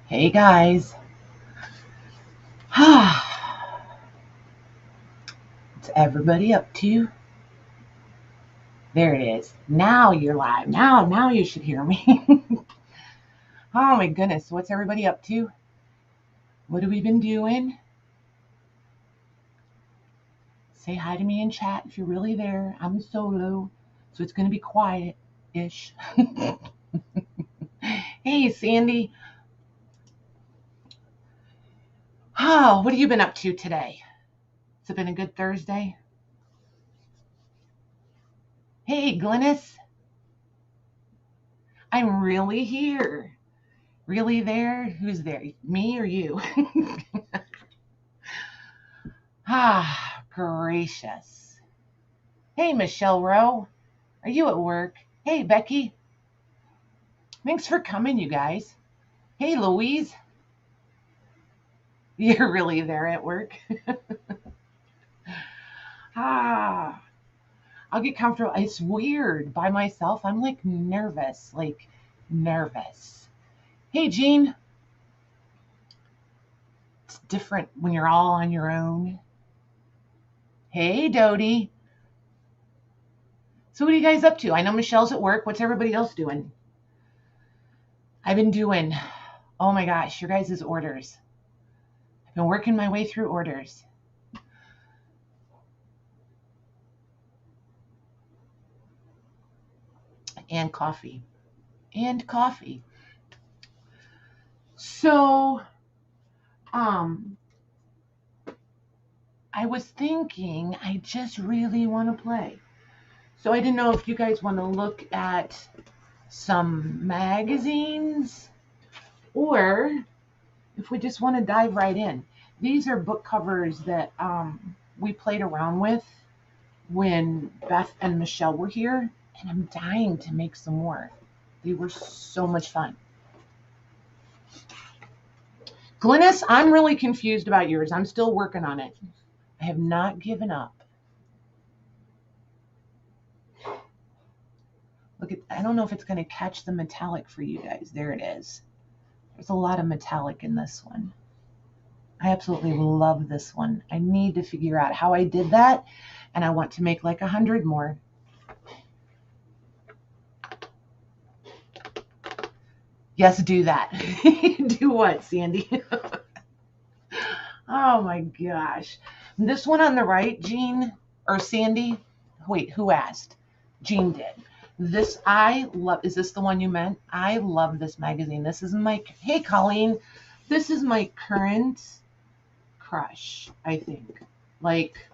Hey guys. What's everybody up to? There it is. Now you're live. Now you should hear me. Oh my goodness. What's everybody up to? What have we been doing? Say hi to me in chat if you're really there. I'm solo, so it's going to be quiet-ish. Hey Sandy. Oh, what have you been up to today? Has it been a good Thursday? Hey Glynis. I'm really here. Really there? Who's there? Me or you? Gracious. Hey, Michelle Rowe. Are you at work? Hey, Becky. Thanks for coming, you guys. Hey, Louise. You're really there at work? ah, I'll get comfortable. It's weird. By myself, I'm like nervous. Hey, Jean. It's different when you're all on your own. Hey, Dodie. So what are you guys up to? I know Michelle's at work. What's everybody else doing? I've been doing, oh my gosh, your guys' orders. I've been working my way through orders. And coffee. So, I was thinking I just really want to play. So I didn't know if you guys want to look at some magazines or if we just want to dive right in. These are book covers that we played around with when Beth and Michelle were here, and I'm dying to make some more. They were so much fun. Glynis, I'm really confused about yours. I'm still working on it. I have not given up. Look at, I don't know if it's going to catch the metallic for you guys. There it is. There's a lot of metallic in this one. I absolutely love this one. I need to figure out how I did that, and I want to make like 100 more. Yes, do that. Do what, Sandy? Oh my gosh. This one on the right, Jean or Sandy? Wait, who asked? Jean did. This I love. Is this the one you meant? I love this magazine. This is my, hey Colleen, this is my current crush, I think. Like,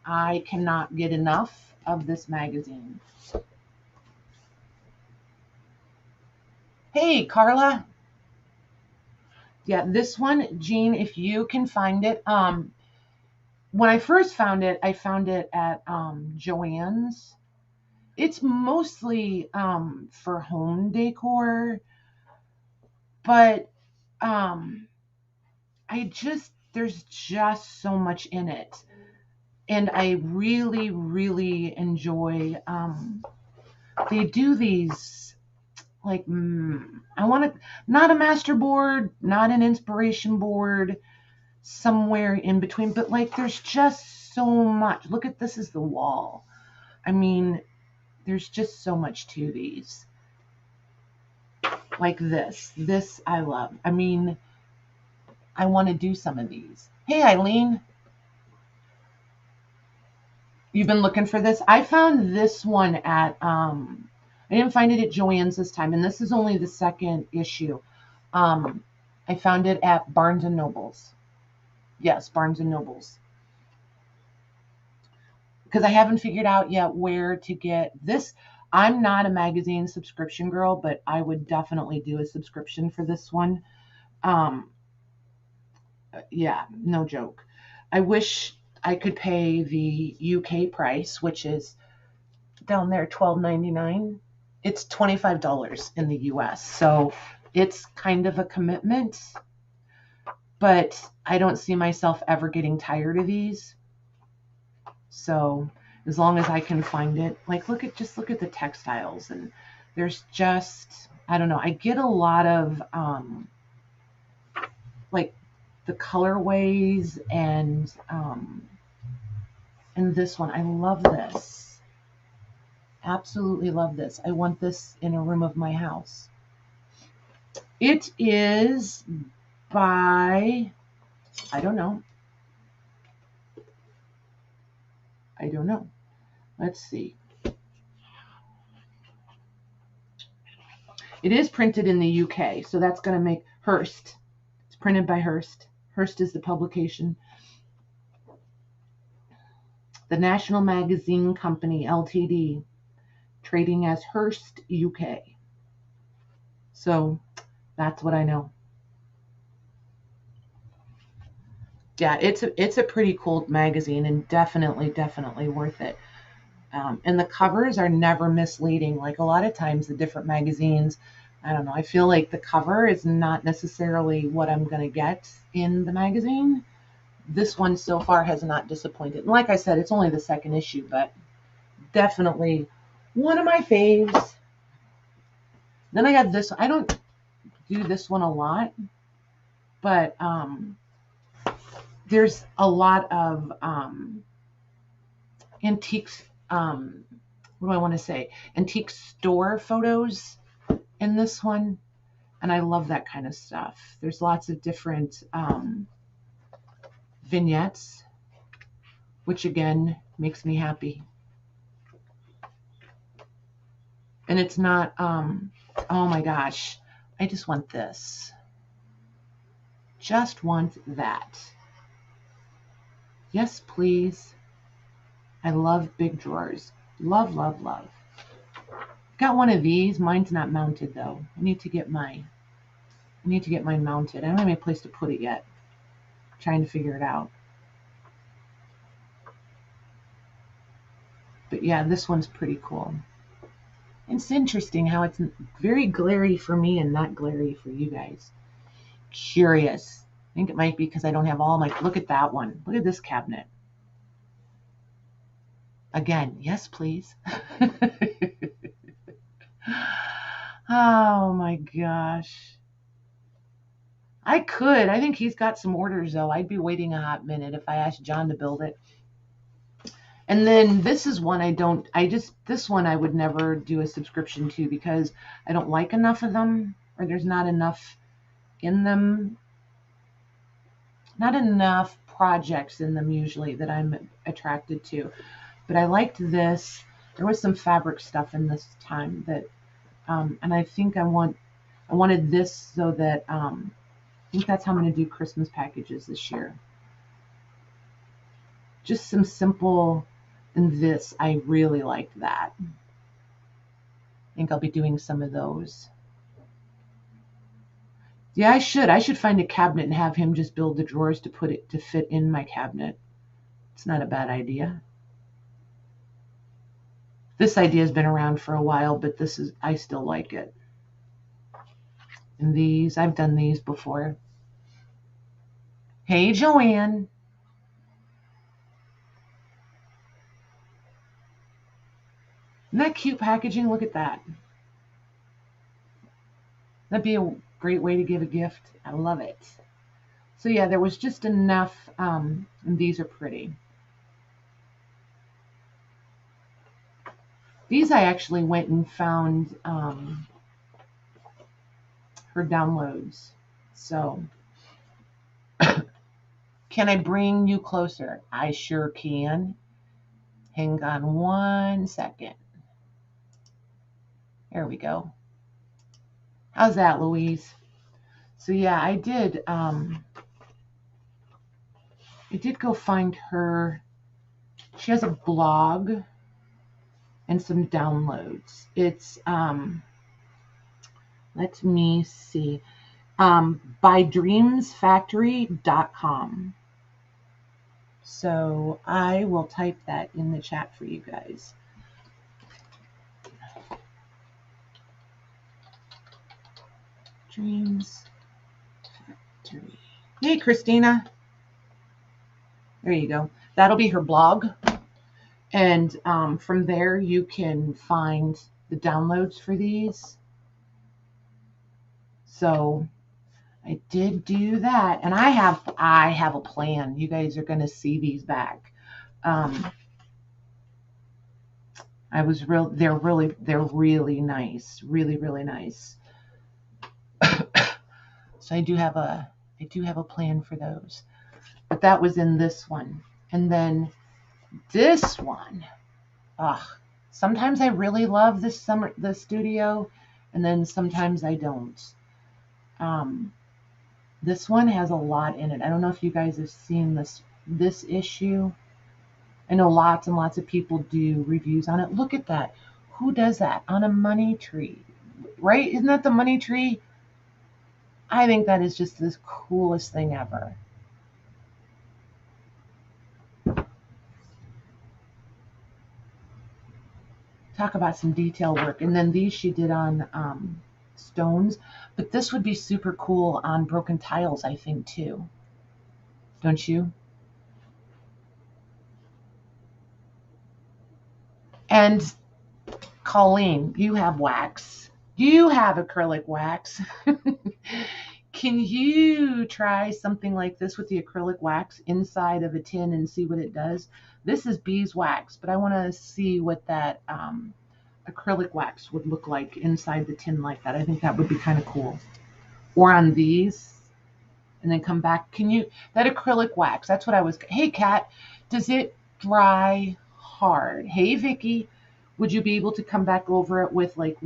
I cannot get enough of this magazine. Hey, Carla. Yeah, this one, Jean, if you can find it. When I first found it, I found it at Joann's. It's mostly for home decor, but there's just so much in it. And I really, really enjoy, they do these, like, I want to, not a master board, not an inspiration board, somewhere in between, but like, there's just so much. Look at this is the wall. I mean, there's just so much to these. Like this I love. I mean, I want to do some of these. Hey, Eileen. You've been looking for this? I found this one at, I didn't find it at Joann's this time, and this is only the second issue. I found it at Barnes & Noble's. Yes, Barnes & Noble's. Because I haven't figured out yet where to get this. I'm not a magazine subscription girl, but I would definitely do a subscription for this one. Yeah, no joke. I wish I could pay the UK price, which is down there $12.99. It's $25 in the US. So it's kind of a commitment, but I don't see myself ever getting tired of these. So as long as I can find it, like look at the textiles, and there's just, I don't know, I get a lot of like the colorways and this one. I love this. Absolutely love this. I want this in a room of my house. It is by, I don't know. Let's see. It is printed in the UK, so that's going to make Hearst. It's printed by Hearst. Hearst is the publication. The National Magazine Company, Ltd., trading as Hearst UK. So that's what I know. Yeah, it's a pretty cool magazine and definitely worth it. And the covers are never misleading. Like a lot of times the different magazines, I don't know, I feel like the cover is not necessarily what I'm going to get in the magazine. This one so far has not disappointed. And like I said, it's only the second issue, but definitely one of my faves. Then I got this. I don't do this one a lot, but there's a lot of antiques. What do I want to say? Antique store photos in this one, and I love that kind of stuff. There's lots of different vignettes, which again makes me happy. And it's not, oh my gosh, I just want this. Just want that. Yes, please. I love big drawers. Love, love, love. Got one of these. Mine's not mounted though. I need to get mine mounted. I don't have any place to put it yet. I'm trying to figure it out. But yeah, this one's pretty cool. It's interesting how it's very glary for me and not glary for you guys. Curious. I think it might be because I don't have all my, look at that one. Look at this cabinet. Again, yes, please. Oh my gosh. I could. I think he's got some orders though. I'd be waiting a hot minute if I asked John to build it. And then this is one this one I would never do a subscription to because I don't like enough of them, or there's not enough in them. Not enough projects in them usually that I'm attracted to. But I liked this. There was some fabric stuff in this time that, and I think I wanted this so that, I think that's how I'm going to do Christmas packages this year. Just some simple, and this, I really liked that. I think I'll be doing some of those. Yeah, I should find a cabinet and have him just build the drawers to fit in my cabinet. It's not a bad idea. This idea has been around for a while, but I still like it. And these, I've done these before. Hey, Joanne. Isn't that cute packaging? Look at that. That'd be a great way to give a gift. I love it. So yeah, there was just enough, and these are pretty. These I actually went and found her downloads. So, can I bring you closer? I sure can. Hang on one second. There we go. How's that, Louise? So yeah, I did go find her. She has a blog and some downloads. It's let me see. Bydreamsfactory.com. So I will type that in the chat for you guys. Dreams Factory. Hey, Christina. There you go. That'll be her blog. And from there, you can find the downloads for these. So I did do that, and I have a plan. You guys are going to see these back. Um, they're really nice, really really nice. So I do have a plan for those. But that was in this one, and then this one. Ugh, sometimes I really love the studio, and then sometimes I don't. Um, this one has a lot in it. I don't know if you guys have seen this issue. I know lots and lots of people do reviews on it. Look at that. Who does that on a money tree? Right? Isn't that the money tree? I think that is just the coolest thing ever. Talk about some detail work. And then these she did on stones. But this would be super cool on broken tiles, I think, too. Don't you? And Colleen, you have wax. You have acrylic wax. Can you try something like this with the acrylic wax inside of a tin and see what it does? This is beeswax, but I want to see what that acrylic wax would look like inside the tin like that. I think that would be kind of cool. Or on these, and then come back. Can you, that acrylic wax, that's what I was, hey Kat, does it dry hard? Hey Vicky, would you be able to come back over it with like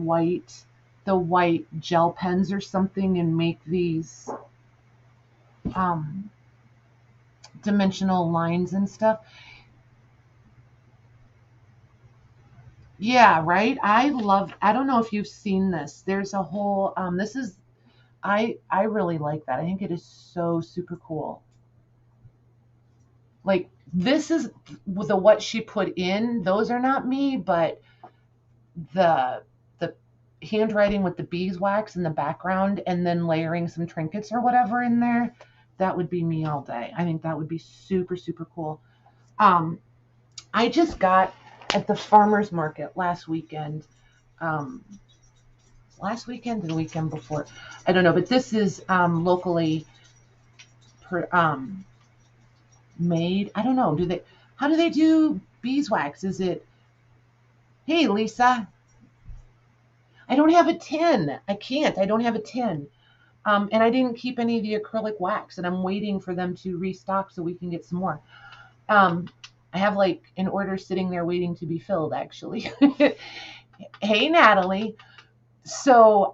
the white gel pens or something and make these um, dimensional lines and stuff? Yeah, right. I don't know if you've seen this. There's a whole, I really like that. I think it is so super cool. Like this is the what she put in. Those are not me, but the handwriting with the beeswax in the background and then layering some trinkets or whatever in there, that would be me all day. I think that would be super super cool. Um, I just got at the farmers market um, last weekend and the weekend before. I don't know, but this is locally per, made. I don't know. How do they do beeswax? Is it, hey Lisa, I don't have a tin. I can't. I don't have a tin. And I didn't keep any of the acrylic wax, and I'm waiting for them to restock so we can get some more. Um, I have like an order sitting there waiting to be filled, actually. Hey, Natalie. So,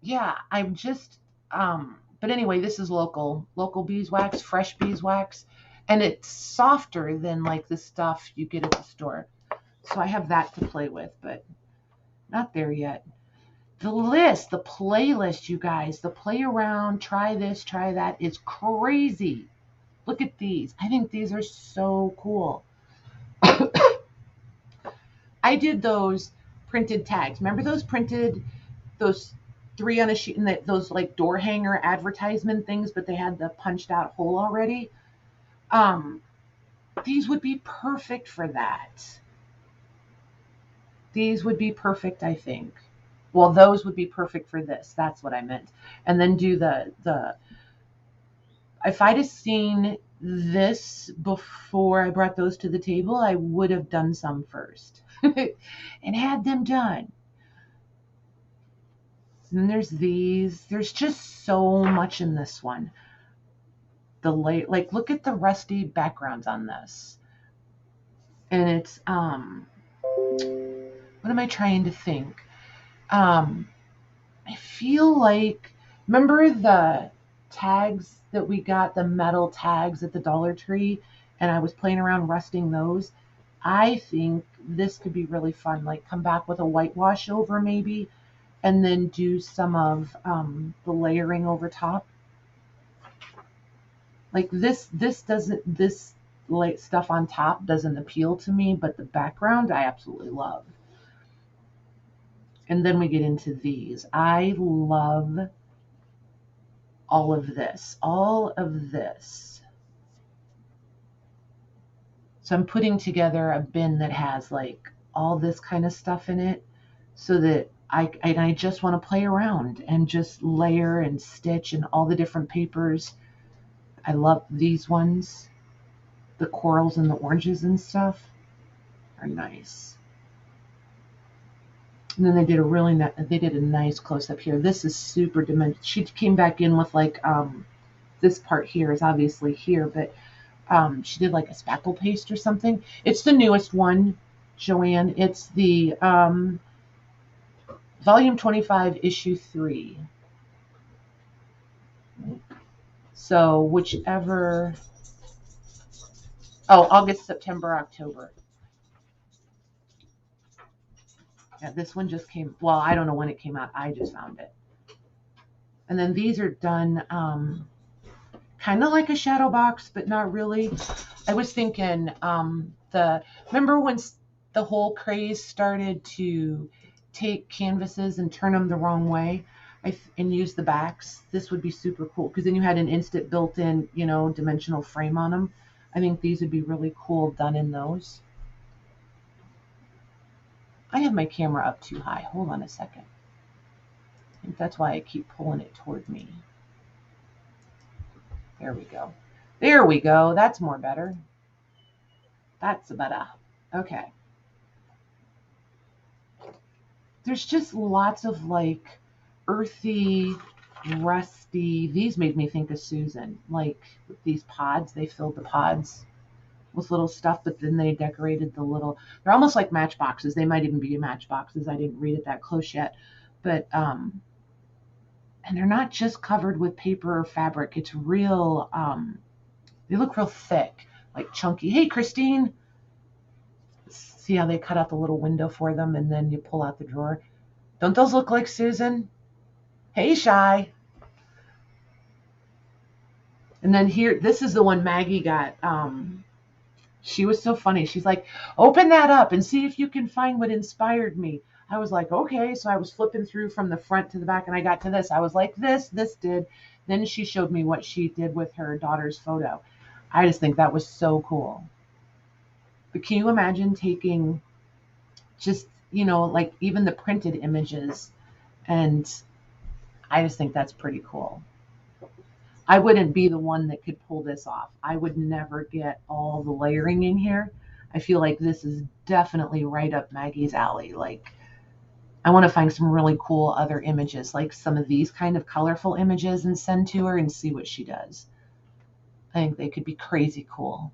yeah, I'm just, but anyway, this is local beeswax, fresh beeswax, and it's softer than like the stuff you get at the store. So I have that to play with, but not there yet. The playlist, you guys, the play around, try this, try that is crazy. Look at these. I think these are so cool. I did those printed tags. Remember those three on a sheet and those like door hanger advertisement things, but they had the punched out hole already? Um, these would be perfect for that. These would be perfect, I think. Well, those would be perfect for this. That's what I meant. And then do the if I'd have seen this before I brought those to the table, I would have done some first and had them done. And then there's these. There's just so much in this one. Like look at the rusty backgrounds on this. And it's what am I trying to think? Um I feel like, remember the tags that we got, the metal tags at the Dollar Tree, and I was playing around rusting those? I think this could be really fun. Like come back with a whitewash over maybe, and then do some of the layering over top. Like this light stuff on top doesn't appeal to me, but the background I absolutely love. And then we get into these. I love all of this, all of this. So I'm putting together a bin that has like all this kind of stuff in it so that I just want to play around and just layer and stitch and all the different papers. I love these ones. The corals and the oranges and stuff are nice. And then they did a nice close up here. This is super dimensional. She came back in with like this part here is obviously here, but she did like a spackle paste or something. It's the newest one, Joanne. It's the volume 25, issue 3. So whichever. Oh, August, September, October. Yeah, this one just came. Well, I don't know when it came out. I just found it. And then these are done kind of like a shadow box, but not really. I was thinking remember when the whole craze started to take canvases and turn them the wrong way and use the backs? This would be super cool because then you had an instant built-in, dimensional frame on them. I think these would be really cool done in those. I have my camera up too high. Hold on a second. I think that's why I keep pulling it toward me. There we go. There we go. That's more better. That's better. Okay. There's just lots of like earthy, rusty. These made me think of Susan. Like these pods, they filled the pods with little stuff, but then they decorated the little. They're almost like matchboxes. They might even be matchboxes. I didn't read it that close yet, but and they're not just covered with paper or fabric. It's real. They look real thick, like chunky. Hey, Christine. See how they cut out the little window for them, and then you pull out the drawer. Don't those look like Susan? Hey, Shy. And then here, this is the one Maggie got. She was so funny. She's like, open that up and see if you can find what inspired me. I was like, okay. So I was flipping through from the front to the back, and I got to this. I was like, this did. Then she showed me what she did with her daughter's photo. I just think that was so cool. But can you imagine taking just, like even the printed images? And I just think that's pretty cool. I wouldn't be the one that could pull this off. I would never get all the layering in here. I feel like this is definitely right up Maggie's alley. Like, I want to find some really cool other images, like some of these kind of colorful images, and send to her and see what she does. I think they could be crazy cool.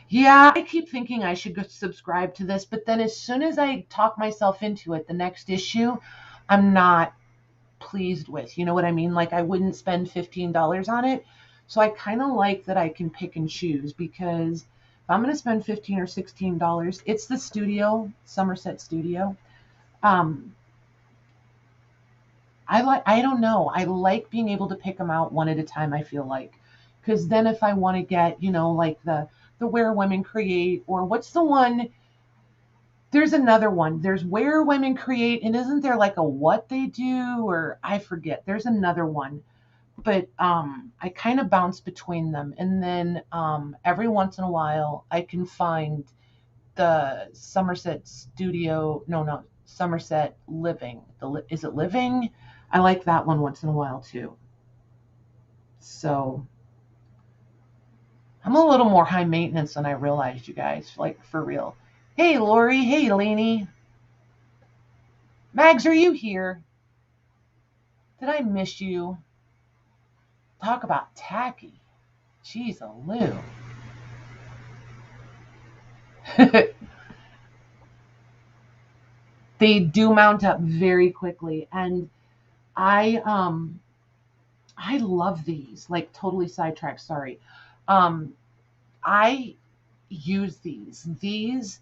Yeah, I keep thinking I should go subscribe to this, but then as soon as I talk myself into it, the next issue, I'm not pleased with. You know what I mean? Like, I wouldn't spend $15 on it. So I kind of like that I can pick and choose, because if I'm going to spend $15 or $16, it's the studio, Somerset Studio. I don't know. I like being able to pick them out one at a time, I feel like. Because then if I want to get, like the Where Women Create, or what's the one? There's another one. There's Where Women Create, and isn't there like a What They Do, or I forget. There's another one. But I kind of bounce between them. And then every once in a while, I can find the Somerset Studio. No, Somerset Living. Is it Living? I like that one once in a while too. So I'm a little more high maintenance than I realized, you guys. Like, for real. Hey, Lori. Hey, Lainey. Mags, are you here? Did I miss you? Talk about tacky. Jeez, a Lou. They do mount up very quickly, and I love these. Like, totally sidetracked. Sorry. I use these.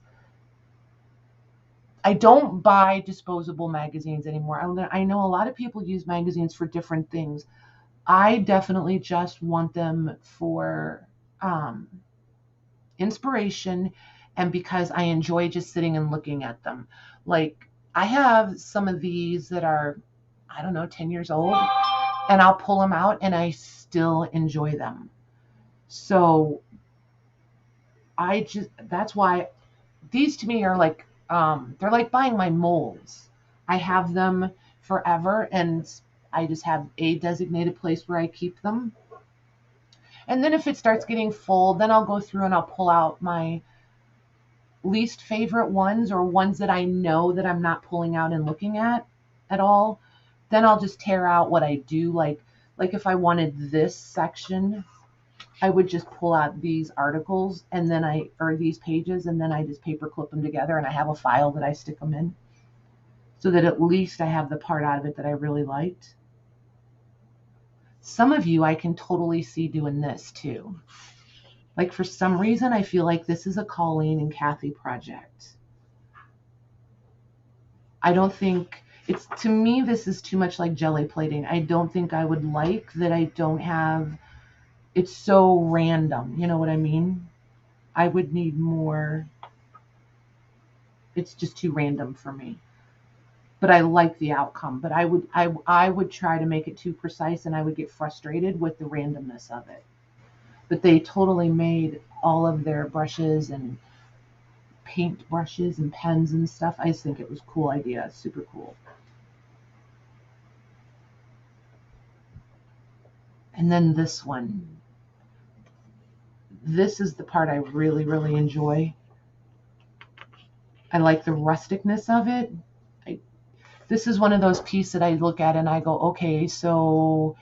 I don't buy disposable magazines anymore. I know a lot of people use magazines for different things. I definitely just want them for inspiration, and because I enjoy just sitting and looking at them. Like, I have some of these that are, I don't know, 10 years old, and I'll pull them out and I still enjoy them. So that's why these to me are like they're like buying my molds. I have them forever, and I just have a designated place where I keep them. And then if it starts getting full, then I'll go through and I'll pull out my least favorite ones, or ones that I know that I'm not pulling out and looking at all. Then I'll just tear out what I do. Like if I wanted this section, I would just pull out these articles and then or these pages, and then I just paper clip them together, and I have a file that I stick them in so that at least I have the part out of it that I really liked. Some of you I can totally see doing this too. Like for some reason, I feel like this is a Colleen and Kathy project. I don't think to me, this is too much like jelly plating. I don't think I would like that. I don't have, it's so random. You know what I mean? I would need more. It's just too random for me. But I like the outcome. But I would try to make it too precise, and I would get frustrated with the randomness of it. But they totally made all of their brushes and paint brushes and pens and stuff. I just think it was a cool idea. Super cool. And then this one. This is the part I really, really enjoy. I like the rusticness of it. This is one of those pieces that I look at and I go, okay, so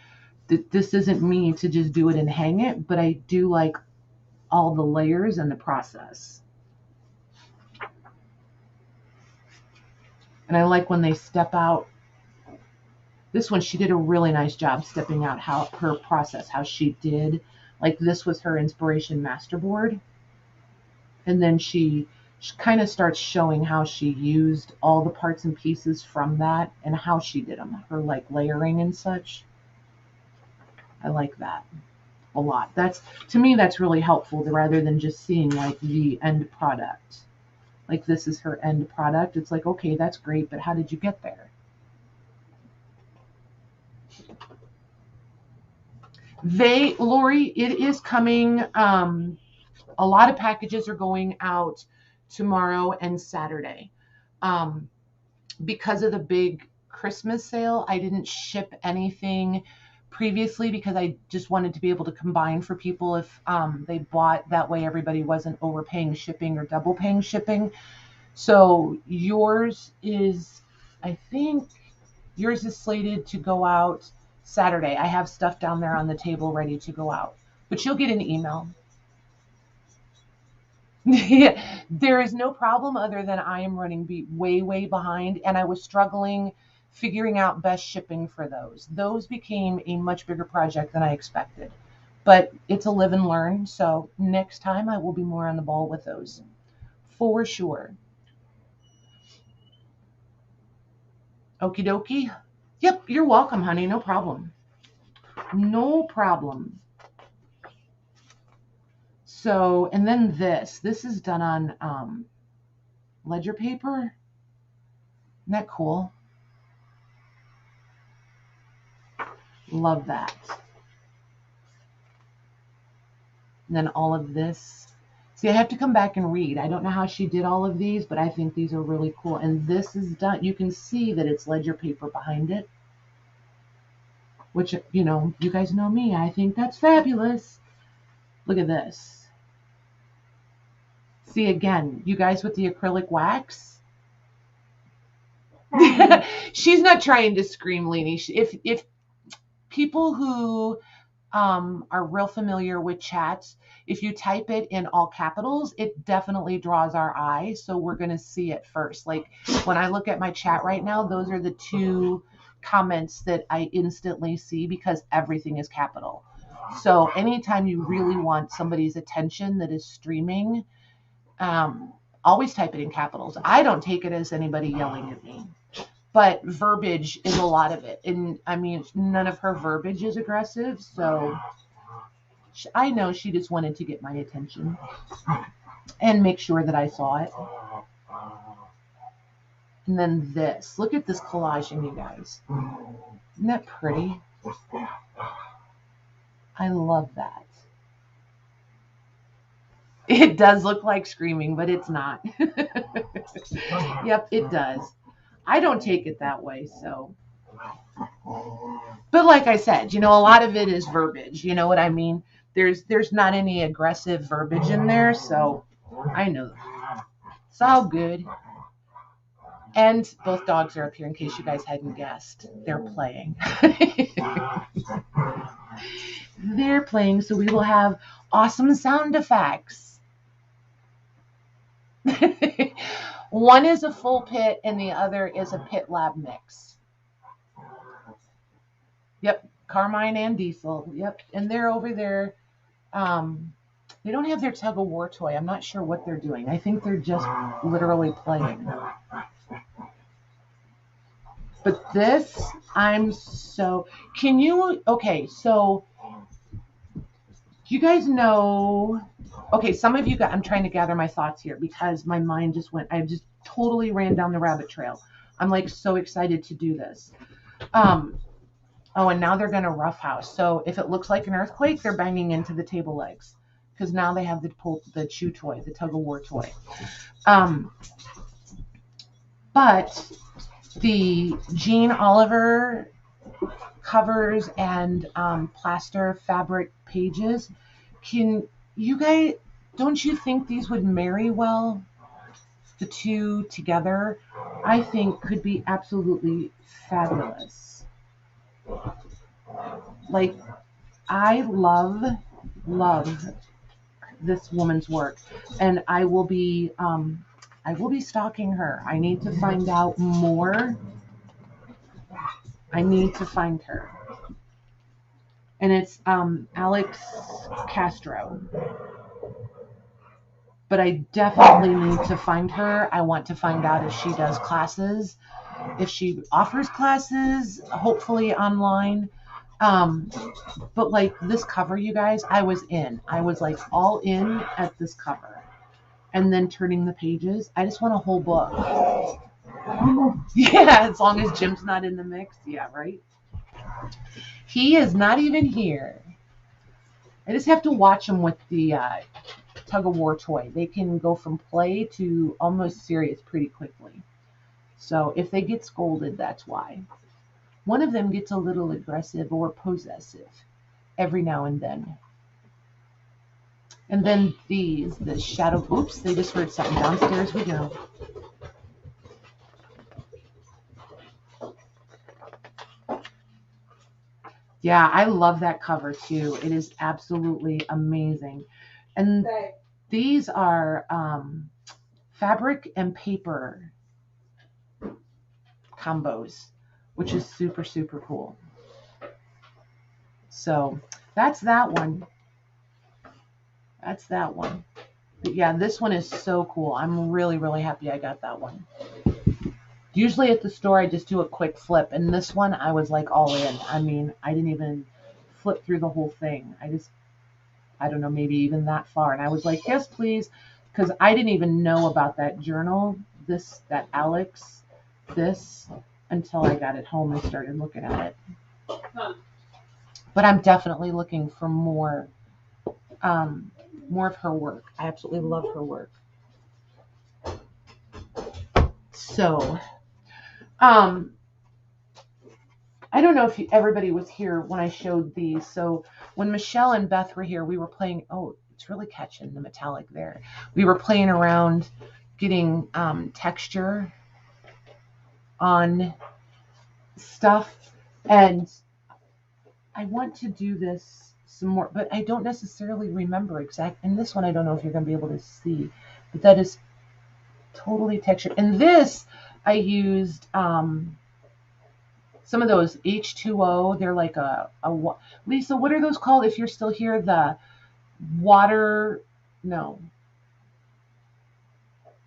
this isn't me to just do it and hang it, but I do like all the layers and the process. And I like when they step out. This one, she did a really nice job stepping out her process, how she did. Like this was her inspiration masterboard. And then she kind of starts showing how she used all the parts and pieces from that and how she did them, her like layering and such. I like that a lot. To me, that's really helpful rather than just seeing like the end product. Like this is her end product. It's like, okay, that's great, but how did you get there? Lori, it is coming. A lot of packages are going out tomorrow and Saturday. Because of the big Christmas sale, I didn't ship anything previously because I just wanted to be able to combine for people if they bought. That way everybody wasn't overpaying shipping or double paying shipping. So yours is, I think, yours is slated to go out Saturday. I have stuff down there on the table ready to go out, but you'll get an email. There is no problem other than I am running way, way behind, and I was struggling figuring out best shipping for those. Those became a much bigger project than I expected, but it's a live and learn. So next time I will be more on the ball with those for sure. Okie dokie. Yep, you're welcome, honey. No problem. No problem. So, and then this is done on ledger paper. Isn't that cool? Love that. And then all of this. See, I have to come back and read. I don't know how she did all of these, but I think these are really cool. And this is done. You can see that it's ledger paper behind it, which, you know, you guys know me. I think that's fabulous. Look at this. See, again, you guys with the acrylic wax. She's not trying to scream, Leanie. If people who are real familiar with chats, if you type it in all capitals, it definitely draws our eye. So we're going to see it first. Like when I look at my chat right now, those are the two comments that I instantly see because everything is capital. So anytime you really want somebody's attention that is streaming, always type it in capitals. I don't take it as anybody yelling at me. But verbiage is a lot of it. And I mean, none of her verbiage is aggressive. So I know she just wanted to get my attention and make sure that I saw it. And then this. Look at this collaging, you guys. Isn't that pretty? I love that. It does look like screaming, but it's not. Yep, it does. I don't take it that way, so. But like I said, a lot of it is verbiage. You know what I mean? There's not any aggressive verbiage in there, so I know it's all good. And both dogs are up here in case you guys hadn't guessed. They're playing. They're playing, so we will have awesome sound effects. One is a full pit and the other is a pit lab mix. Yep, Carmine and Diesel. Yep, and they're over there. They don't have their tug of war toy. I'm not sure what they're doing. I think they're just literally playing. But this, okay, so you guys know, okay, some of you I'm trying to gather my thoughts here because my mind I just totally ran down the rabbit trail. I'm like so excited to do this. Oh, and now they're going to roughhouse. So if it looks like an earthquake, they're banging into the table legs because now they have the chew toy, the tug of war toy. But the Jean Oliver covers and plaster fabric pages, don't you think these would marry well? The two together, I think could be absolutely fabulous. Like, I love this woman's work, and I will be stalking her. I need to find out more. I need to find her. And it's Alex Castro. But I definitely need to find her. I want to find out if she does classes, if she offers classes, hopefully online. But like this cover, you guys, I was like all in at this cover. And then turning the pages. I just want a whole book. Yeah, as long as Jim's not in the mix. Yeah, right? He is not even here. I just have to watch him with the tug of war toy. They can go from play to almost serious pretty quickly. So if they get scolded, that's why. One of them gets a little aggressive or possessive every now and then. And then the shadow, oops, they just heard something. Downstairs we go. Yeah, I love that cover too. It is absolutely amazing. And these are fabric and paper combos, which is super, super cool. So that's that one. That's that one. But yeah, this one is so cool. I'm really, really happy I got that one. Usually at the store, I just do a quick flip. And this one, I was like all in. I mean, I didn't even flip through the whole thing. I don't know, maybe even that far. And I was like, yes, please. Because I didn't even know about that journal, that Alex, until I got it home and started looking at it. But I'm definitely looking for more of her work. I absolutely love her work. So, I don't know if everybody was here when I showed these. So when Michelle and Beth were here, we were playing. Oh, it's really catching the metallic there. We were playing around getting texture on stuff. And I want to do this some more, but I don't necessarily remember exact. And this one, I don't know if you're going to be able to see, but that is totally textured. And this, I used some of those H2O. They're like Lisa, what are those called? If you're still here, the water, no,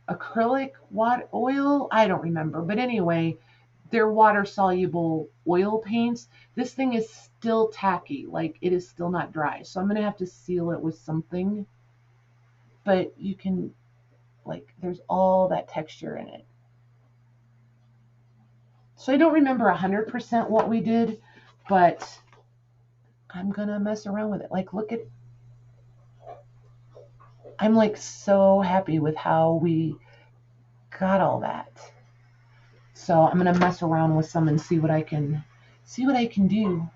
acrylic oil. I don't remember, but anyway, they're water soluble oil paints. This thing is still tacky, like it is still not dry. So I'm gonna have to seal it with something. But you can, like, there's all that texture in it. So I don't remember 100% what we did, but I'm gonna mess around with it. Like, look at, I'm like so happy with how we got all that. So I'm gonna mess around with some and see what I can do.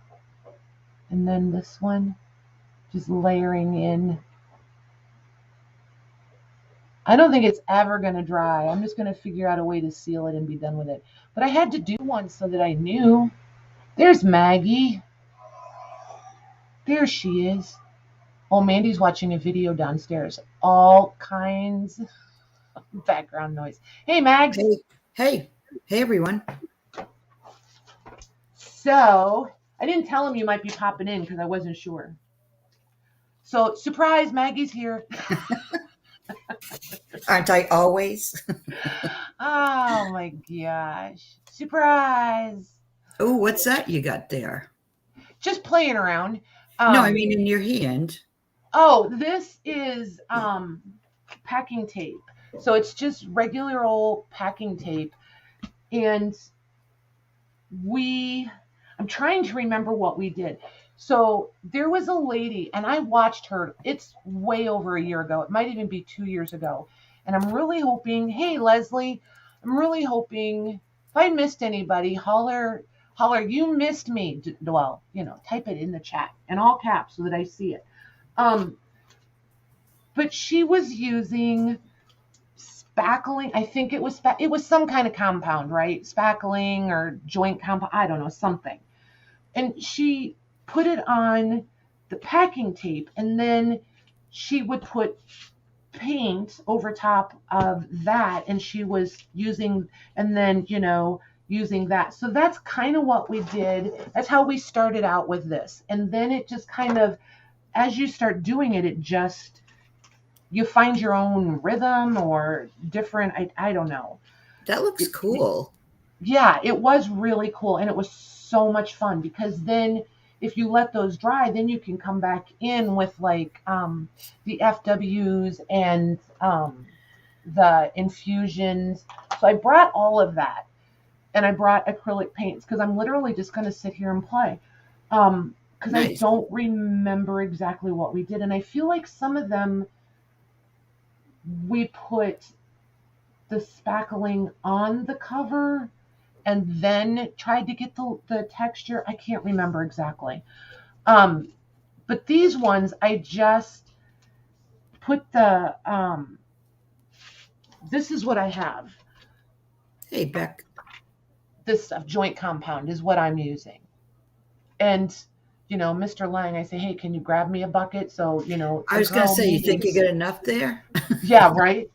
And then this one, just layering in. I don't think it's ever gonna dry. I'm just gonna figure out a way to seal it and be done with it. But I had to do one so that I knew. There's Maggie. There she is. Oh, Mandy's watching a video downstairs. All kinds of background noise. Hey, Mags. Hey, everyone. So, I didn't tell him you might be popping in because I wasn't sure. So, surprise, Maggie's here. Aren't I always? Oh my gosh. Surprise. Oh, what's that you got there? Just playing around. No, I mean in your hand. Oh, this is packing tape. So it's just regular old packing tape. And I'm trying to remember what we did. So there was a lady, and I watched her. It's way over a year ago. It might even be 2 years ago. And I'm really hoping, hey, Leslie, I'm really hoping if I missed anybody, holler, you missed me. Well, type it in the chat in all caps so that I see it. But she was using spackling. I think it was some kind of compound, right? Spackling or joint compound. I don't know, something. And she put it on the packing tape, and then she would put paint over top of that, and she was using that. So that's kind of what we did. That's how we started out with this. And then it just kind of, as you start doing it, you find your own rhythm or different, I don't know. That looks cool. Yeah, it was really cool. And it was so much fun because then if you let those dry, then you can come back in with like the FWs and the infusions. So I brought all of that, and I brought acrylic paints because I'm literally just going to sit here and play. Because nice. I don't remember exactly what we did, and I feel like some of them we put the spackling on the cover and then tried to get the texture. I can't remember exactly. But these ones, I just put the, this is what I have. Hey, Beck. This stuff, joint compound, is what I'm using. And, Mr. Lang, I say, hey, can you grab me a bucket? So, I was going to say, you think you get enough there? Yeah, right?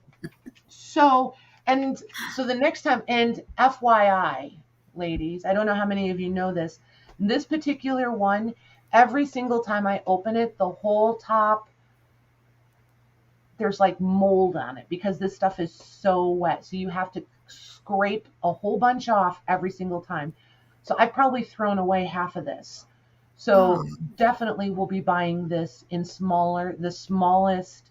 So the next time, and FYI, ladies, I don't know how many of you know this. This particular one, every single time I open it, the whole top, there's like mold on it because this stuff is so wet. So you have to scrape a whole bunch off every single time. So I've probably thrown away half of this. So definitely we'll be buying this in the smallest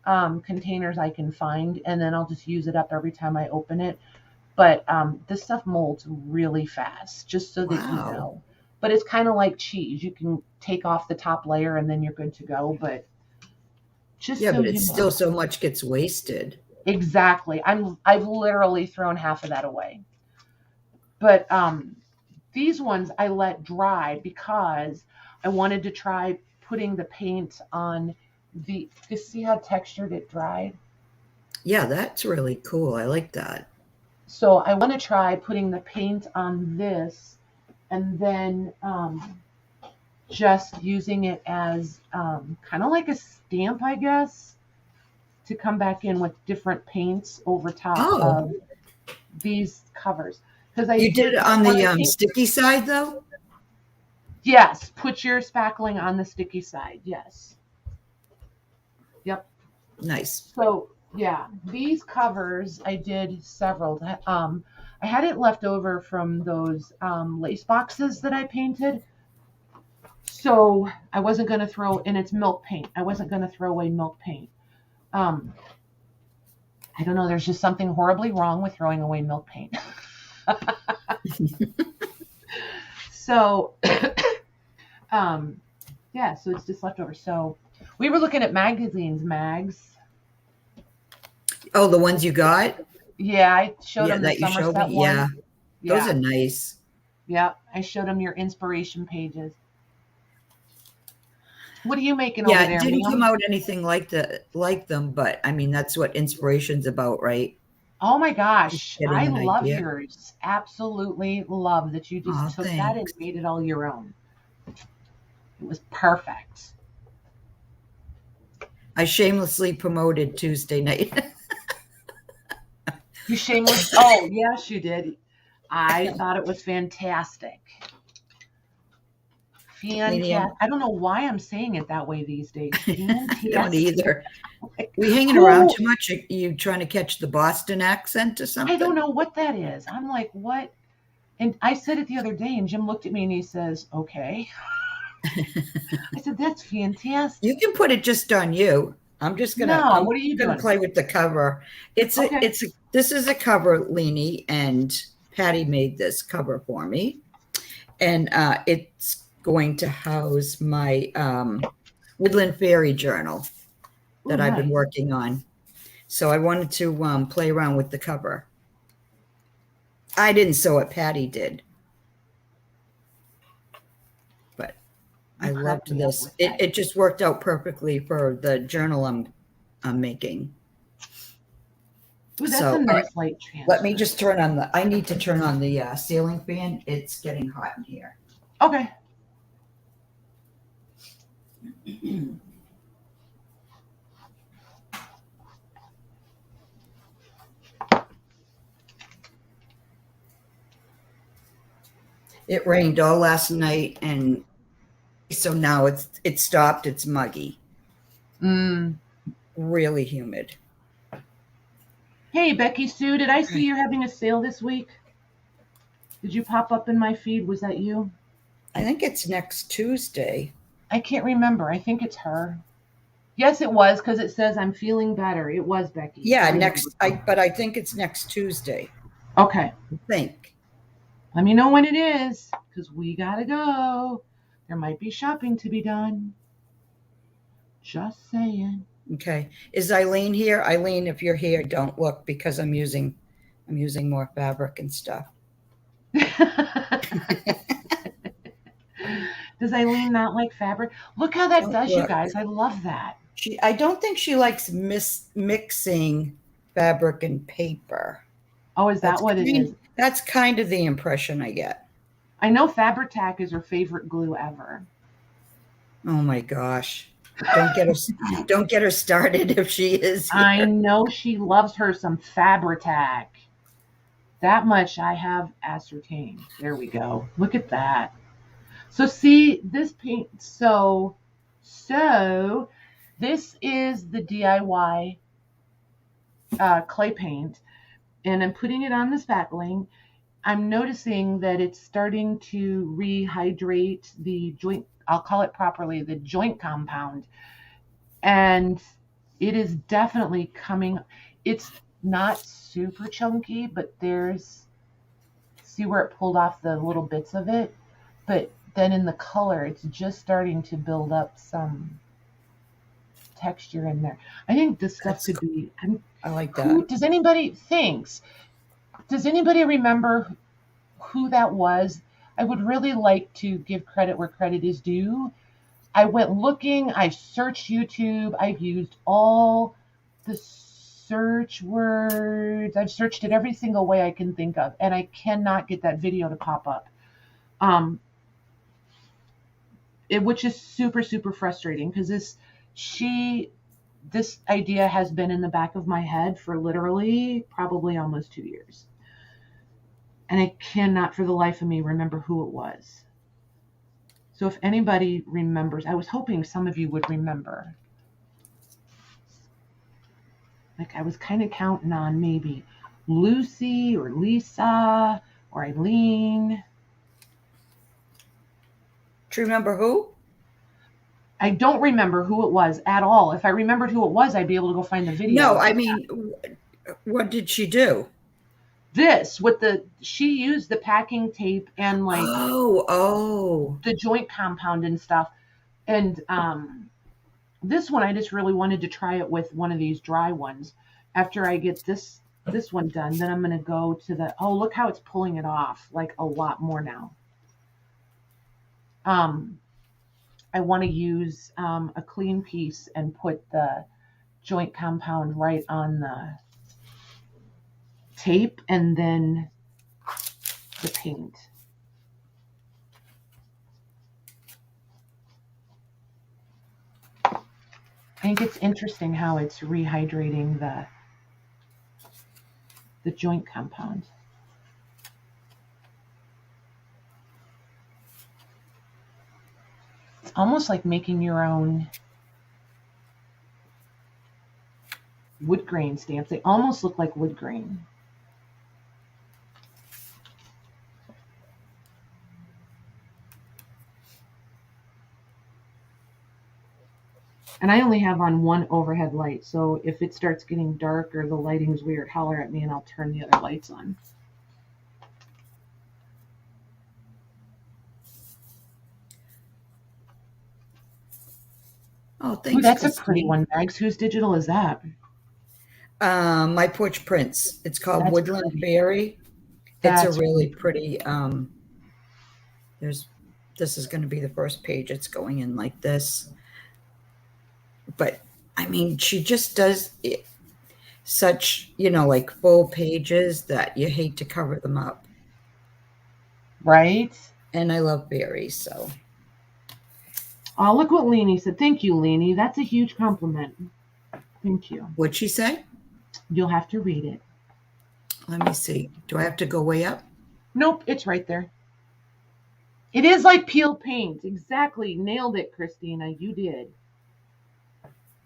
containers I can find, and then I'll just use it up every time I open it. But this stuff molds really fast, just so that you know. But it's kind of like cheese. You can take off the top layer and then you're good to go. But but it's still so much gets wasted. Exactly. I've literally thrown half of that away. But these ones I let dry because I wanted to try putting the paint on you see how textured it dried? Yeah, that's really cool. I like that. So I want to try putting the paint on this and then just using it as kind of like a stamp, I guess, to come back in with different paints over top of these covers. You did it on the sticky side, though? Yes, put your spackling on the sticky side, yes. Yep. Nice. So, yeah, these covers, I did several. I had it left over from those lace boxes that I painted. So I wasn't going to throw, and it's milk paint. I wasn't going to throw away milk paint. I don't know. There's just something horribly wrong with throwing away milk paint. So, so it's just left over. So we were looking at magazines, Mags. Oh, the ones you got? Yeah, I showed them the That you showed me? Somerset Yeah. one. Those Yeah. are nice. Yeah, I showed them your inspiration pages. What are you making Yeah, over it there, didn't come ma'am? out anything like them, but I mean, that's what inspiration's about, right? Oh my Just gosh, I getting an love idea. yours. Absolutely love that you just Oh, took that and thanks. made it all your own. It was perfect. I shamelessly promoted Tuesday night. You shameless. Oh, yes, you did. I thought it was fantastic. Leanne, Fantastic. I don't know why I'm saying it that way these days. I don't Fantastic. either. We hanging around Who? too much? Are you trying to catch the Boston accent or I don't something? know what that is. I'm like, what? And I said it the other day, and Jim looked at me and he says, okay. I said, that's You fantastic. can put it just on you. I'm just gonna No, I'm what are you gonna doing? play with the cover. Okay. This is a cover, Leanie, and Patty made this cover for me. And it's going to house my Woodland Fairy journal Ooh, that I've been nice. working on. So I wanted to play around with the cover. I didn't sew it, Patty did. But You I cracked loved me up this. with that. It just worked out perfectly for the journal I'm making. Ooh, that's a So, all right, nice light let me transfer. just I need to turn on the ceiling fan. It's getting hot in here. Okay. It rained all last night, and so now it's stopped. It's muggy, Mm. really humid. Hey, Becky Sue, did I see you're having a sale this week? Did you pop up in my feed? Was that you? I think it's next Tuesday. I can't remember. I think it's her. Yes, it was because it says I'm feeling better. It was Becky. I Yeah, remember. but I think it's next Tuesday. Okay. I think. Let me know when it is because we got to go. There might be shopping to be done. Just saying. Okay. Is Eileen here? Eileen, if you're here, don't look because I'm using more fabric and stuff. Does Eileen not like fabric? Look how that Don't does, you look. guys. I love that. I don't think she likes mixing fabric and paper. Oh, is that what it is? That's kind of the impression I get. I know Fabri-Tac is her favorite glue ever. Oh my gosh. Don't get her started if she is here. I know she loves her some Fabri-Tac. That much I have ascertained. There we go. Look at that. So see this paint. So this is the DIY clay paint, and I'm putting it on the spackling. I'm noticing that it's starting to rehydrate the joint. I'll call it properly the joint compound, and it is definitely coming. It's not super chunky, but see where it pulled off the little bits of it, but then in the color, it's just starting to build up some texture in there. I think this stuff could be. I like that. Does anybody remember who that was? I would really like to give credit where credit is due. I went looking, I searched YouTube, I've used all the search words, I've searched it every single way I can think of, and I cannot get that video to pop up. Which is super, super frustrating because this idea has been in the back of my head for literally probably almost 2 years. And I cannot for the life of me remember who it was. So if anybody remembers, I was hoping some of you would remember. Like I was kind of counting on maybe Lucy or Lisa or Eileen. Do you remember who? I don't remember who it was at all. If I remembered who it was, I'd be able to go find the video. No, I mean, what did she do? She used the packing tape and like the joint compound and stuff. And this one, I just really wanted to try it with one of these dry ones. after I get this one done, then I'm going to go to the, oh, look how it's pulling it off, like a lot more now. I want to use a clean piece and put the joint compound right on the tape and then the paint. I think it's interesting how it's rehydrating the joint compound. It's almost like making your own wood grain stamps. They almost look like wood grain. And I only have on one overhead light, so if it starts getting dark or the lighting's weird, holler at me and I'll turn the other lights on. Oh, thanks. Ooh, that's Christine. a pretty one, Mags. Whose digital is that? My Porch Prints. It's called That's Woodland pretty. Berry. That's it's a really pretty. This is going to be the first page. It's going in like this. But I mean, she just does it, such, like full pages that you hate to cover them up. Right? And I love Berry, so. Oh, look what Leanie said. Thank you, Leanie. That's a huge compliment. Thank you. What'd she say? You'll have to read it. Let me see. Do I have to go way up? Nope, it's right there. It is like peeled paint. Exactly. Nailed it, Christina. You did.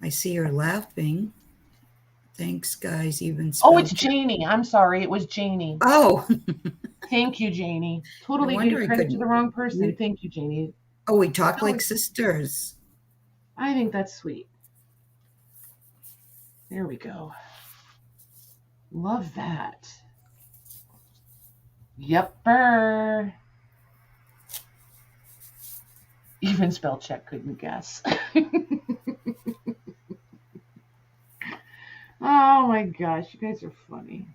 I see her laughing. Thanks, guys. Even Oh, it's Janie. I'm sorry. It was Janie. Oh. Thank you, Janie. Totally gave credit to the wrong person. Thank you, Janie. Oh, we talk like sisters. I think that's sweet. There we go. Love that. Yepper. Even spell check couldn't guess. Oh my gosh, you guys are funny.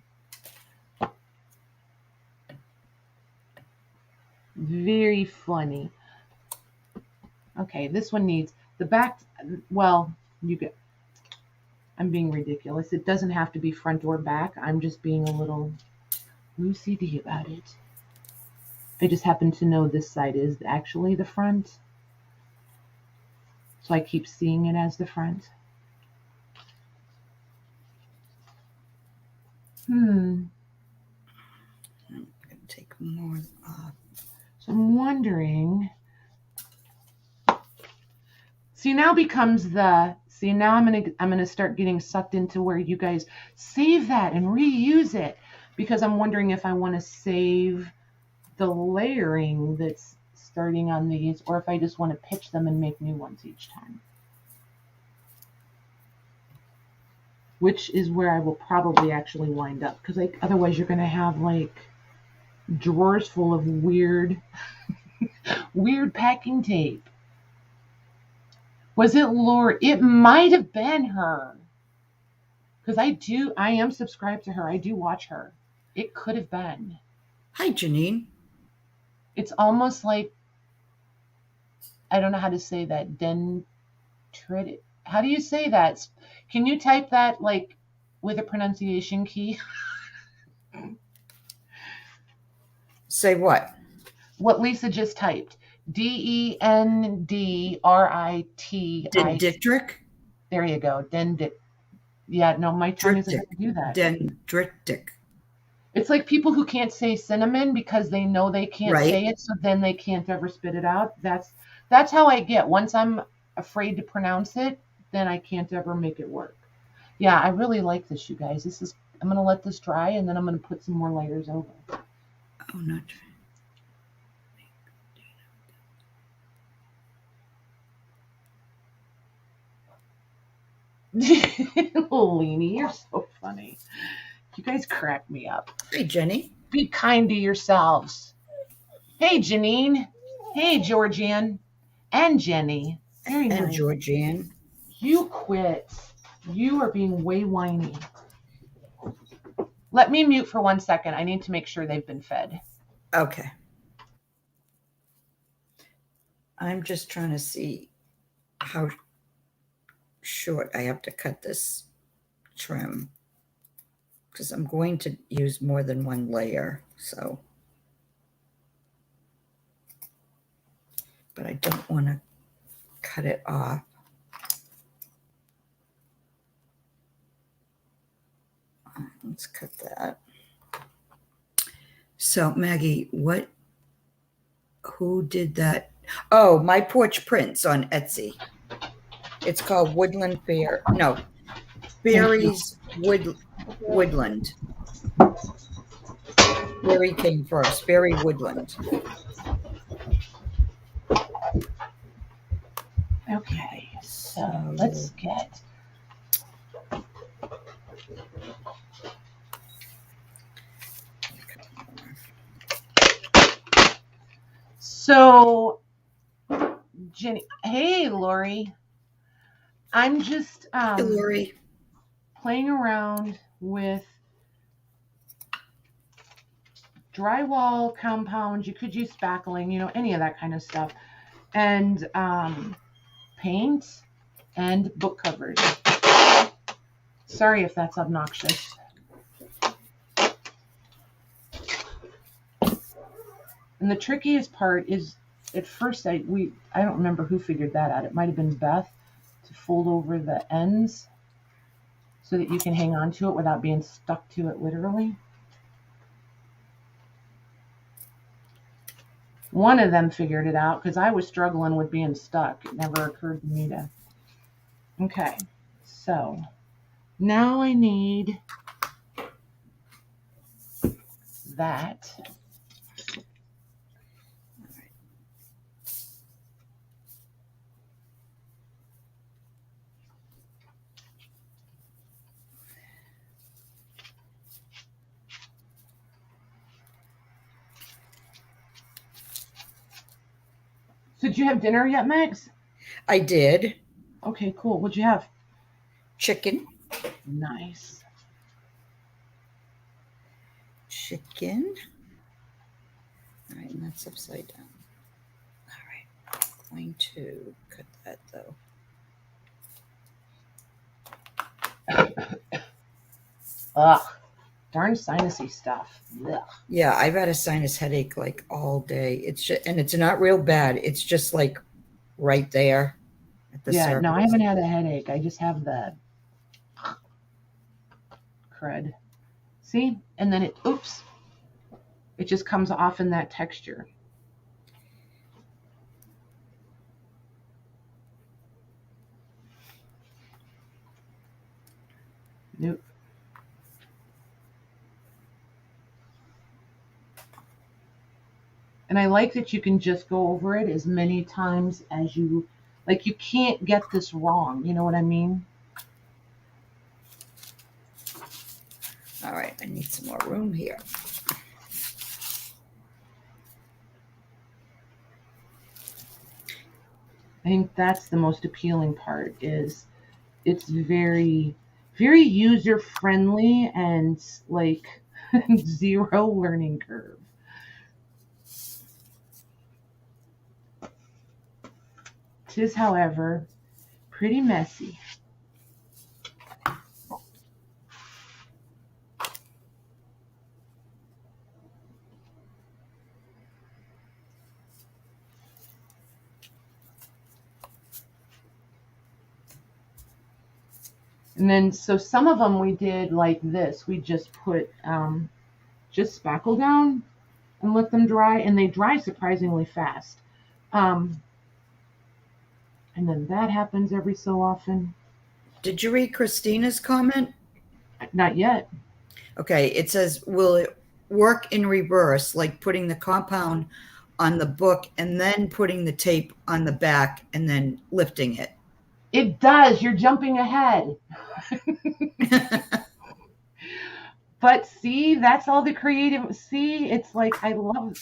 Very funny. Okay, this one needs the back. Well, I'm being ridiculous. It doesn't have to be front or back. I'm just being a little OCD about it. I just happen to know this side is actually the front. So I keep seeing it as the front. I'm going to take more off. So I'm wondering. See, now becomes the. See, now I'm gonna start getting sucked into where you guys save that and reuse it, because I'm wondering if I want to save the layering that's starting on these, or if I just want to pitch them and make new ones each time. Which is where I will probably actually wind up, because otherwise you're gonna have like drawers full of weird packing tape. Was it Lori? It might have been her. Because I am subscribed to her. I do watch her. It could have been. Hi, Janine. It's almost like, I don't know how to say that. How do you say that? Can you type that like with a pronunciation key? Say what? What Lisa just typed. Dendrit. Dendritic? There you go. Yeah, no, my tongue isn't going to do that. Dendritic. It's like people who can't say cinnamon because they know they can't say it, so then they can't ever spit it out. That's how I get. Once I'm afraid to pronounce it, then I can't ever make it work. Yeah, I really like this, you guys. I'm going to let this dry, and then I'm going to put some more layers over. Oh, not dry. Leanie, you're so funny. You guys crack me up. Hey, Jenny. Be kind to yourselves. Hey, Janine. Hey, Georgianne. And Jenny. Very nice. And Georgianne. You quit. You are being way whiny. Let me mute for 1 second. I need to make sure they've been fed. Okay. I'm just trying to see how short I have to cut this trim, because I'm going to use more than one layer, so. But I don't want to cut it off. Let's cut that. So Maggie, who did that? Oh, My Porch Prints on Etsy. It's called Woodland Fair. No, Barry's Woodland. Barry came first. Barry Woodland. Okay, so let's get. So, Jenny, hey, Lori. I'm just Hey, Lori. playing around with drywall compounds. You could use spackling, you know, any of that kind of stuff. And paint and book covers. Sorry if that's obnoxious. And the trickiest part is, at first, I don't remember who figured that out. It might have been Beth, to fold over the ends so that you can hang on to it without being stuck to it literally. One of them figured it out because I was struggling with being stuck. It never occurred to me to. Okay, so now I need that. So did you have dinner yet, Max? I did. Okay, cool. What'd you have? Chicken. Nice. Chicken. All right, and that's upside down. All right, I'm going to cut that though. Ugh, darn sinusy stuff. Ugh. Yeah, I've had a sinus headache like all day. It's just, and it's not real bad. It's just like right there at the surface. No, I haven't had a headache. I just have the crud. See? And then it just comes off in that texture. Nope. And I like that you can just go over it as many times as you, like, you can't get this wrong. You know what I mean? All right, I need some more room here. I think that's the most appealing part, is it's very, very user-friendly and like zero learning curve. Tis, however, pretty messy. And then, so some of them we did like this. We just put just spackle down and let them dry, and they dry surprisingly fast. And then that happens every so often. Did you read Christina's comment? Not yet. Okay, it says, will it work in reverse, like putting the compound on the book and then putting the tape on the back and then lifting it? It does. You're jumping ahead. But see, that's all the creative. See, it's like, I love.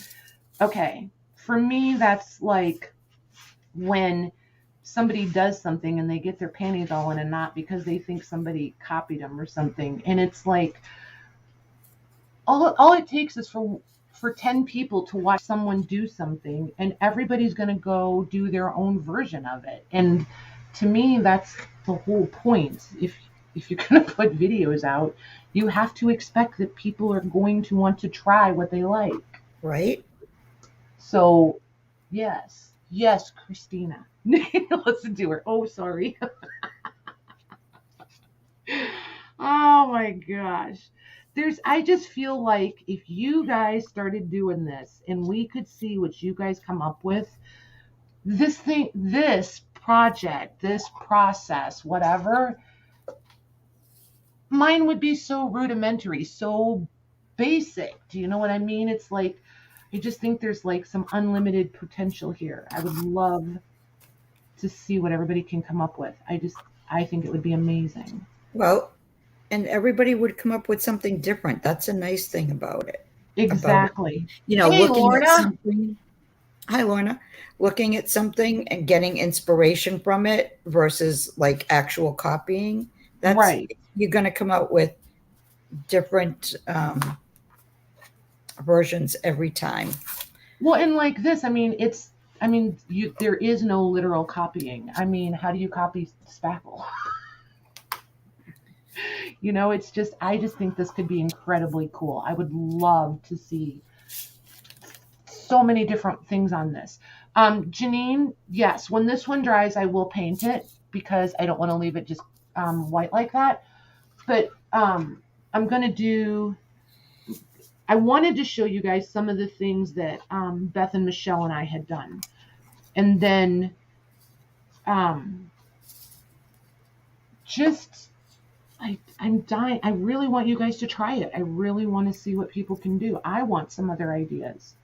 Okay, for me, that's like when somebody does something and they get their panties all in a knot because they think somebody copied them or something. And it's like, all it takes is for 10 people to watch someone do something, and everybody's going to go do their own version of it. And to me, that's the whole point. If you're going to put videos out, you have to expect that people are going to want to try what they like. Right? So yes, Christina. Listen to her. Oh, sorry. Oh my gosh. I just feel like if you guys started doing this and we could see what you guys come up with, this project, this process, whatever, mine would be so rudimentary, so basic. Do you know what I mean? It's like, I just think there's like some unlimited potential here. I would love to see what everybody can come up with. I think it would be amazing. Well, and everybody would come up with something different. That's a nice thing about it. About, Exactly. Hey, looking at Lorna. something. Hi, Lorna. Looking at something and getting inspiration from it versus like actual copying. That's Right. You're going to come out with different versions every time. Well, and like this, there is no literal copying. I mean, how do you copy spackle? I just think this could be incredibly cool. I would love to see so many different things on this. Janine, yes, when this one dries, I will paint it because I don't want to leave it just white like that. But I'm going to do, I wanted to show you guys some of the things that Beth and Michelle and I had done. And then I'm dying. I really want you guys to try it. I really want to see what people can do. I want some other ideas.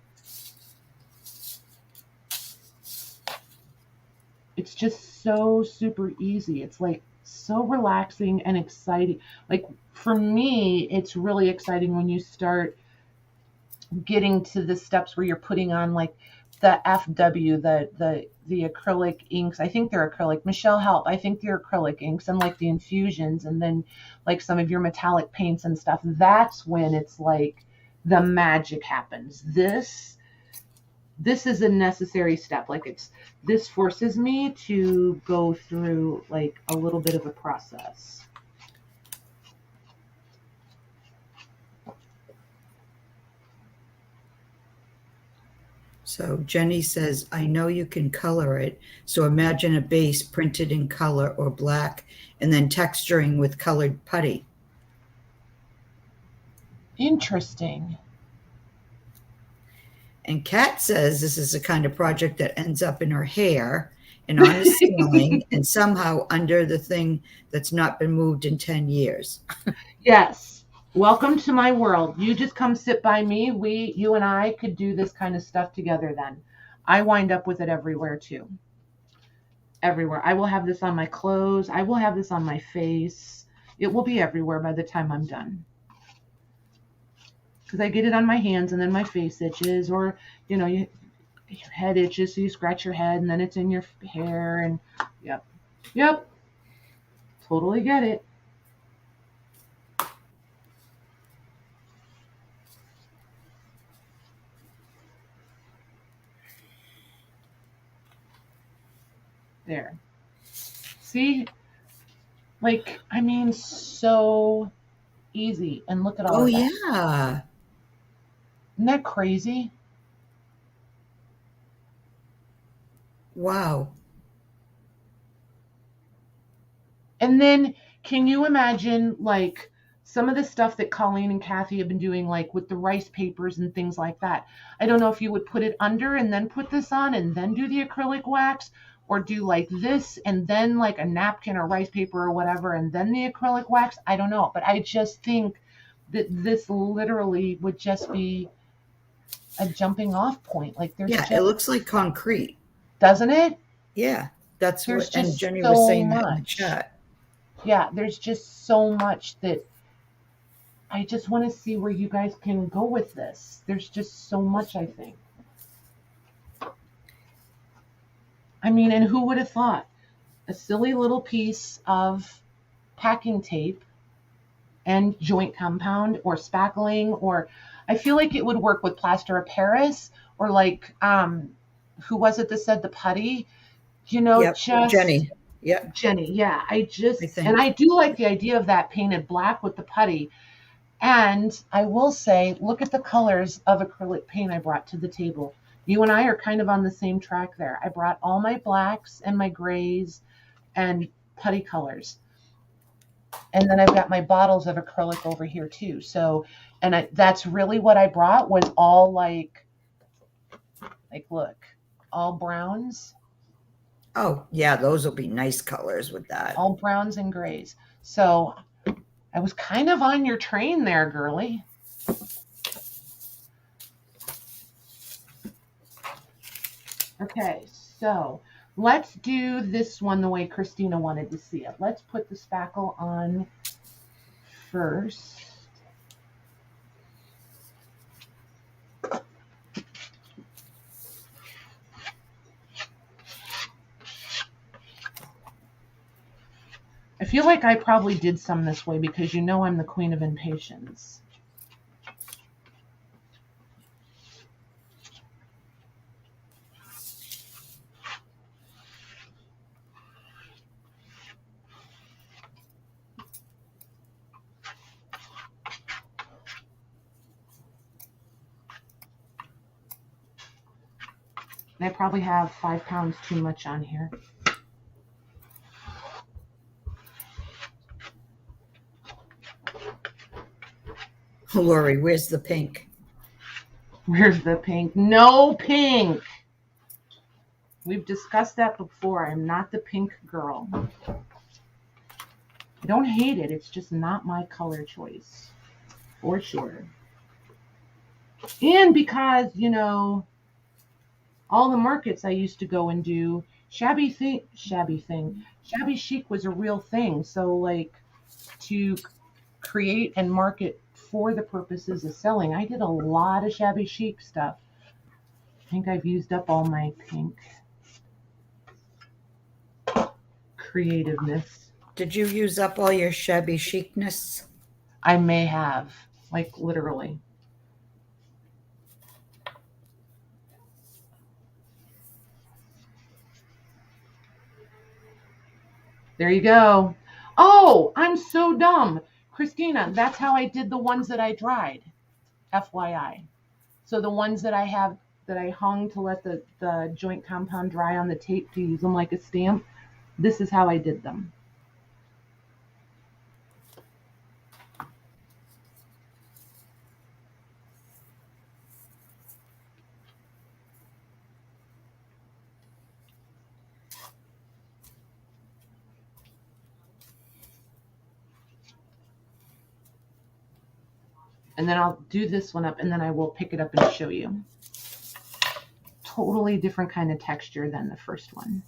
It's just so super easy. It's like so relaxing and exciting. Like for me, it's really exciting when you start getting to the steps where you're putting on like the FW, the acrylic inks. I think they're acrylic. Michelle, help. I think they're acrylic inks, and like the infusions, and then like some of your metallic paints and stuff. That's when it's like the magic happens. This is a necessary step. Like this forces me to go through like a little bit of a process. So Jenny says, I know you can color it. So imagine a base printed in color or black and then texturing with colored putty. Interesting. And Kat says this is the kind of project that ends up in her hair and on the ceiling and somehow under the thing that's not been moved in 10 years. Yes. Welcome to my world. You just come sit by me. You and I could do this kind of stuff together then. I wind up with it everywhere too. Everywhere. I will have this on my clothes. I will have this on my face. It will be everywhere by the time I'm done. Because I get it on my hands and then my face itches, or, your head itches, so you scratch your head and then it's in your hair. And yep. Totally get it. There. See? Like, so easy. And look at all of that. Oh, yeah. Isn't that crazy? Wow. And then can you imagine like some of the stuff that Colleen and Kathy have been doing, like with the rice papers and things like that? I don't know if you would put it under and then put this on and then do the acrylic wax, or do like this and then like a napkin or rice paper or whatever and then the acrylic wax. I don't know. But I just think that this literally would just be a jumping off point. Like it looks like concrete. Doesn't it? Yeah, that's there's what, and Jenny so was saying much. that in the chat. Yeah, there's just so much that I just want to see where you guys can go with this. There's just so much, I think. And who would have thought? A silly little piece of packing tape and joint compound or spackling, or I feel like it would work with plaster of Paris or like who was it that said the putty? Yep. Just Jenny. Yep. Jenny. Yeah, I and think. I do like the idea of that painted black with the putty. And I will say, look at the colors of acrylic paint I brought to the table. You and I are kind of on the same track there. I brought all my blacks and my grays and putty colors. And then I've got my bottles of acrylic over here too. So, that's really what I brought was all like look, all browns, Oh, yeah, those will be nice colors with that. all browns and grays. So I was kind of on your train there, girly. Okay, so let's do this one the way Christina wanted to see it. Let's put the spackle on first. I feel like I probably did some this way because I'm the queen of impatience. And I probably have 5 pounds too much on here. Lori, where's the pink? Where's the pink? No pink. We've discussed that before. I'm not the pink girl. I don't hate it. It's just not my color choice. For sure. And because, all the markets I used to go and do, shabby chic was a real thing. So like to create and market for the purposes of selling, I did a lot of shabby chic stuff. I think I've used up all my pink creativeness. Did you use up all your shabby chicness? I may have, like literally. There you go. Oh, I'm so dumb. Christina, that's how I did the ones that I dried. FYI. So the ones that I have that I hung to let the joint compound dry on the tape to use them like a stamp, this is how I did them. And then I'll do this one up and then I will pick it up and show you. Totally different kind of texture than the first one.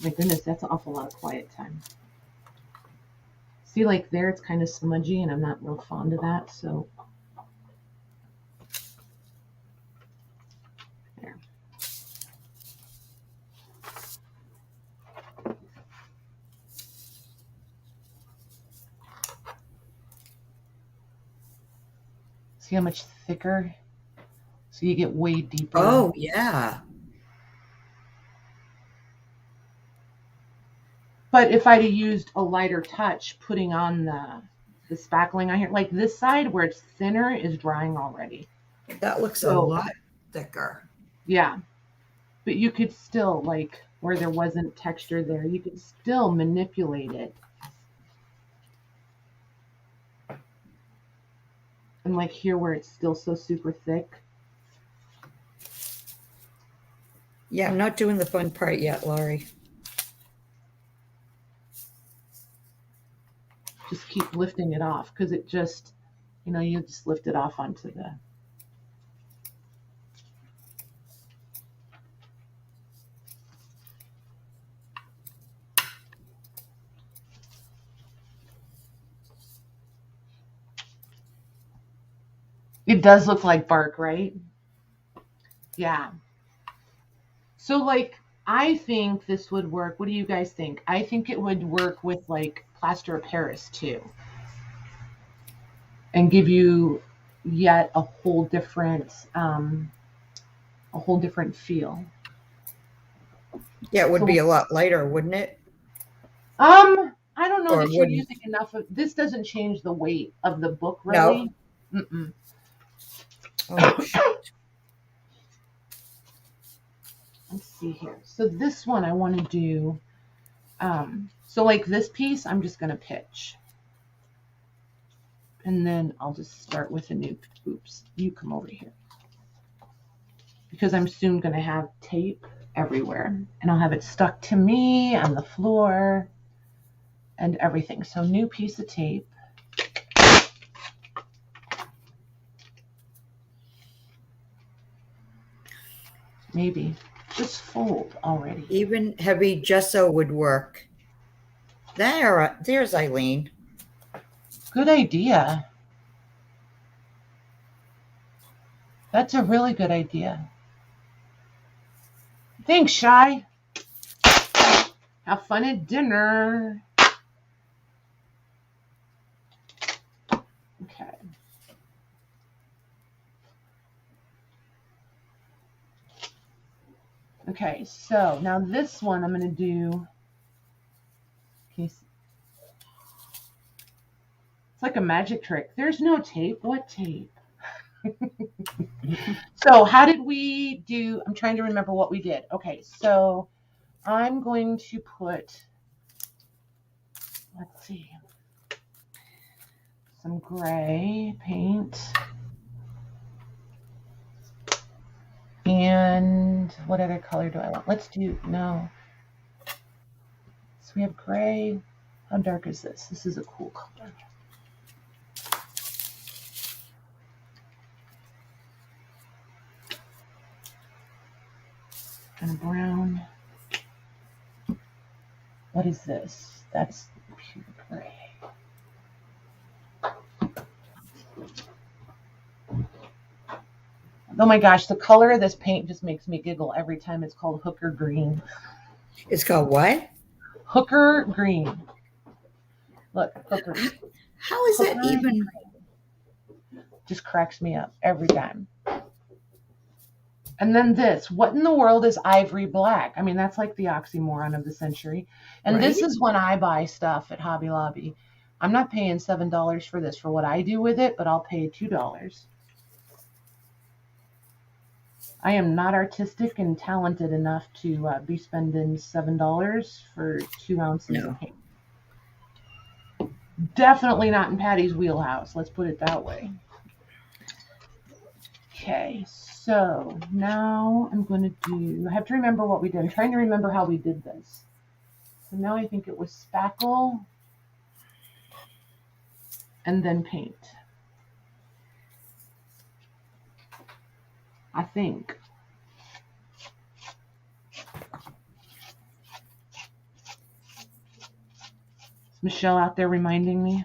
My goodness, that's an awful lot of quiet time. See, like there, it's kind of smudgy, and I'm not real fond of that, so. There. See how much thicker? So you get way deeper. Oh, yeah. But if I'd have used a lighter touch, putting on the spackling on here, like this side where it's thinner is drying already. That looks a lot thicker. Yeah. But you could still, like, where there wasn't texture there, you could still manipulate it. And like here where it's still so super thick. Yeah, I'm not doing the fun part yet, Laurie. just keep lifting it off because it just, you just lift it off onto the. It does look like bark, right? Yeah. So like, I think this would work. What do you guys think? I think it would work with like plaster of Paris too, and give you yet a whole different feel. Yeah, it would So be a lot lighter, wouldn't it? I don't know Or that you're wouldn't? using enough of this. Doesn't change the weight of the book No. really. Mm-mm. Oh, shoot. Let's see here. So this one I want to do. So like this piece, I'm just gonna pitch, and then I'll just start with a new. Oops, you come over here because I'm soon gonna have tape everywhere, and I'll have it stuck to me on the floor and everything. So new piece of tape. Maybe just fold already. Even heavy gesso would work. There's Eileen. Good idea. That's a really good idea. Thanks, Shy. Have fun at dinner. Okay. Okay, so now this one I'm going to do. It's like a magic trick. There's no tape. What tape? So how did we do? I'm trying to remember what we did. Okay, so I'm going to put, let's see, some gray paint. And what other color do I want? Let's do, no. So we have gray. How dark is this? This is a cool color. And brown. What is this? That's pure gray. Oh my gosh, the color of this paint just makes me giggle every time. It's called Hooker Green. It's called what? Hooker Green. Look, Hooker. How is that even? Just cracks me up every time. And then this, what in the world is ivory black? I mean, that's like the oxymoron of the century. And Right? This is when I buy stuff at Hobby Lobby. I'm not paying $7 for this for what I do with it, but I'll pay $2. I am not artistic and talented enough to be spending $7 for 2 ounces of paint. Definitely not in Patty's wheelhouse. Let's put it that way. Okay, so now I'm going to do, I have to remember what we did. I'm trying to remember how we did this. So now I think it was spackle and then paint. I think. Is Michelle out there reminding me?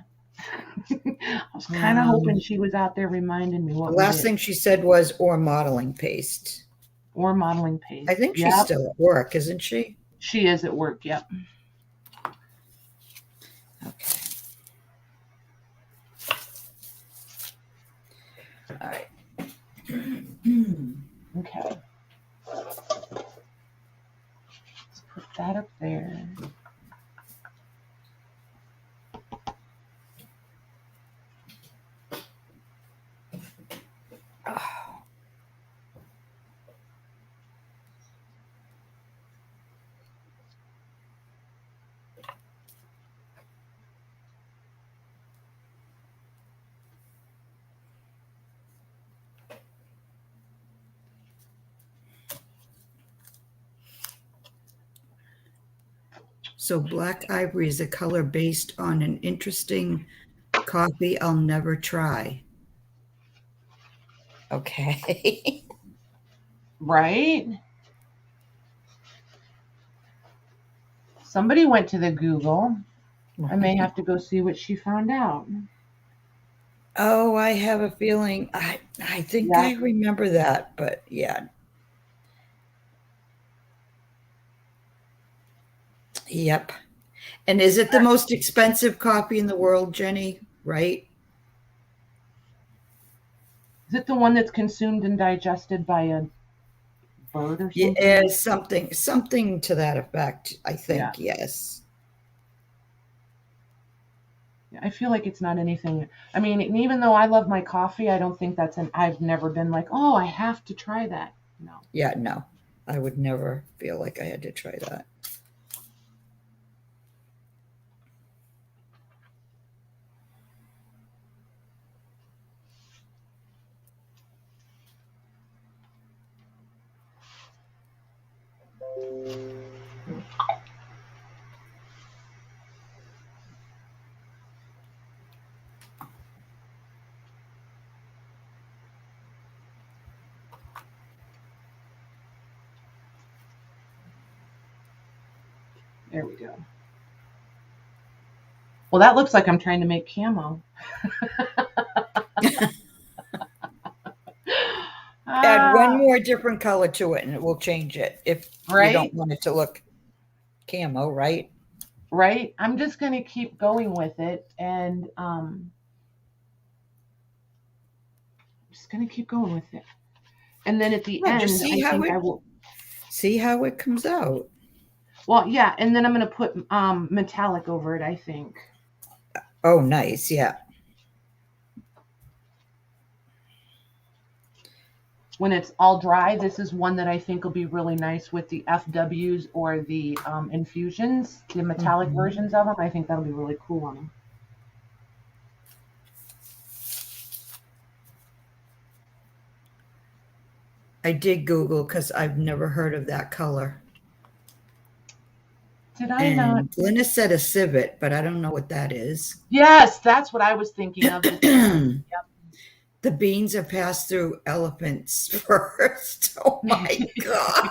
I was kind of hoping she was out there reminding me what The last thing she said was, or modeling paste. Or modeling paste. I think she's still at work, isn't she? She is at work, yep. Okay. All right. Okay. Let's put that up there. So black ivory is a color based on an interesting coffee I'll never try. Okay. Right? Somebody went to the Google. I may have to go see what she found out. Oh, I have a feeling. I think Yeah. I remember that, but yeah. Yep. And is it the most expensive coffee in the world, Jenny? Right? Is it the one that's consumed and digested by a bird or Yeah, something? something to that effect, I Yeah. think, yes. I feel like it's not anything. I mean, and even though I love my coffee, I don't think I've never been like, oh, I have to try that. No. Yeah, no. I would never feel like I had to try that. There we go. Well, that looks like I'm trying to make camo. Add one Ah, more different color to it and it will change it if you don't right? want it to look camo, right? Right? I'm just going to keep going with it and just going to keep going with it. And then at the Yeah, just end, I think I will. see how it comes out. Well, yeah, and then I'm going to put metallic over it, I think. Oh, nice. Yeah. When it's all dry, this is one that I think will be really nice with the FWs or the infusions, the metallic Mhm. versions of them. I think that'll be really cool on them. I did Google because I've never heard of that color. Did I not? And Glynis said a civet, but I don't know what that is. Yes, that's what I was thinking of. The beans are passed through elephants first. Oh my God.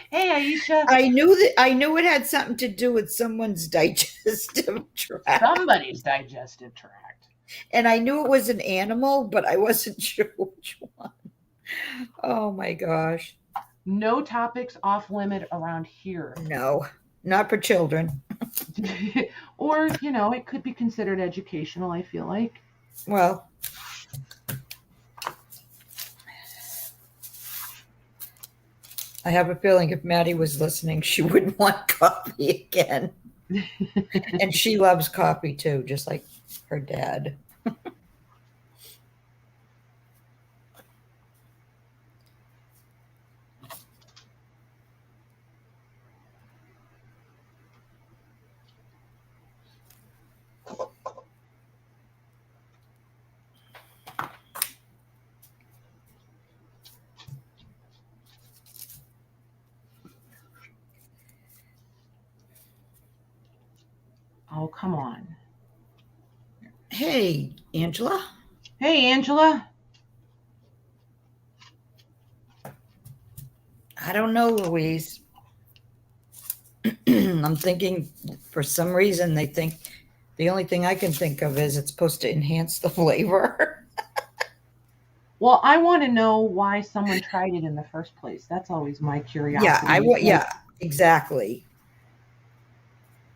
Hey, Aisha. I knew it had something to do with someone's digestive tract. Somebody's digestive tract. And I knew it was an animal, but I wasn't sure which one. Oh my gosh. No topics off limit around here. No, not for children. Or, it could be considered educational, I feel like. Well, I have a feeling if Maddie was listening, she would want coffee again. And she loves coffee too, just like her dad. Oh, come on. Hey, Angela. Hey, Angela. I don't know, Louise. I'm thinking for some reason they think the only thing I can think of is it's supposed to enhance the flavor. Well, I want to know why someone tried it in the first place. That's always my curiosity. Yeah, exactly.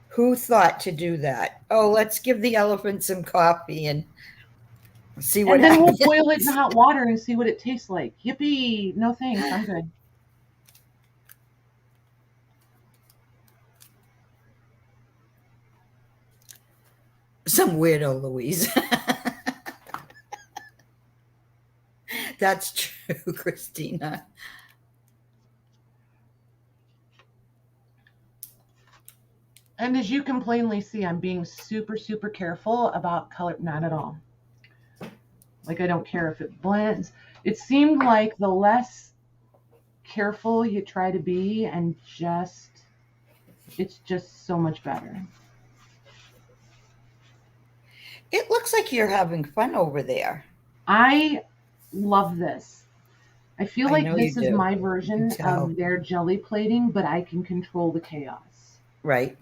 Who thought to do that? Oh, let's give the elephant some coffee and see what And then we'll happens. boil it in hot water and see what it tastes like. Yippee! No thanks. I'm good. Some weirdo, Louise. That's true, Christina. And as you can plainly see, I'm being super, super careful about color. Not at all. Like, I don't care if it blends. It seemed like the less careful you try to be and just It's just so much better. It looks like you're having fun over there. I love this. I feel I like know you this is do. my I can version tell. of their jelly plating, but I can control the chaos. Right.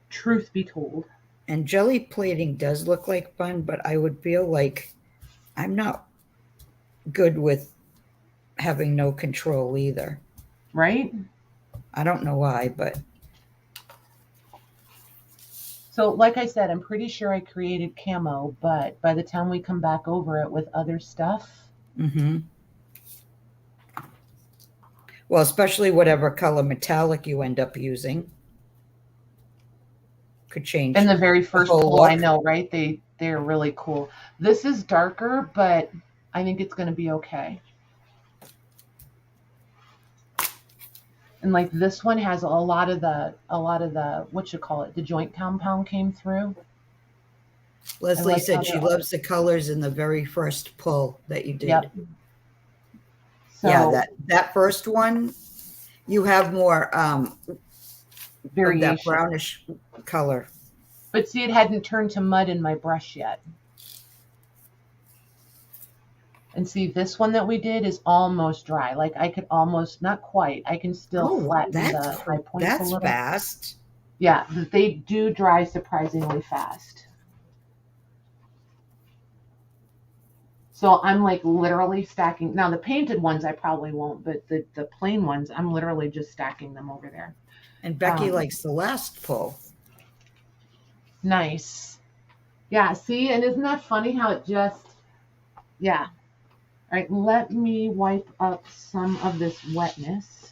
Truth be told. And jelly plating does look like fun, but I would feel like I'm not good with having no control either. Right? I don't know why, but So, like I said, I'm pretty sure I created camo, but by the time we come back over it with other stuff, mm-hmm. Well, especially whatever color metallic you end up using could in change the very the first whole pull, I look. know, right? They're really cool. This is darker, but I think it's going to be okay. And like this one has a lot of the what you call it, the joint compound came through. I Leslie like how said they're she all, loves the colors in the very first pull that you did. yep. Yeah, So that first one, you have more of that variation. brownish color. But see, it hadn't turned to mud in my brush yet. And see, this one that we did is almost dry. Like I could almost, not quite, I can still Oh, flatten the high points a that's little. fast. Yeah, they do dry surprisingly fast. So I'm like literally stacking. Now the painted ones I probably won't, but the plain ones, I'm literally just stacking them over there. And Becky likes the last pull. Nice. Yeah, see, and isn't that funny how it just, yeah. All right, let me wipe up some of this wetness.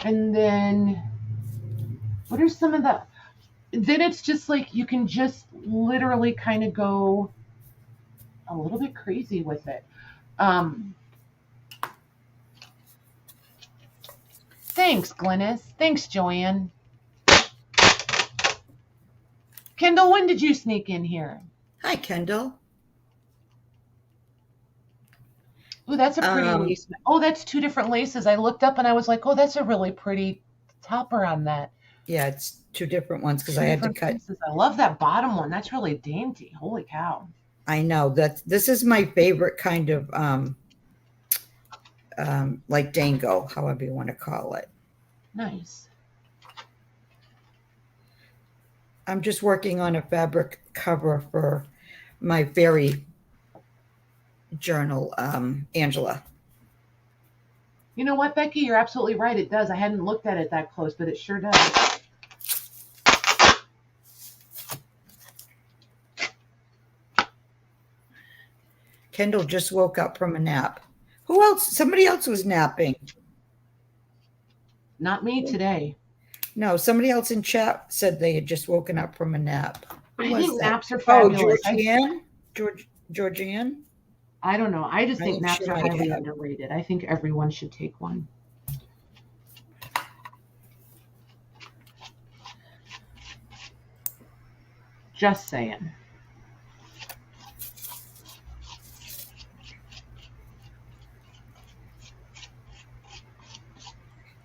And then, what are some of the, then it's just like you can just literally kind of go a little bit crazy with it. Thanks, Glynis. Thanks, Joanne. Kendall, when did you sneak in here? Hi, Kendall. Ooh, that's a pretty lace. Oh, that's two different laces. I looked up and I was like, oh, that's a really pretty topper on that. Yeah, it's two different ones because Two I had to different cut. pieces. I love that bottom one. That's really dainty. Holy cow. I know that this is my favorite kind of like dango, however you want to call it. Nice. I'm just working on a fabric cover for my fairy journal, Angela. You know what, Becky? You're absolutely right. It does. I hadn't looked at it that close, but it sure does. Kendall just woke up from a nap. Who else? Somebody else was napping. Not me today. No, somebody else in chat said they had just woken up from a nap. Who I was think that? naps are Oh, fabulous. Georgianne? I don't know. I just I think think she naps are might highly have. underrated. I think everyone should take one. Just saying.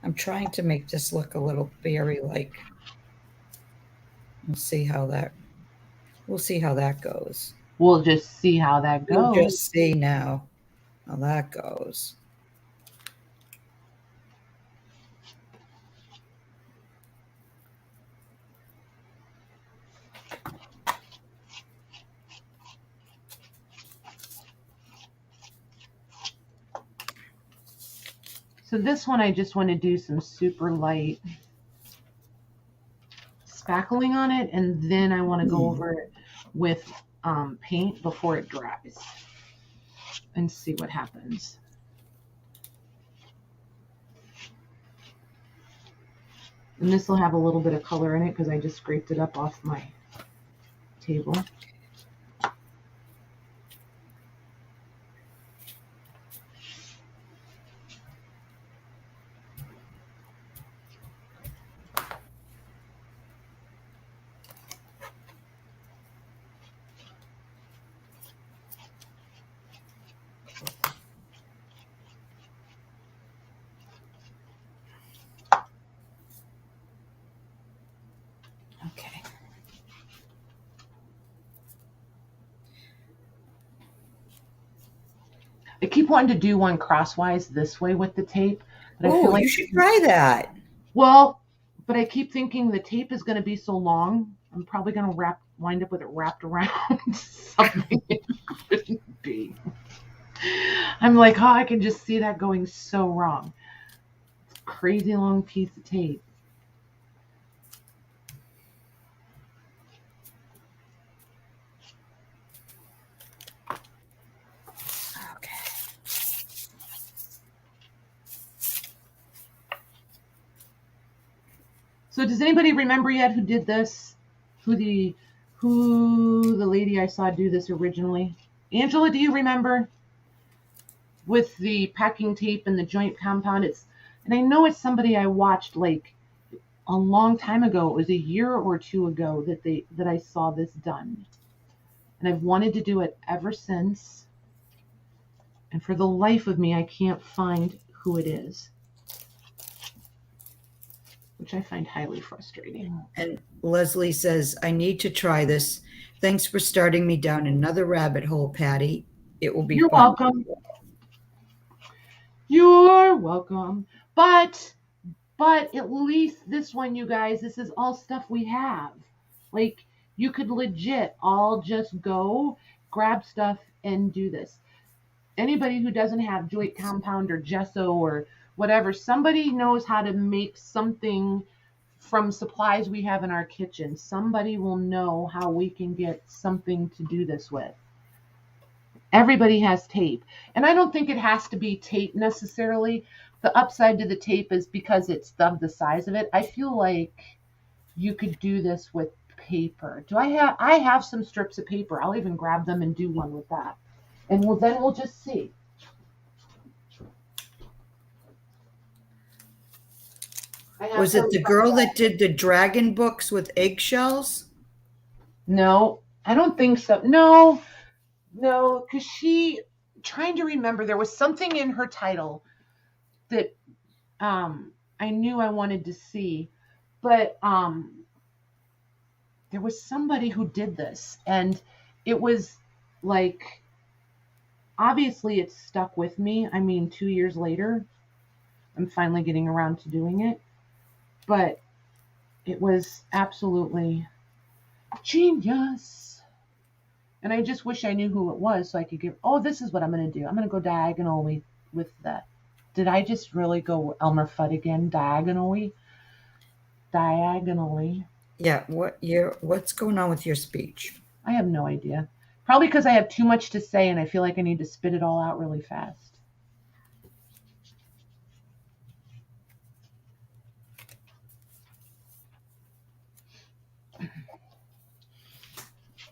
I'm trying to make this look a little fairy-like. We'll see how that goes. We'll just see how that We'll goes. just see now how that goes. So this one, I just want to do some super light spackling on it, and then I want to go over it with paint before it dries and see what happens. And this will have a little bit of color in it because I just scraped it up off my table. I keep wanting to do one crosswise this way with the tape, but I Oh, feel like you should try that. well, but I keep thinking the tape is going to be so long. I'm probably going to wind up with it wrapped around something it couldn't be. I'm like, oh, I can just see that going so wrong. It's a crazy long piece of tape. Okay. So does anybody remember yet who did this? Who the lady I saw do this originally? Angela, do you remember? With the packing tape and the joint compound. And I know it's somebody I watched like a long time ago. It was a year or two ago that I saw this done. And I've wanted to do it ever since. And for the life of me, I can't find who it is, which I find highly frustrating. And Leslie says, I need to try this. Thanks for starting me down another rabbit hole, Patty. It will be You're fun. welcome. You're welcome. But at least this one, you guys, this is all stuff we have. Like, you could legit all just go grab stuff and do this. Anybody who doesn't have joint compound or gesso or whatever, somebody knows how to make something from supplies we have in our kitchen. Somebody will know how we can get something to do this with. Everybody has tape. And I don't think it has to be tape necessarily. The upside to the tape is because it's the size of it. I feel like you could do this with paper. I have some strips of paper. I'll even grab them and do one with that. And then we'll just see. Was it the girl that did the dragon books with eggshells? No, I don't think so. No, because trying to remember, there was something in her title that I knew I wanted to see, but there was somebody who did this, and it was like, obviously it's stuck with me. I mean, 2 years later, I'm finally getting around to doing it, but it was absolutely genius. And I just wish I knew who it was so I could give, oh, this is what I'm going to do. I'm going to go diagonally with that. Did I just really go Elmer Fudd again? Diagonally? Yeah, what's going on with your speech? I have no idea. Probably because I have too much to say and I feel like I need to spit it all out really fast.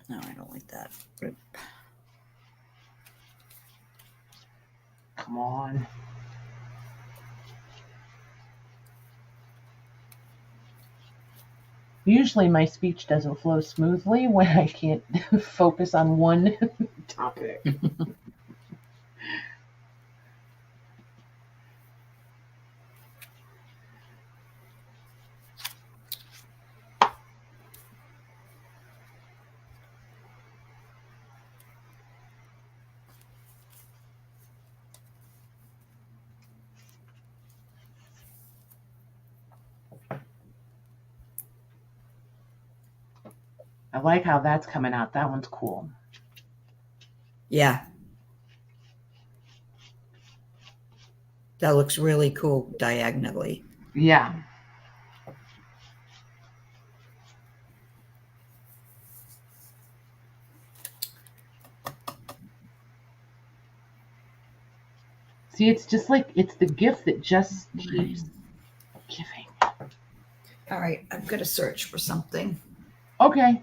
No, I don't like that. Come on. Usually my speech doesn't flow smoothly when I can't focus on one topic. I like how that's coming out. That one's cool. Yeah. That looks really cool diagonally. Yeah. See, it's just like, it's the gift that just keeps giving. All right, I'm going to search for something. Okay.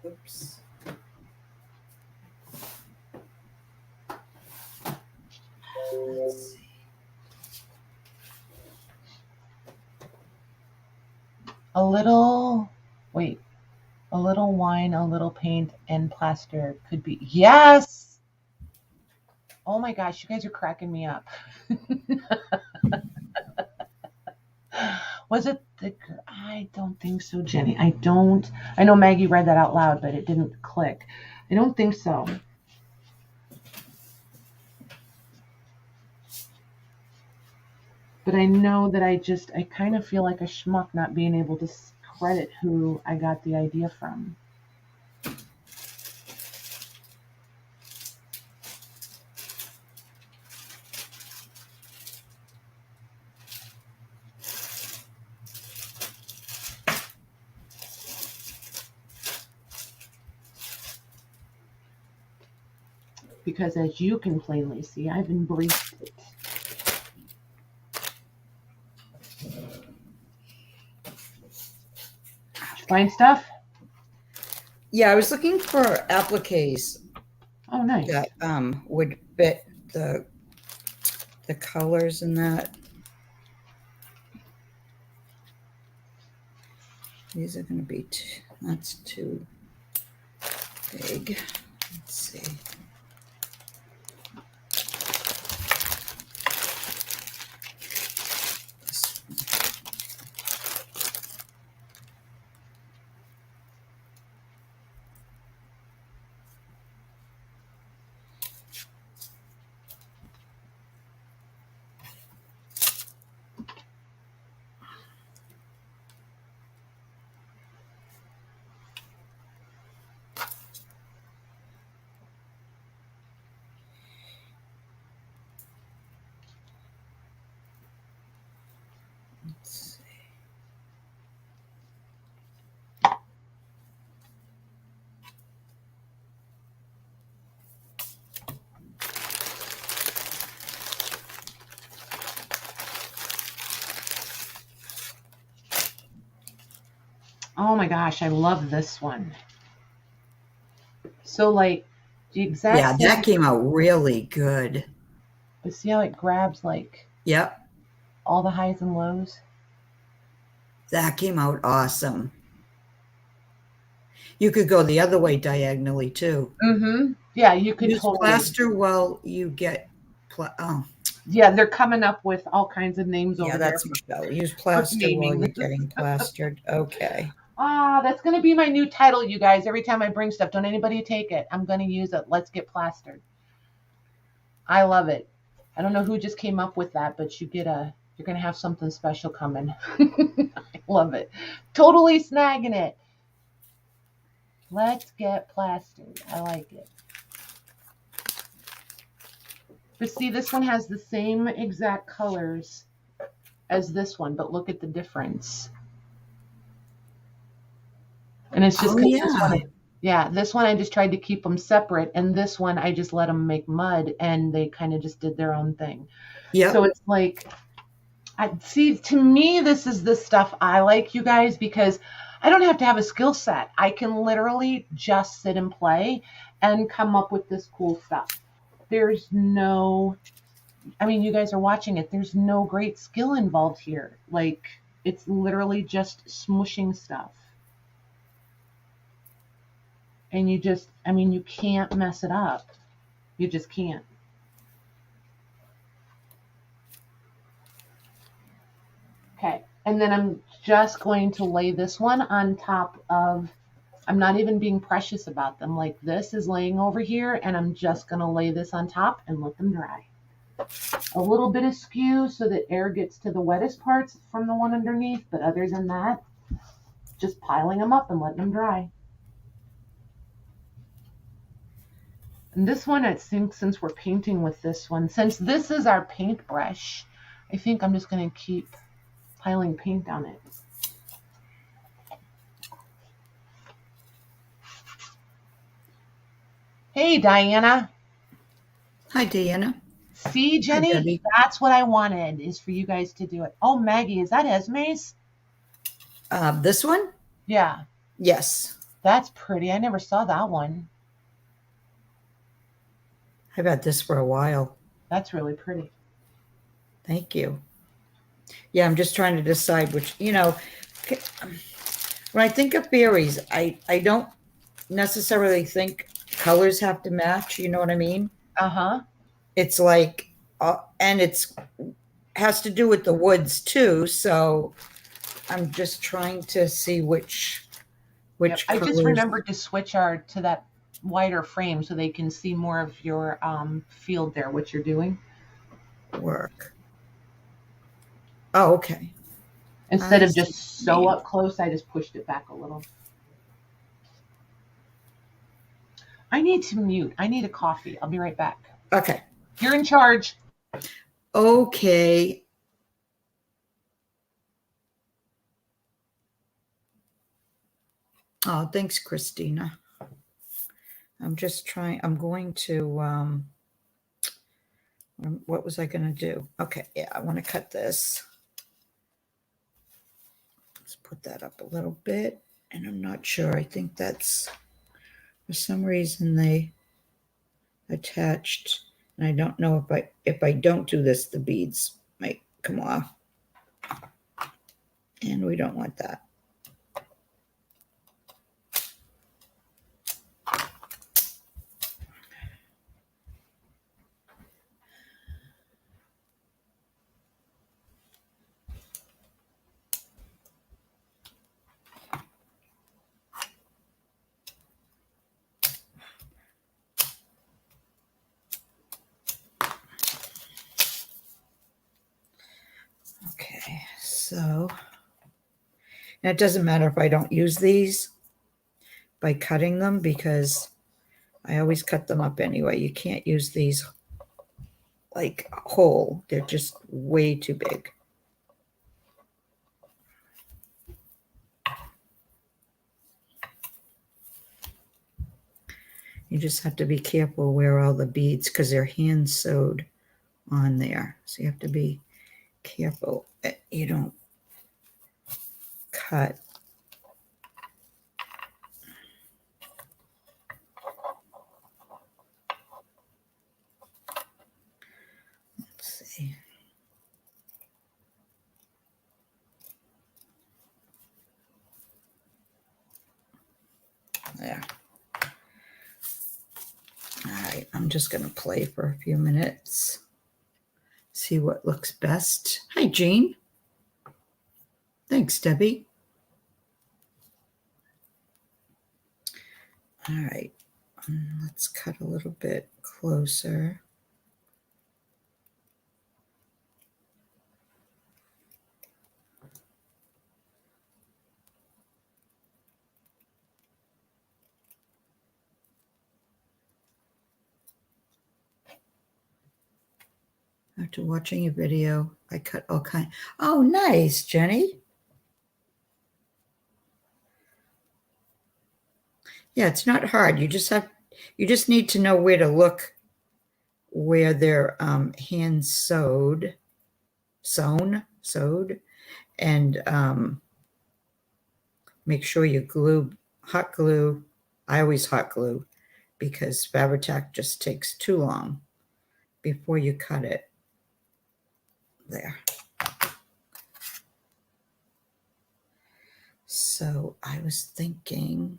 Oops. Let's see. A little wine, a little paint, and plaster could be. Yes! Oh my gosh, you guys are cracking me up. Was it the? I don't think so, Jenny. I don't. I know Maggie read that out loud, but it didn't click. I don't think so. But I know that I kind of feel like a schmuck not being able to credit who I got the idea from. Because as you can plainly see, I've embraced it. Did you find stuff? Yeah, I was looking for appliques Oh, nice. that would fit the colors in that. These are going to be that's too big. Let's see. Let's see. Oh my gosh, I love this one. So like the exact Yeah, same, that came out really good. but see how it grabs like Yep, all the highs and lows? that came out awesome. You could go the other way diagonally too. Mm-hmm. Yeah, you could Use totally. plaster while you get. Oh, Yeah, they're coming up with all kinds of names yeah, over there that's Michelle. Use for plaster while naming. you're getting plastered. Okay. Ah, that's going to be my new title, you guys. Every time I bring stuff, don't anybody take it. I'm going to use it. Let's get plastered. I love it. I don't know who just came up with that, but you're going to have something special coming. I love it. Totally snagging it. Let's get plastered. I like it. But see, this one has the same exact colors as this one, but look at the difference. And it's just because this one, this one I just tried to keep them separate, and this one I just let them make mud, and they kind of just did their own thing. Yeah. So it's like, see, to me, this is the stuff I like, you guys, because I don't have to have a skill set. I can literally just sit and play and come up with this cool stuff. There's no, I mean, you guys are watching it. There's no great skill involved here. Like, it's literally just smushing stuff. And you just, I mean, you can't mess it up. You just can't. Okay, and then I'm just going to lay this one on top of, I'm not even being precious about them. Like this is laying over here, and I'm just going to lay this on top and let them dry. A little bit of skew so that air gets to the wettest parts from the one underneath, but other than that, just piling them up and letting them dry. And this one, I think since we're painting with this one, since this is our paintbrush, I think I'm just going to keep piling paint on it. Hey, Diana. Hi, Diana. See, Jenny, that's what I wanted, is for you guys to do it. Oh, Maggie, is that Esme's? This one? Yeah. Yes. That's pretty. I never saw that one. I've had this for a while. That's really pretty. Thank you. Yeah, I'm just trying to decide which, when I think of fairies, I don't necessarily think colors have to match. You know what I mean? Uh-huh. It's like, and it's has to do with the woods too. So I'm just trying to see which Yep. I just colors remembered to switch our to that wider frame so they can see more of your field there, what you're doing. work. Oh, okay. Instead I of see just what you so mean. up close, I just pushed it back a little. I need to mute. I need a coffee. I'll be right back. Okay. You're in charge. Okay. Oh, thanks, Christina. I'm just trying. I'm going to, what was I going to do? Okay. Yeah, I want to cut this. Let's put that up a little bit. And I'm not sure. I think that's, for some reason, they attached. And I don't know if I don't do this, the beads might come off. And we don't want that. Okay, so now it doesn't matter if I don't use these by cutting them because I always cut them up anyway. You can't use these like whole. They're just way too big. You just have to be careful where all the beads, because they're hand sewed on there. So you have to be careful that you don't cut. Let's see. There. All right, I'm just going to play for a few minutes. See what looks best. Hi, Jean. Thanks, Debbie. All right, let's cut a little bit closer. After watching a video, I cut all kinds. Oh, nice, Jenny. Yeah, it's not hard. You just need to know where to look, where they're hand sewed, and make sure you hot glue. I always hot glue because Fabri-Tac just takes too long before you cut it. There. So I was thinking,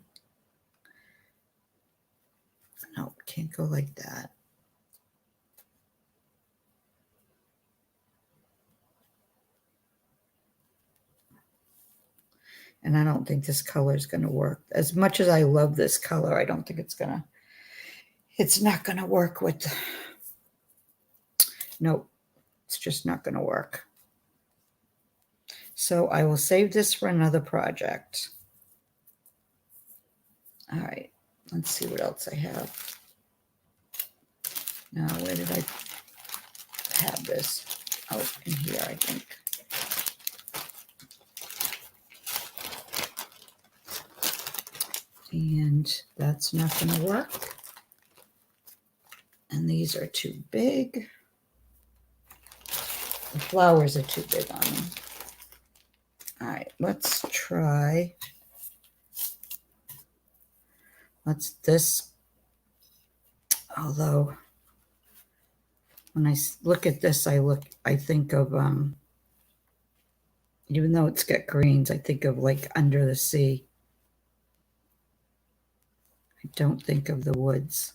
no, can't go like that. And I don't think this color is going to work. As much as I love this color, I don't think it's not going to work with, nope, it's just not going to work. So I will save this for another project. All right, let's see what else I have. Now, where did I have this? Oh, in here, I think. And that's not going to work. And these are too big. The flowers are too big on them. All right, let's try. Let's this. Although, when I look at this, I think of, even though it's got greens, I think of like Under the Sea. I don't think of the woods.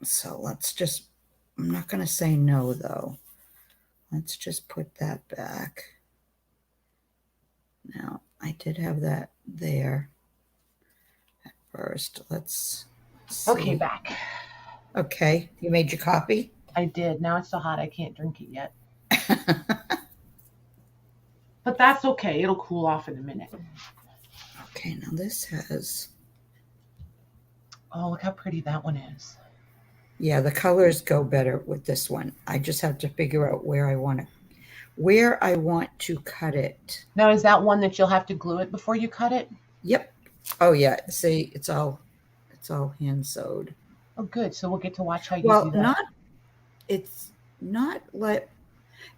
So let's just, I'm not going to say no though. Let's just put that back. Now, I did have that there at first. Let's see. Okay, back. Okay, you made your coffee? I did. Now it's so hot I can't drink it yet. But that's okay. It'll cool off in a minute. Okay, now this has... Oh, look how pretty that one is. Yeah, the colors go better with this one. I just have to figure out where I want to cut it. Now, is that one that you'll have to glue it before you cut it? Yep. Oh yeah. See, it's all hand sewed. Oh, good. So we'll get to watch how you do that. It's not like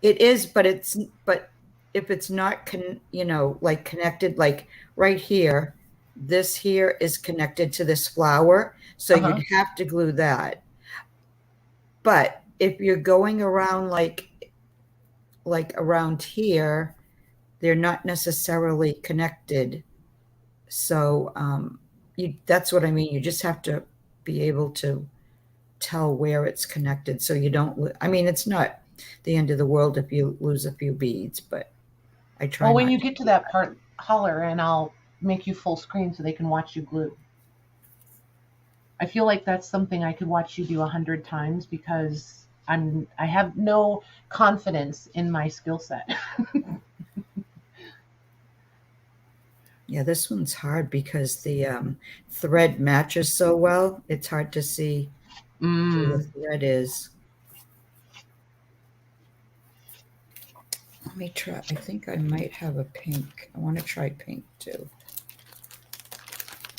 it is, but if it's not connected, like right here, this here is connected to this flower, so you'd have to glue that. But if you're going around like around here, they're not necessarily connected. So that's what I mean. You just have to be able to tell where it's connected, so you don't. I mean, it's not the end of the world if you lose a few beads, but I try. Well, when you get to that part, holler and I'll make you full screen so they can watch you glue. I feel like that's something I could watch you do 100 times because I have no confidence in my skill set. Yeah, this one's hard because the thread matches so well. It's hard to see where the thread is. Let me try. I think I might have a pink. I want to try pink too.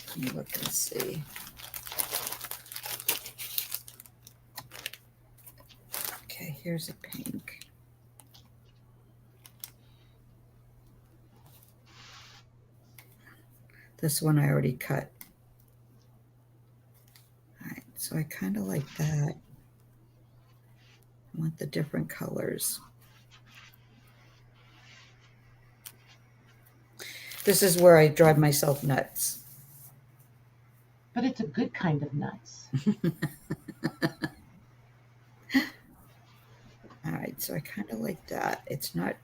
Let me look and see. Okay, here's a pink. This one I already cut. All right, so I kind of like that. I want the different colors. This is where I drive myself nuts. But it's a good kind of nuts. All right, so I kind of like that. It's not,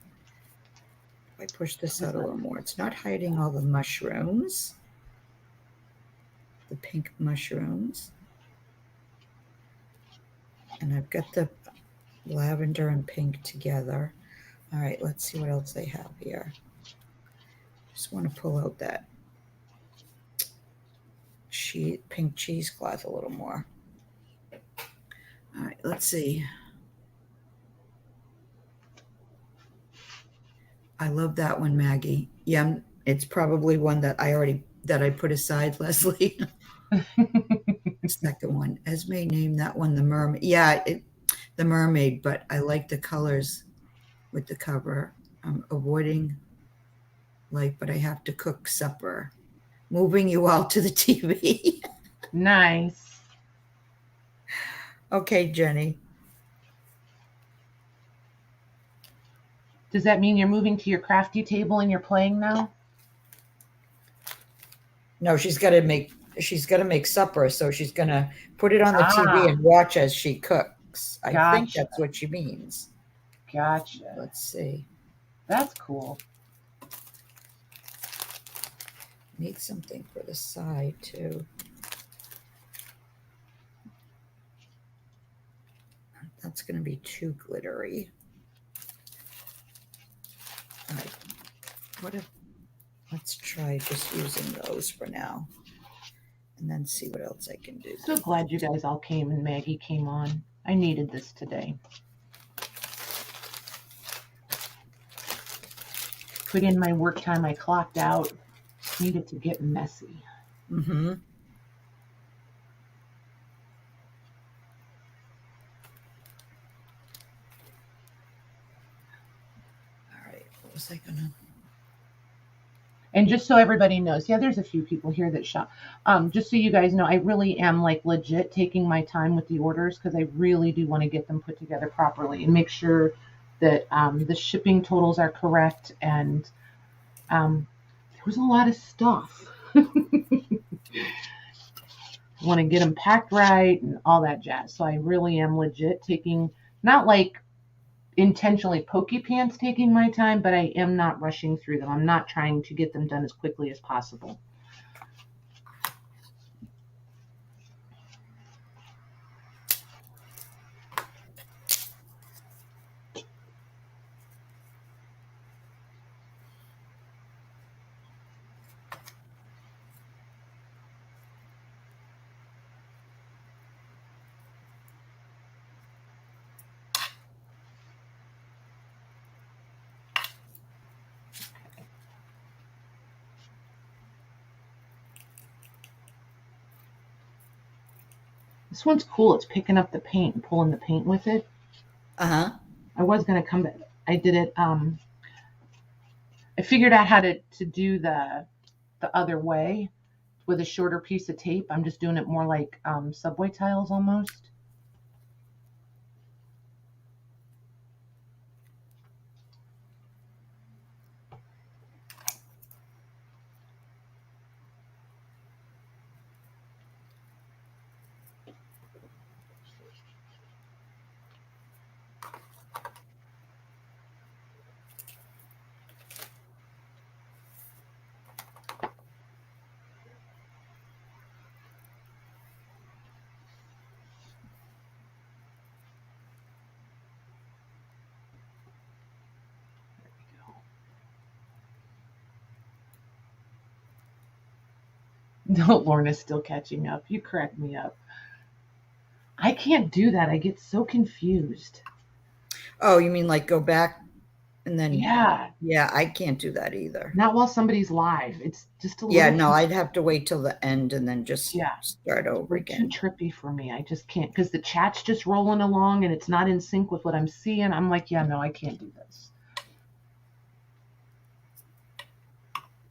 if I push this out a little more, it's not hiding all the mushrooms, the pink mushrooms. And I've got the lavender and pink together. All right, let's see what else they have here. Just want to pull out that pink cheesecloth a little more. All right, let's see. I love that one, Maggie. Yeah, it's probably one that I put aside, Leslie. Second one. Esme named that one the mermaid. Yeah, the mermaid, but I like the colors with the cover. I'm avoiding light, but I have to cook supper. Moving you all to the TV. Nice. Okay, Jenny. Does that mean you're moving to your crafty table and you're playing now? No, she's got to make supper, so she's going to put it on the TV and watch as she cooks. I think that's what she means. Gotcha. Let's see. That's cool. Need something for the side too. That's going to be too glittery. All right. Let's try just using those for now, and then see what else I can do. So glad you guys all came and Maggie came on. I needed this today. Put in my work time. I clocked out. Needed to get messy. Mm-hmm. All right. What was I gonna? And just so everybody knows, yeah, there's a few people here that shop. Just so you guys know, I really am like legit taking my time with the orders because I really do want to get them put together properly and make sure that the shipping totals are correct. And there was a lot of stuff. want to get them packed right and all that jazz. So I really am legit taking, not like intentionally pokey pants taking my time, but I am not rushing through them. I'm not trying to get them done as quickly as possible. This one's cool. It's picking up the paint and pulling the paint with it. Uh-huh. I was going to come back. I did it. I figured out how to do the other way with a shorter piece of tape. I'm just doing it more like subway tiles almost. No, Lorna's still catching up. You crack me up. I can't do that. I get so confused. Oh, you mean like go back and then? Yeah. Yeah, I can't do that either. Not while somebody's live. It's just a little. Yeah, no, I'd have to wait till the end and then just start over again. Too trippy for me. I just can't, because the chat's just rolling along and it's not in sync with what I'm seeing. I'm like, yeah, no, I can't do this.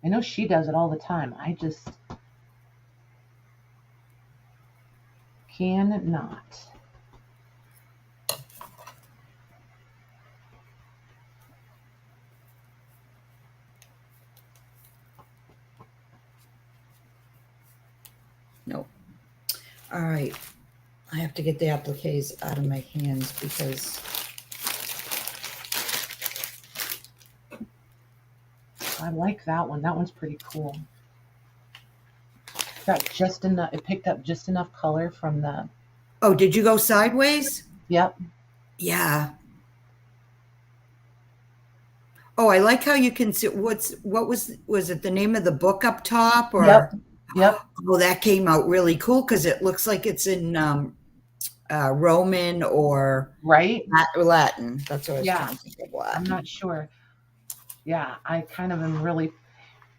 I know she does it all the time. I just cannot. Nope. All right. I have to get the appliques out of my hands because I like that one. That one's pretty cool. Got just enough. It picked up just enough color from the. Oh, did you go sideways? Yep. Yeah. Oh, I like how you can see what was it the name of the book up top or? Yep. Well, that came out really cool because it looks like it's in Roman or Latin. That's what I was trying to think of. Latin. I'm not sure. Yeah, I kind of am really.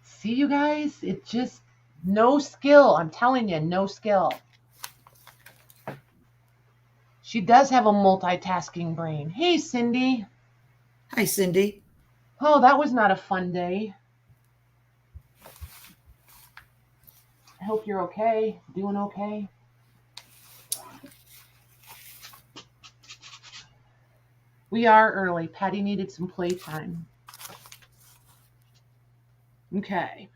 See, you guys, it just no skill. I'm telling you, no skill. She does have a multitasking brain. Hey, Cindy. Hi, Cindy. Oh, that was not a fun day. I hope you're okay. Doing okay. We are early. Patty needed some playtime. Okay.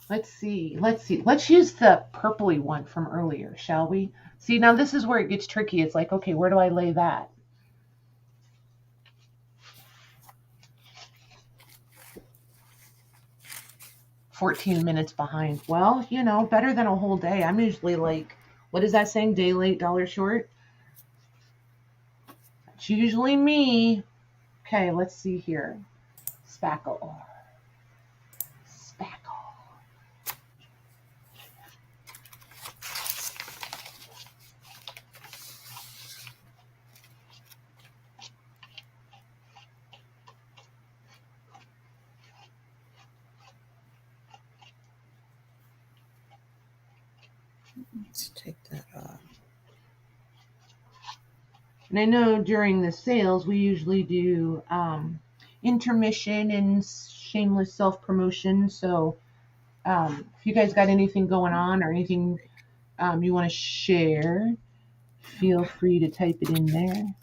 Let's see. Let's use the purpley one from earlier, shall we? See, now this is where it gets tricky. It's like, okay, where do I lay that? "14 minutes behind." Well, you know, better than a whole day. I'm usually like, what is that saying? Day late, dollar short? That's usually me. Okay, let's see here. Spackle. Let's take that off. And I know during the sales, we usually do intermission and shameless self-promotion. So if you guys got anything going on or anything you want to share, feel free to type it in there.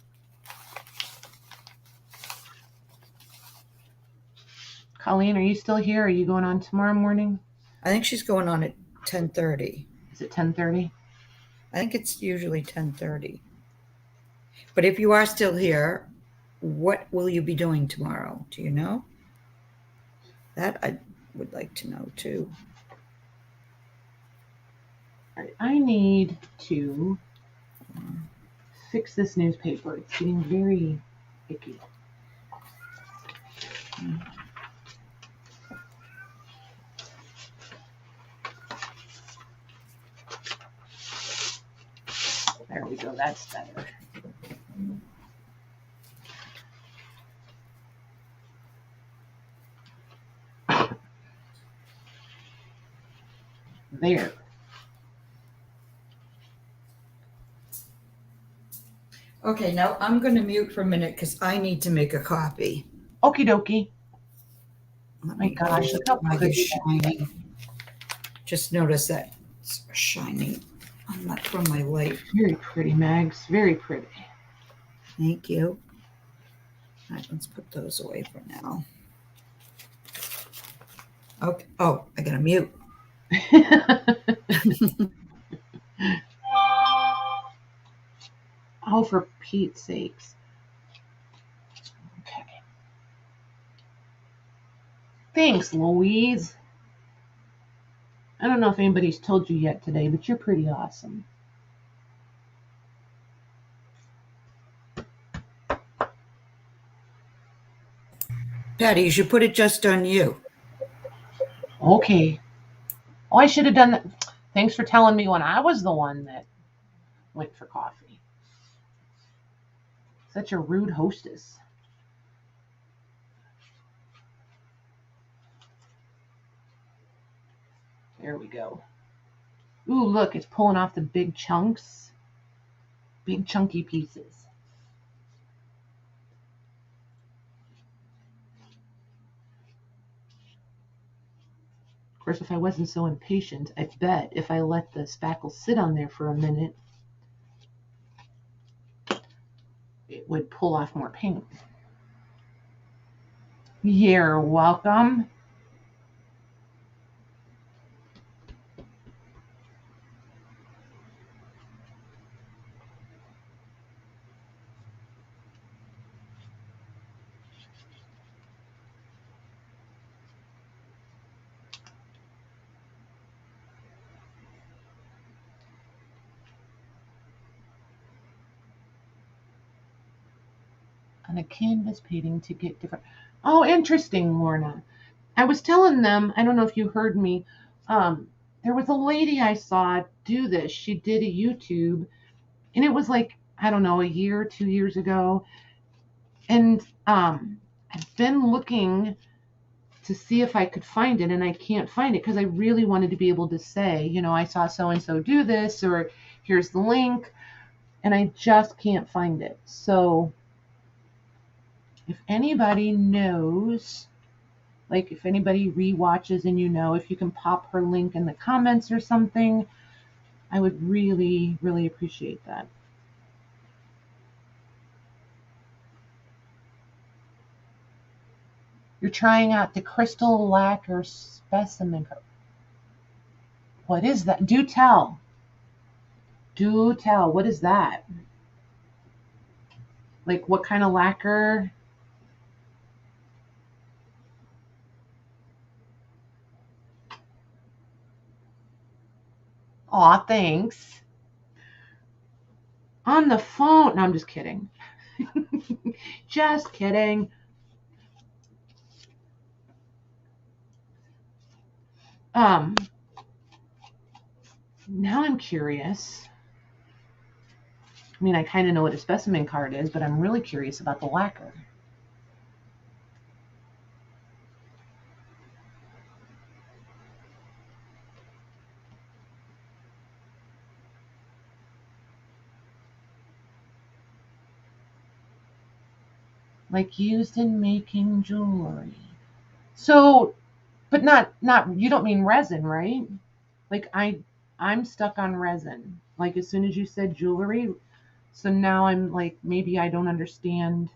Colleen, are you still here? Are you going on tomorrow morning? I think she's going on at 10:30. Is it 10:30? I think it's usually 10:30. But if you are still here, what will you be doing tomorrow? Do you know? That I would like to know too. All right, I need to fix this newspaper. It's getting very icky. There we go. That's better. There. Okay, now I'm going to mute for a minute because I need to make a copy. Okie dokie. Let My me gosh, look how pretty it's shining. Just notice that it's shining from my light. Very pretty, Mags. Very pretty. Thank you. All right, let's put those away for now. Okay. Oh, I got to mute. Oh, for Pete's sakes. Okay. Thanks, Louise. I don't know if anybody's told you yet today, but you're pretty awesome. Patty, you should put it just on you. Okay. Oh, I should have done that. Thanks for telling me when I was the one that went for coffee. Such a rude hostess. There we go. Ooh, look, it's pulling off the big chunks. Big chunky pieces. Of course, if I wasn't so impatient, I bet if I let the spackle sit on there for a minute, it would pull off more paint. You're welcome. On a canvas painting to get different. Oh, interesting, Lorna. I was telling them, I don't know if you heard me, there was a lady I saw do this. She did a YouTube, and it was like, I don't know, a year, 2 years ago. And I've been looking to see if I could find it, and I can't find it because I really wanted to be able to say, you know, I saw so and so do this, or here's the link, and I just can't find it. So if anybody knows, like if anybody rewatches and you know, if you can pop her link in the comments or something, I would really, really appreciate that. You're trying out the crystal lacquer specimen. What is that? Do tell. Do tell. What is that? Like what kind of lacquer? Aw, thanks. On the phone. No, I'm just kidding. Just kidding. Now I'm curious. I mean, I kind of know what a specimen card is, but I'm really curious about the lacquer. Like used in making jewelry. So, but not you don't mean resin, right? Like I'm stuck on resin. Like as soon as you said jewelry, so now I'm like maybe I don't understand.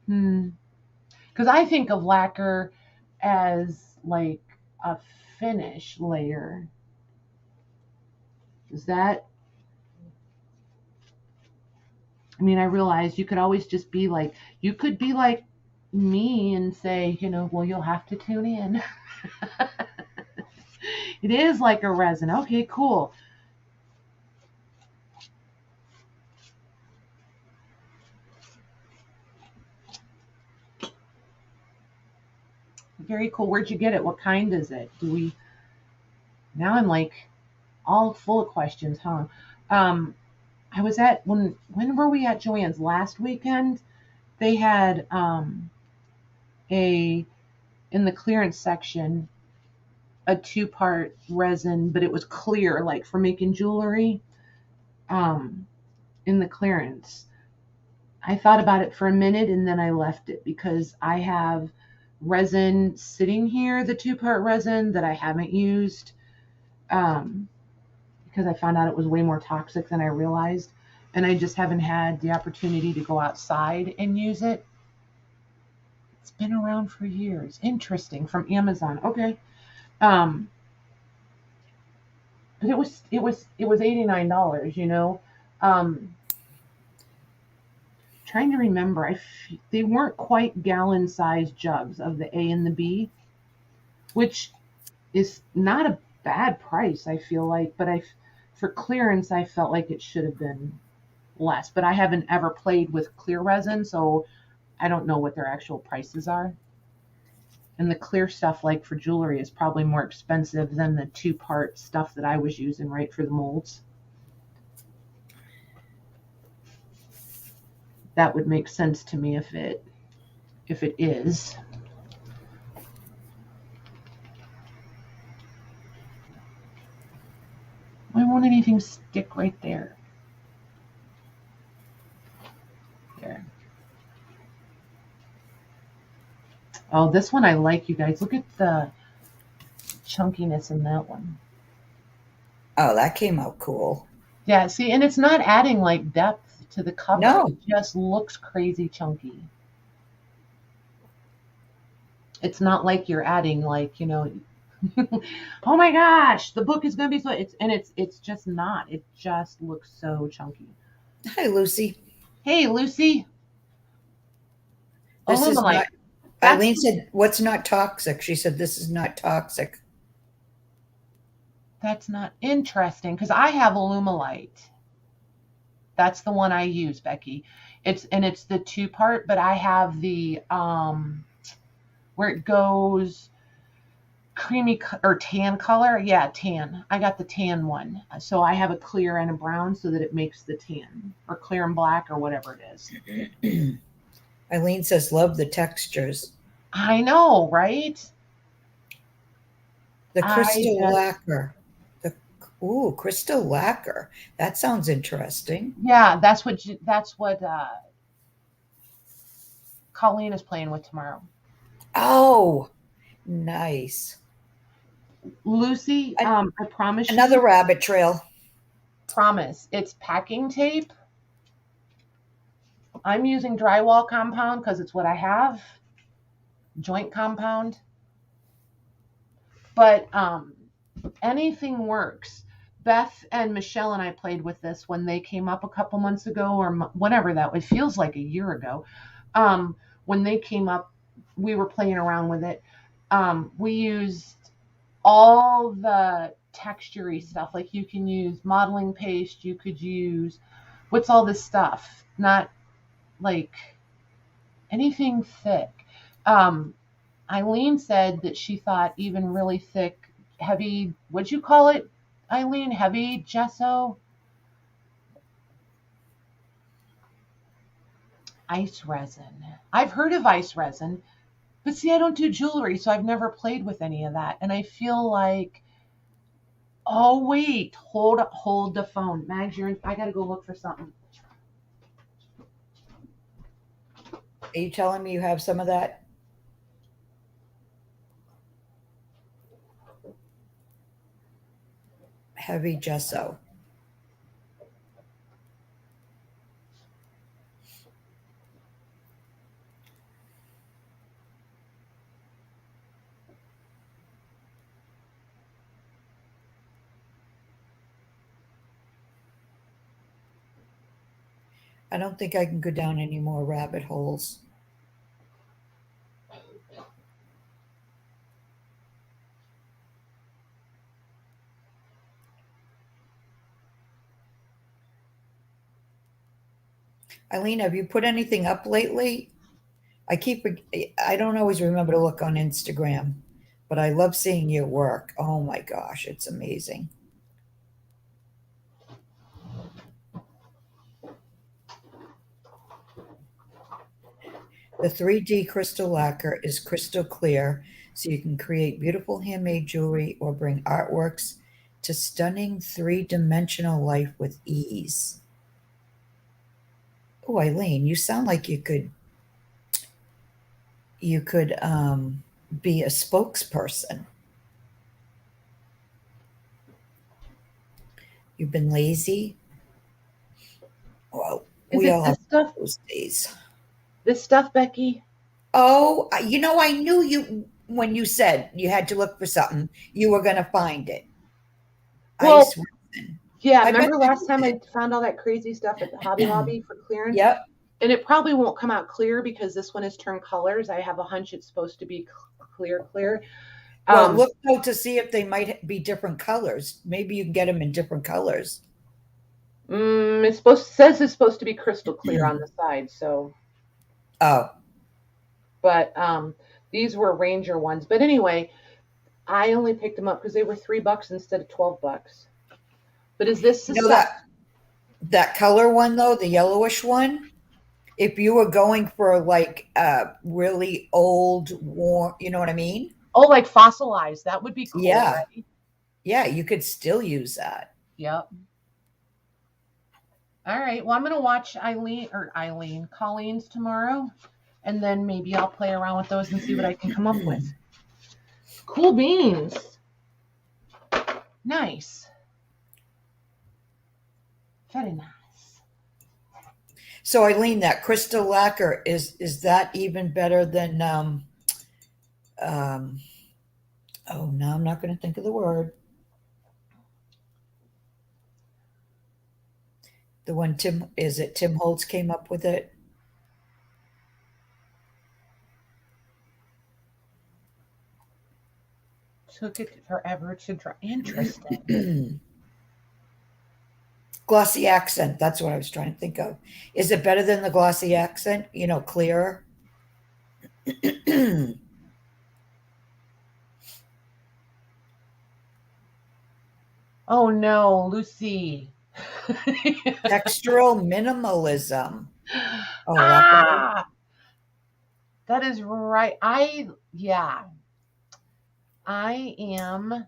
Because I think of lacquer as like a finish layer. Is that, I mean, I realize you could always just be like, you could be like me and say, well, you'll have to tune in. It is like a resin. Okay, cool. Very cool. Where'd you get it? What kind is it? Now I'm like all full of questions, huh? I was at, when were we at Joann's last weekend? They had a in the clearance section a 2-part resin, but it was clear, like for making jewelry. In the clearance, I thought about it for a minute and then I left it because I have resin sitting here, the 2-part resin that I haven't used, because I found out it was way more toxic than I realized, and I just haven't had the opportunity to go outside and use it. It's been around for years. Interesting. From Amazon. Okay. But it was $89. Trying to remember, they weren't quite gallon-sized jugs of the A and the B, which is not a bad price. I feel like, but for clearance, I felt like it should have been less. But I haven't ever played with clear resin, so I don't know what their actual prices are. And the clear stuff, like for jewelry, is probably more expensive than the 2-part stuff that I was using, right, for the molds. That would make sense to me if it is. Why won't anything stick right there? There. Oh, this one I like, you guys. Look at the chunkiness in that one. Oh, that came out cool. Yeah, see, and it's not adding like depth to the cover. No. It just looks crazy chunky. It's not like you're adding like, oh my gosh, the book is gonna be so it's just not. It just looks so chunky. Hi, Lucy. Hey, Lucy. This is Illuminate. not, Eileen said, what's not toxic? She said, this is not toxic. That's not interesting because I have Illumilite. That's the one I use, Becky. It's the 2-part, but I have the where it goes creamy or tan color. Yeah, tan. I got the tan one. So I have a clear and a brown so that it makes the tan, or clear and black, or whatever it is. Eileen says, love the textures. I know, right? The crystal lacquer. Crystal lacquer. That sounds interesting. Yeah, that's what Colleen is playing with tomorrow. Oh, nice. Lucy, I promise you. Another rabbit trail. Promise. It's packing tape. I'm using drywall compound because it's what I have. Joint compound. But anything works. Beth and Michelle and I played with this when they came up a couple months ago, or whatever that was. It feels like a year ago. When they came up, we were playing around with it. We used all the texture-y stuff. Like you can use modeling paste. You could use, what's all this stuff? Not like anything thick. Eileen said that she thought even really thick, heavy, what'd you call it, Eileen? Heavy gesso? Ice resin. I've heard of ice resin, but see, I don't do jewelry, so I've never played with any of that. And I feel like, oh wait, hold the phone. Mags, I gotta go look for something. Are you telling me you have some of that? Heavy gesso. I don't think I can go down any more rabbit holes. Eileen, have you put anything up lately? I don't always remember to look on Instagram, but I love seeing your work. Oh my gosh, it's amazing. The 3D crystal lacquer is crystal clear, so you can create beautiful handmade jewelry or bring artworks to stunning three-dimensional life with ease. Oh, Eileen, you sound like you could be a spokesperson. You've been lazy. Well, Is we it all this have stuff? those days. This stuff, Becky? Oh, I knew you when you said you had to look for something, you were going to find it. Well, Ice yeah, I bet remember you last time did. I found all that crazy stuff at the Hobby Lobby for clearance? Yep. And it probably won't come out clear because this one is turned colors. I have a hunch it's supposed to be clear. Well, look though to see if they might be different colors. Maybe you can get them in different colors. Says it's supposed to be crystal clear on the side. So, Oh, but these were Ranger ones. But anyway, I only picked them up because they were $3 instead of $12. But is this the you know stuff? that color one though, the yellowish one? If you were going for like a really old, warm, you know what I mean? Oh, like fossilized. That would be cool, Yeah. right? Yeah, you could still use that. Yep. All right. Well, I'm going to watch Colleen's tomorrow, and then maybe I'll play around with those and see what I can come up with. Cool beans. Nice. Very nice. So Eileen, that crystal lacquer is that even better than oh no, I'm not going to think of the word. The one Tim Holtz came up with it? Took it forever to dry. Interesting. Glossy accent. That's what I was trying to think of. Is it better than the glossy accent? You know, clearer? Oh no, Lucy. Textural minimalism. Oh, that is right. I am.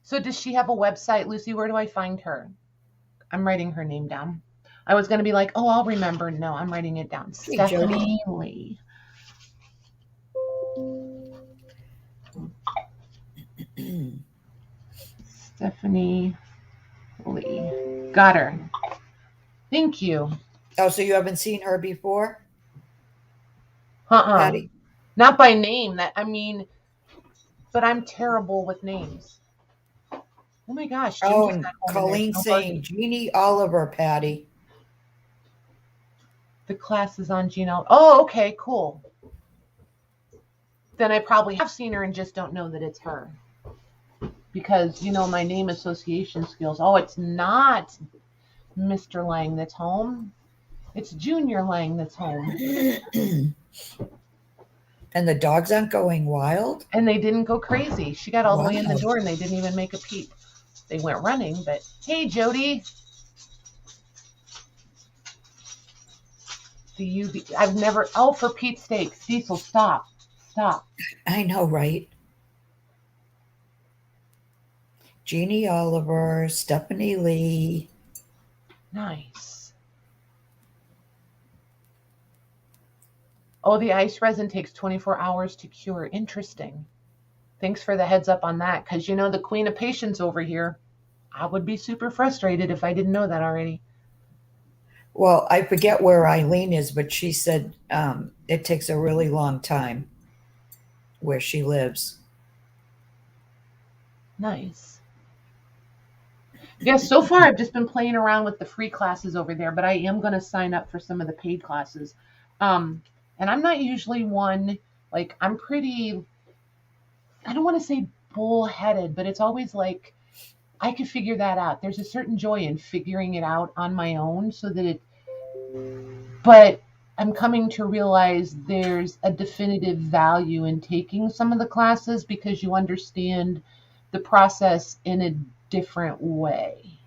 So does she have a website, Lucy? Where do I find her? I'm writing her name down. I was going to be like, oh, I'll remember. No, I'm writing it down. Hey, Stephanie Lee. Stephanie Lee. Got her. Thank you. Oh, so you haven't seen her before? Patty? Not by name. But I'm terrible with names. Oh my gosh. Oh, and Colleen's saying Jeannie Oliver, Patty. The class is on Gina. Oh, okay, cool. Then I probably have seen her and just don't know that it's her. Because, my name association skills. Oh, it's not Mr. Lang that's home. It's Junior Lang that's home. And the dogs aren't going wild? And they didn't go crazy. She got all the way in the door and they didn't even make a peep. They went running, but hey, Jody. I've never, for Pete's sake, Cecil, stop. I know, right? Jeannie Oliver, Stephanie Lee. Nice. Oh, the ice resin takes 24 hours to cure. Interesting. Thanks for the heads up on that, because the queen of patience over here. I would be super frustrated if I didn't know that already. Well, I forget where Eileen is, but she said it takes a really long time where she lives. Nice. Yes, so far I've just been playing around with the free classes over there, but I am going to sign up for some of the paid classes. Um, and I'm not usually one, like, I'm pretty, I don't want to say bullheaded, but it's always like I could figure that out. There's a certain joy in figuring it out on my own so that it, but I'm coming to realize there's a definitive value in taking some of the classes because you understand the process in a different way.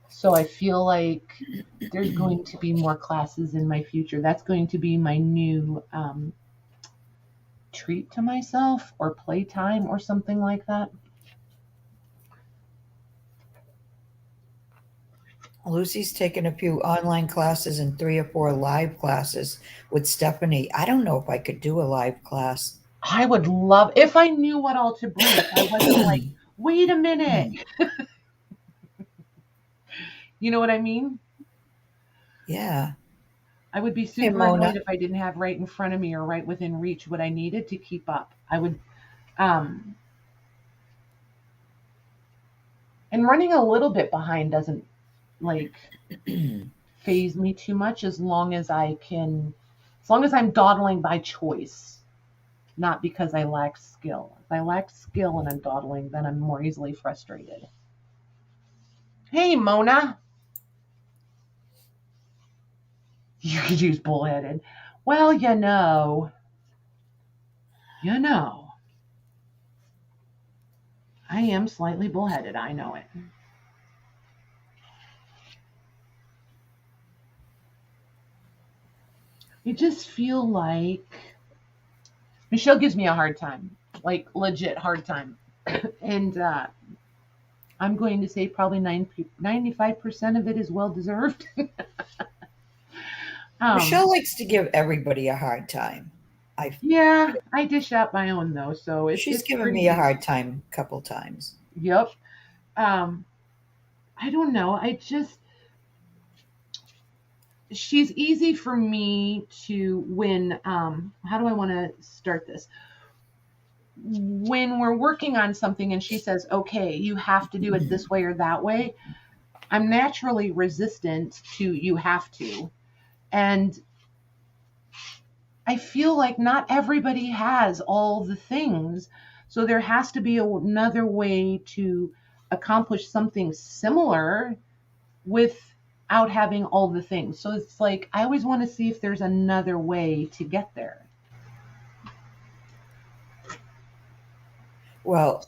So I feel like there's going to be more classes in my future. That's going to be my new treat to myself or playtime or something like that. Lucy's taken a few online classes and 3 or 4 live classes with Stephanie. I don't know if I could do a live class. I would love if I knew what all to bring. If I wasn't like, wait a minute. You know what I mean? Yeah. I would be Hey, super Mona. annoyed if I didn't have right in front of me or right within reach what I needed to keep up. I would um and running a little bit behind doesn't like phase me too much as long as I'm dawdling by choice, not because I lack skill. If I lack skill and I'm dawdling, then I'm more easily frustrated. Hey, Mona. You could use bullheaded. Well, you know, I am slightly bullheaded. I know it. I just feel like Michelle gives me a hard time, like legit hard time. And I'm going to say probably 95% of it is well deserved. um, Michelle likes to give everybody a hard time. I yeah, I dish out my own though, so She's it's given pretty me a easy. hard time a couple times. Yep. Um, I don't know. I just she's easy for me to when how do I want to start this? When we're working on something and she says, "Okay, you have to do it this way or that way." I'm naturally resistant to you have to. And I feel like not everybody has all the things. So there has to be another way to accomplish something similar without having all the things. So it's like I always want to see if there's another way to get there. Well,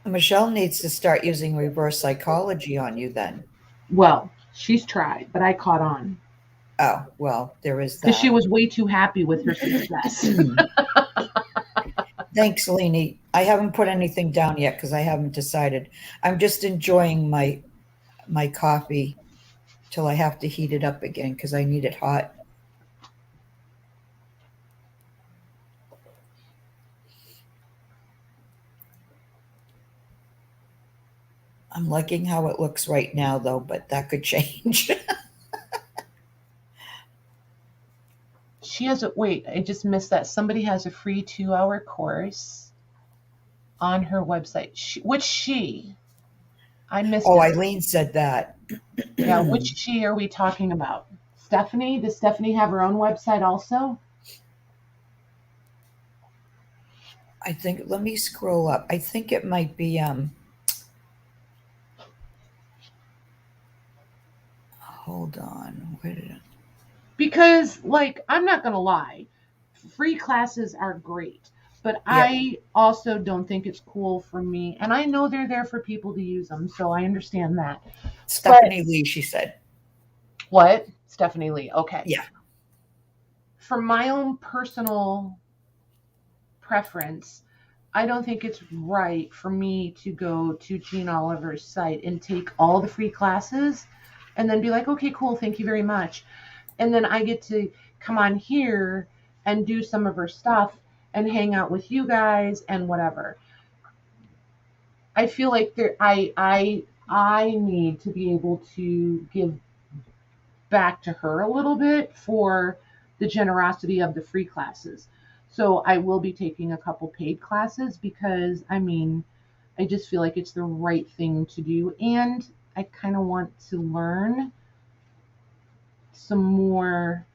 Michelle needs to start using reverse psychology on you then. Well, she's tried, but I caught on Oh, well, there is because she that. was way too happy with her success. Thanks, Lainey. I haven't put anything down yet because I haven't decided. I'm just enjoying my coffee till I have to heat it up again because I need it hot. I'm liking how it looks right now, though, but that could change. She has a wait, I just missed that. Somebody has a free 2-hour course on her website. Which she? I missed Oh, it. Eileen said that. Yeah, which she are we talking about? Stephanie? Does Stephanie have her own website also? I think, let me scroll up. I think it might be, hold on. Where did it? Because, like, I'm not going to lie, free classes are great, but Yep. I also don't think it's cool for me. And I know they're there for people to use them, so I understand that. But Stephanie Lee, she said. what? Stephanie Lee. Okay. Yeah. For my own personal preference, I don't think it's right for me to go to Jean Oliver's site and take all the free classes and then be like, okay, cool, thank you very much. And then I get to come on here and do some of her stuff and hang out with you guys and whatever. I feel like I need to be able to give back to her a little bit for the generosity of the free classes. So I will be taking a couple paid classes because I mean I just feel like it's the right thing to do. And I kind of want to learn some more,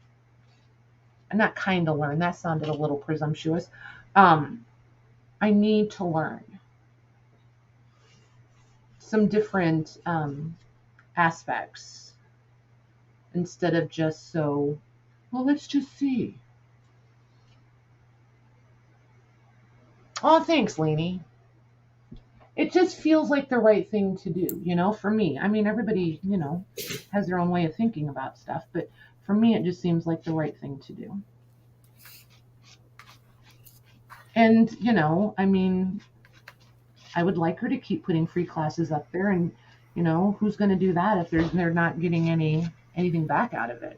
not kind of learn, that sounded a little presumptuous. I need to learn some different aspects instead of just so, well, let's just see. Oh, thanks, Lainey. It just feels like the right thing to do, for me. I mean, everybody, has their own way of thinking about stuff, but for me, it just seems like the right thing to do. And, I mean, I would like her to keep putting free classes up there, and, who's going to do that if they're not getting anything back out of it?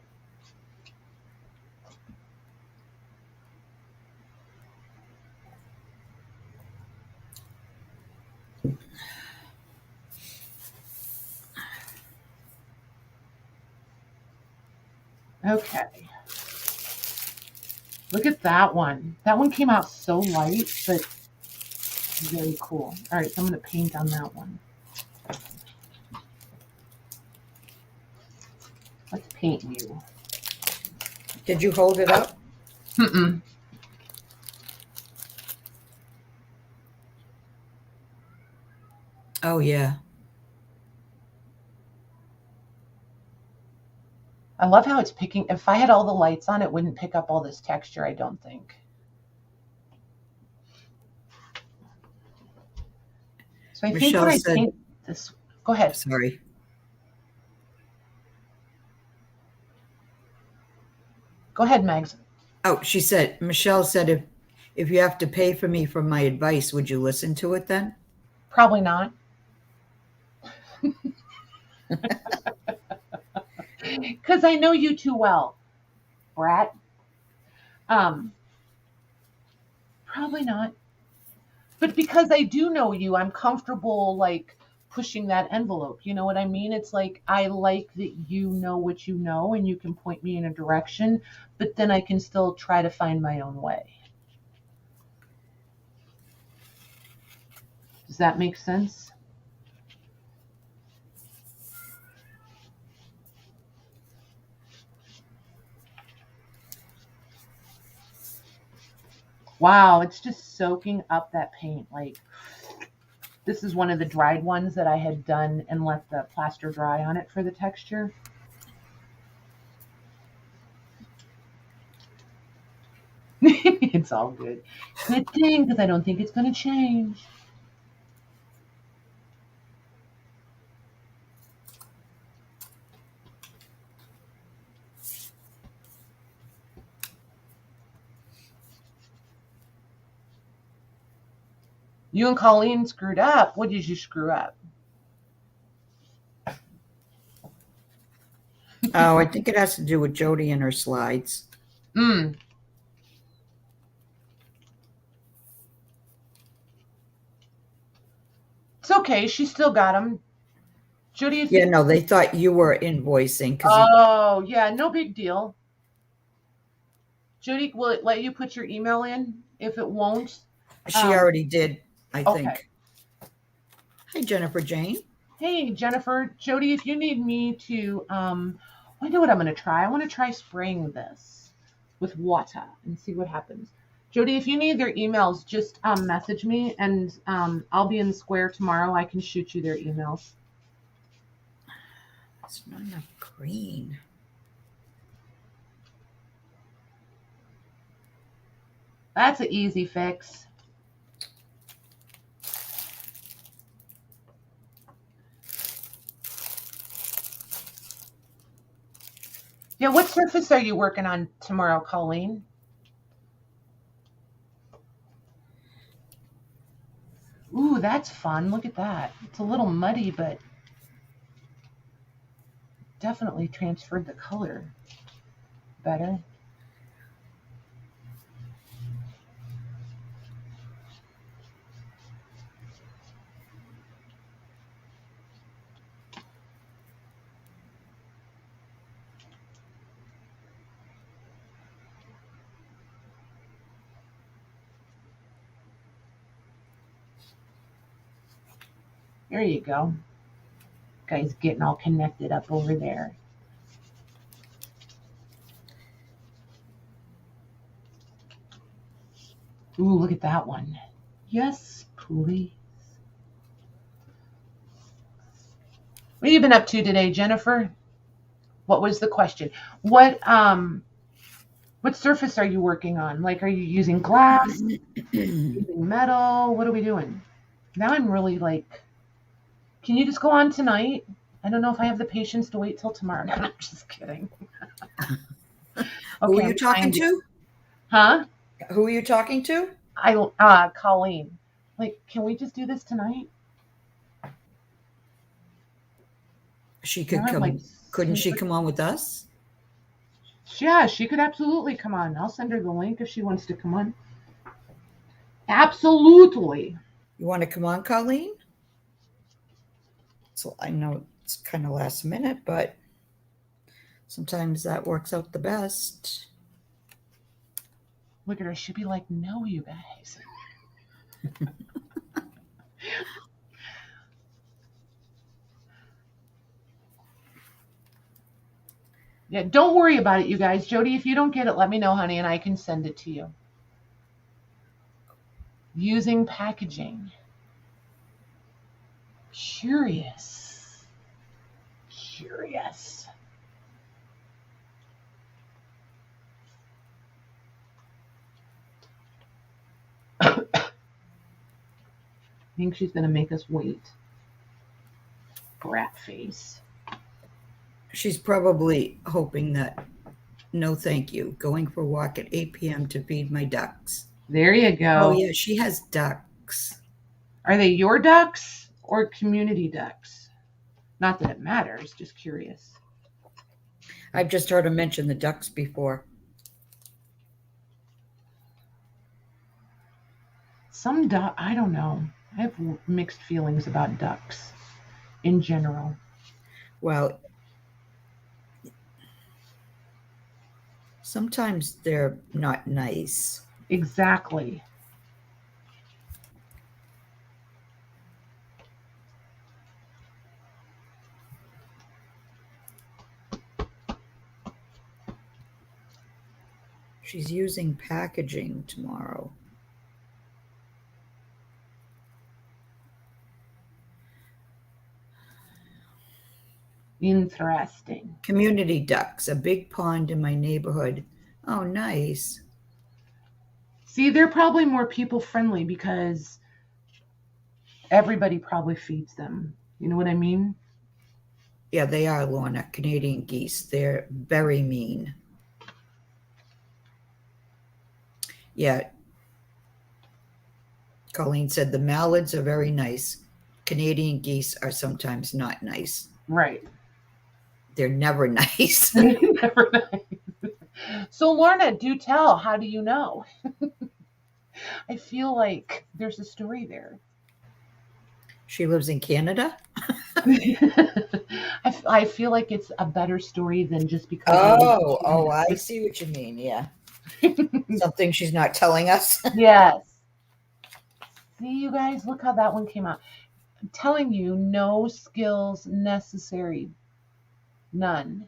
Okay. Look at that one. That one came out so light, but very cool. All right, so I'm going to paint on that one. Let's paint you. Did you hold it up? Mm-mm. Oh, yeah. I love how it's picking. If I had all the lights on, it wouldn't pick up all this texture, I don't think. So I think Michelle when I said, paint this, go ahead. sorry. Go ahead, Megs. Oh, Michelle said, if you have to pay for me for my advice, would you listen to it then? Probably not. Because I know you too well, Brat. Probably not. But because I do know you, I'm comfortable like pushing that envelope. You know what I mean? It's like I like that you know what you know and you can point me in a direction, but then I can still try to find my own way. Does that make sense? Wow, it's just soaking up that paint. Like, this is one of the dried ones that I had done and let the plaster dry on it for the texture. It's all good. Good thing, because I don't think it's going to change. You and Colleen screwed up. What did you screw up? Oh, I think it has to do with Jody and her slides. Mm. It's okay. She still got them. Jody, if Yeah, no, they thought you were invoicing because oh, yeah, no big deal. Jody, will it let you put your email in? If it won't, she already did, I okay. think. Hi, Jennifer Jane. Hey, Jennifer. Jody, if you need me to, I know what I'm going to try. I want to try spraying this with water and see what happens. Jody, if you need their emails, just message me and I'll be in the square tomorrow. I can shoot you their emails. It's not enough green. That's an easy fix. Yeah, what surface are you working on tomorrow, Colleen? Ooh, that's fun. Look at that. It's a little muddy, but definitely transferred the color better. There you go. Guys getting all connected up over there. Ooh, look at that one. Yes, please. What have you been up to today, Jennifer? What was the question? What surface are you working on? Like, are you using glass, using metal? What are we doing? Now I'm really like, can you just go on tonight? I don't know if I have the patience to wait till tomorrow. No, I'm just kidding. Who are you talking to? Huh? Who are you talking to? Colleen. Like, can we just do this tonight? She could come. Like, couldn't she come on with us? Yeah, she could absolutely come on. I'll send her the link if she wants to come on. Absolutely. You want to come on, Colleen? So I know it's kind of last minute, but sometimes that works out the best. Look at her. She'd be like, no, you guys. Yeah, don't worry about it, you guys. Jody, if you don't get it, let me know, honey, and I can send it to you. Using packaging. Curious. I think she's going to make us wait. Brat face. She's probably hoping that, no thank you, going for a walk at 8 p.m. to feed my ducks. There you go. Oh, yeah, she has ducks. Are they your ducks or community ducks? Not that it matters, just curious. I've just heard her mention the ducks before. Some duck, I don't know. I have mixed feelings about ducks in general. Well, sometimes they're not nice. Exactly. She's using packaging tomorrow. Interesting. Community ducks, a big pond in my neighborhood. Oh, nice. See, they're probably more people friendly because everybody probably feeds them. You know what I mean? Yeah, they are, Lorna. Canadian geese. They're very mean. Yeah. Colleen said the mallards are very nice. Canadian geese are sometimes not nice. Right. They're never nice. Never nice. So, Lorna, do tell. How do you know? I feel like there's a story there. She lives in Canada? I feel like it's a better story than just because. Oh, I see what you mean. Yeah. Something she's not telling us. Yes. See, you guys, look how that one came out. I'm telling you, no skills necessary. None.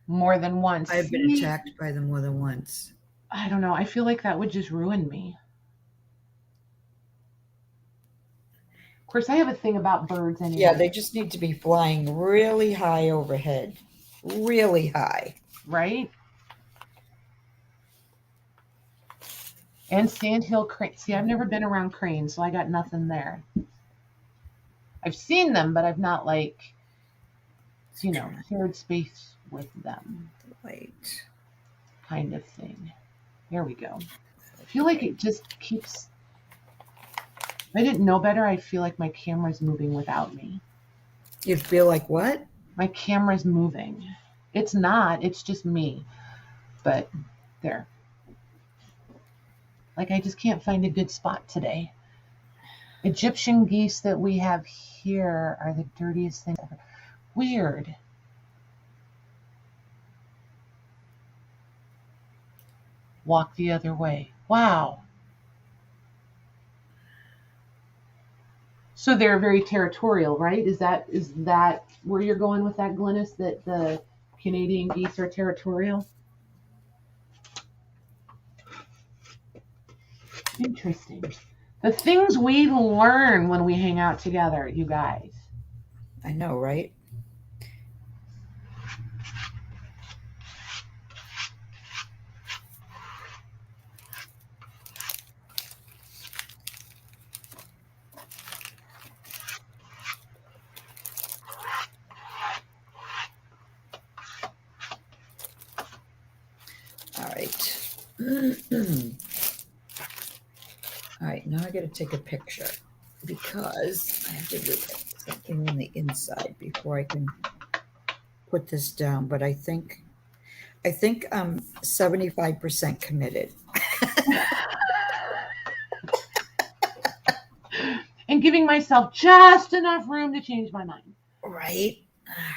More than once. I've been attacked by them more than once. I don't know. I feel like that would just ruin me. Of course, I have a thing about birds anyway. Yeah, they just need to be flying really high overhead. Really high. Right? And sandhill crane. See, I've never been around cranes, so I got nothing there. I've seen them, but I've not, like, shared space with them. Right. Kind of thing. There we go. I feel like it just keeps... If I didn't know better, I feel like my camera's moving without me. You feel like what? My camera's moving. It's not. It's just me. But there. Like, I just can't find a good spot today. Egyptian geese that we have here are the dirtiest thing ever. walk the other way. Wow. So they're very territorial, right? Is that where you're going with that, Glynis? That the Canadian geese are territorial? Interesting. The things we learn when we hang out together, you guys. I know, right? All right. All right, now I got to take a picture because I have to do something on the inside before I can put this down. But I think I'm 75% committed. And giving myself just enough room to change my mind. Right. All right.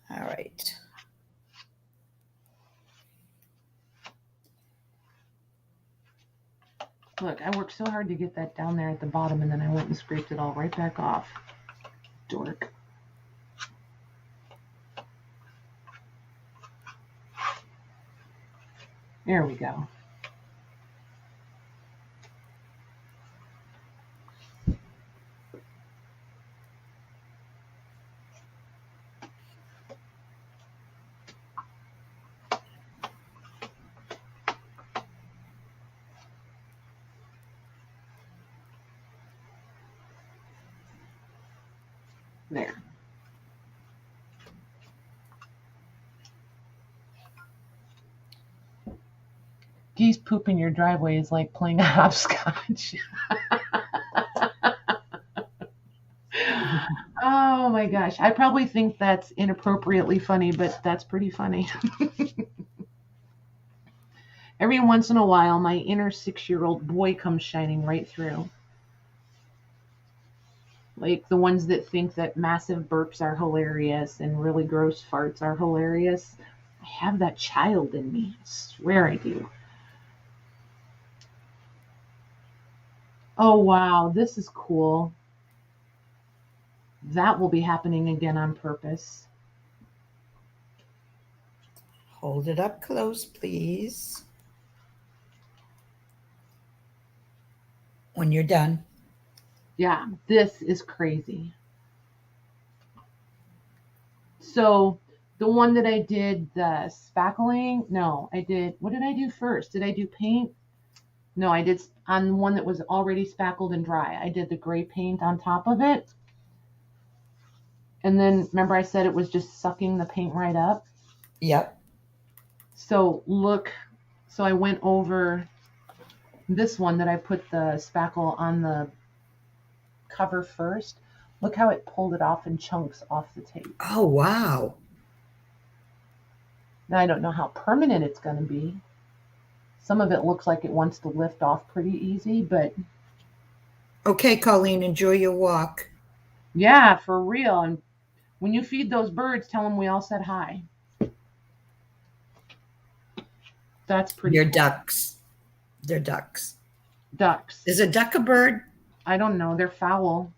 All right. Look, I worked so hard to get that down there at the bottom, and then I went and scraped it all right back off. Dork. There we go. There. Geese poop in your driveway is like playing a hopscotch. Oh my gosh. I probably think that's inappropriately funny, but that's pretty funny. Every once in a while, my inner 6-year-old boy comes shining right through. Like the ones that think that massive burps are hilarious and really gross farts are hilarious. I have that child in me. I swear I do. Oh, wow. This is cool. That will be happening again on purpose. Hold it up close, please. When you're done. Yeah, this is crazy. So the one that I did the spackling, no, what did I do first? Did I do paint? No, I did on one that was already spackled and dry. I did the gray paint on top of it. And then remember I said it was just sucking the paint right up? Yep. So look, so I went over this one that I put the spackle on the cover first. Look how it pulled it off in chunks off the tape. Oh, wow. Now I don't know how permanent it's going to be. Some of it looks like it wants to lift off pretty easy, but... Okay, Colleen, enjoy your walk. Yeah, for real. And when you feed those birds, tell them we all said hi. That's pretty They're cool. ducks. They're ducks. Ducks. Is a duck a bird? I don't know. They're foul.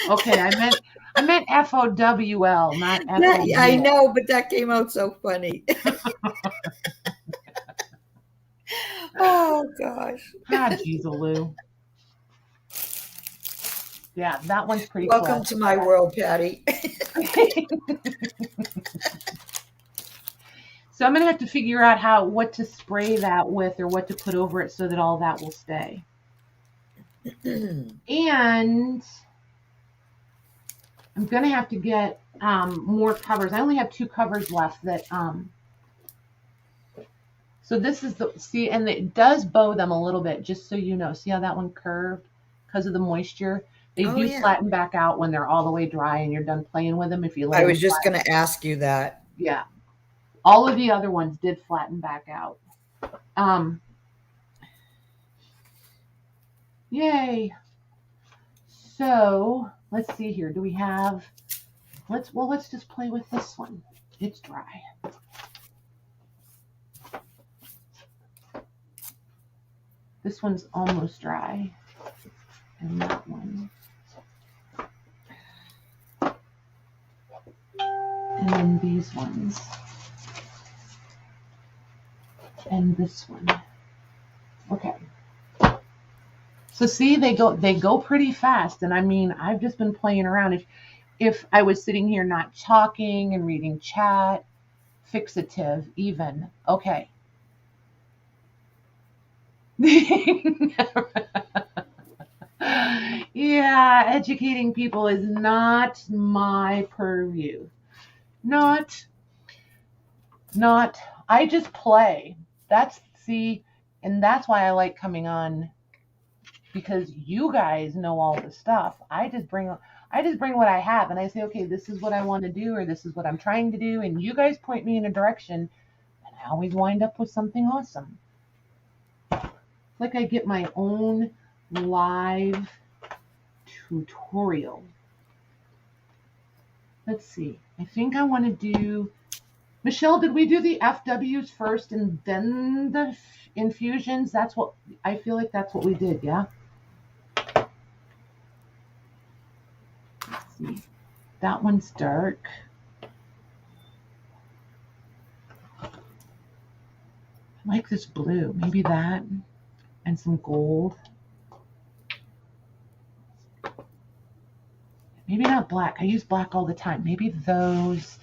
Okay, I meant FOWL, not FOWL. I know, but that came out so funny. Oh gosh. Ah, geez, Lou. Yeah, that one's pretty Welcome cool. to my world, Patty. So I'm gonna have to figure out what to spray that with or what to put over it so that all that will stay. And I'm gonna have to get more covers. I only have 2 covers left that so this is and it does bow them a little bit, just so you know. See how that one curved because of the moisture? They do flatten back out when they're all the way dry and you're done playing with them. If you let I was just going to ask you that. Yeah. All of the other ones did flatten back out. Yay. So let's see here. Do we have, let's just play with this one. It's dry. This one's almost dry. And that one. And then these ones. And this one. Okay. So see, they go pretty fast. And I mean, I've just been playing around. If I was sitting here not talking and reading chat, fixative even, okay. Yeah, educating people is not my purview. Not, I just play. And that's why I like coming on, because you guys know all the stuff. I just bring what I have, and I say, okay, this is what I want to do, or this is what I'm trying to do, and you guys point me in a direction, and I always wind up with something awesome. It's like I get my own live tutorial. Let's see. I think I want to do, Michelle, did we do the FWs first and then the infusions? I feel like that's what we did, yeah? Let's see. That one's dark. I like this blue. Maybe that and some gold. Maybe not black. I use black all the time. Maybe those.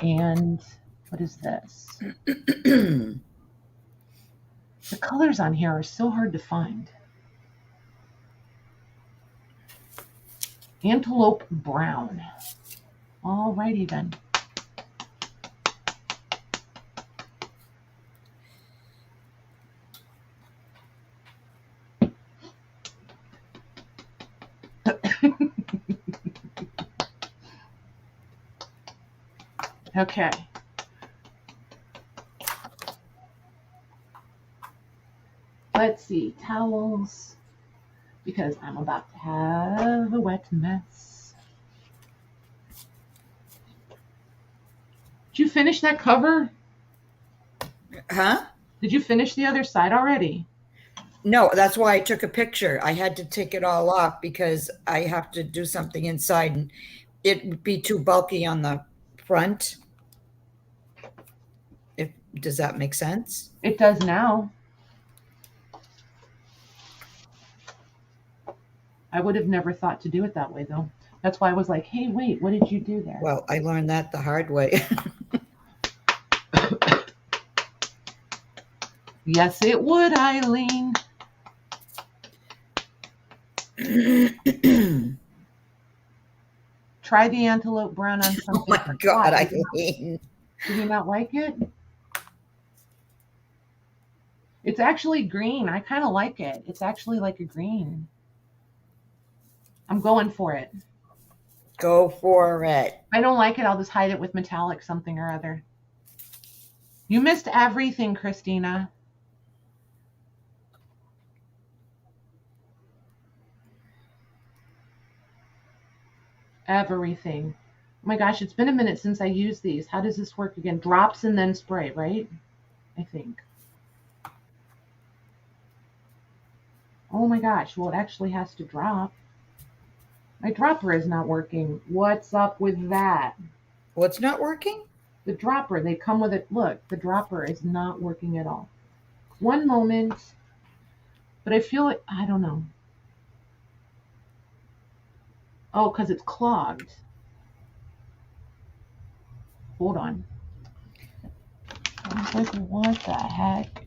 And what is this? The colors on here are so hard to find. Antelope brown. Alrighty then. Okay. Let's see, towels, because I'm about to have a wet mess. Did you finish that cover? Huh? Did you finish the other side already? No, that's why I took a picture. I had to take it all off because I have to do something inside, and it would be too bulky on the front. Does that make sense? It does now. I would have never thought to do it that way, though. That's why I was like, hey, wait, what did you do there? Well, I learned that the hard way. Yes, it would, Eileen. Try the antelope brown on something. Oh my God, Eileen. Do you not like it? It's actually green. I kind of like it. It's actually like a green. I'm going for it. Go for it. If I don't like it, I'll just hide it with metallic something or other. You missed everything, Christina. Everything. Oh my gosh, it's been a minute since I used these. How does this work again? Drops and then spray, right? I think. Oh my gosh, well, it actually has to drop. My dropper is not working. What's up with that? What's not working? The dropper, they come with it. Look, the dropper is not working at all. One moment, but I feel like, I don't know. Oh, because it's clogged. Hold on. I was like, what the heck?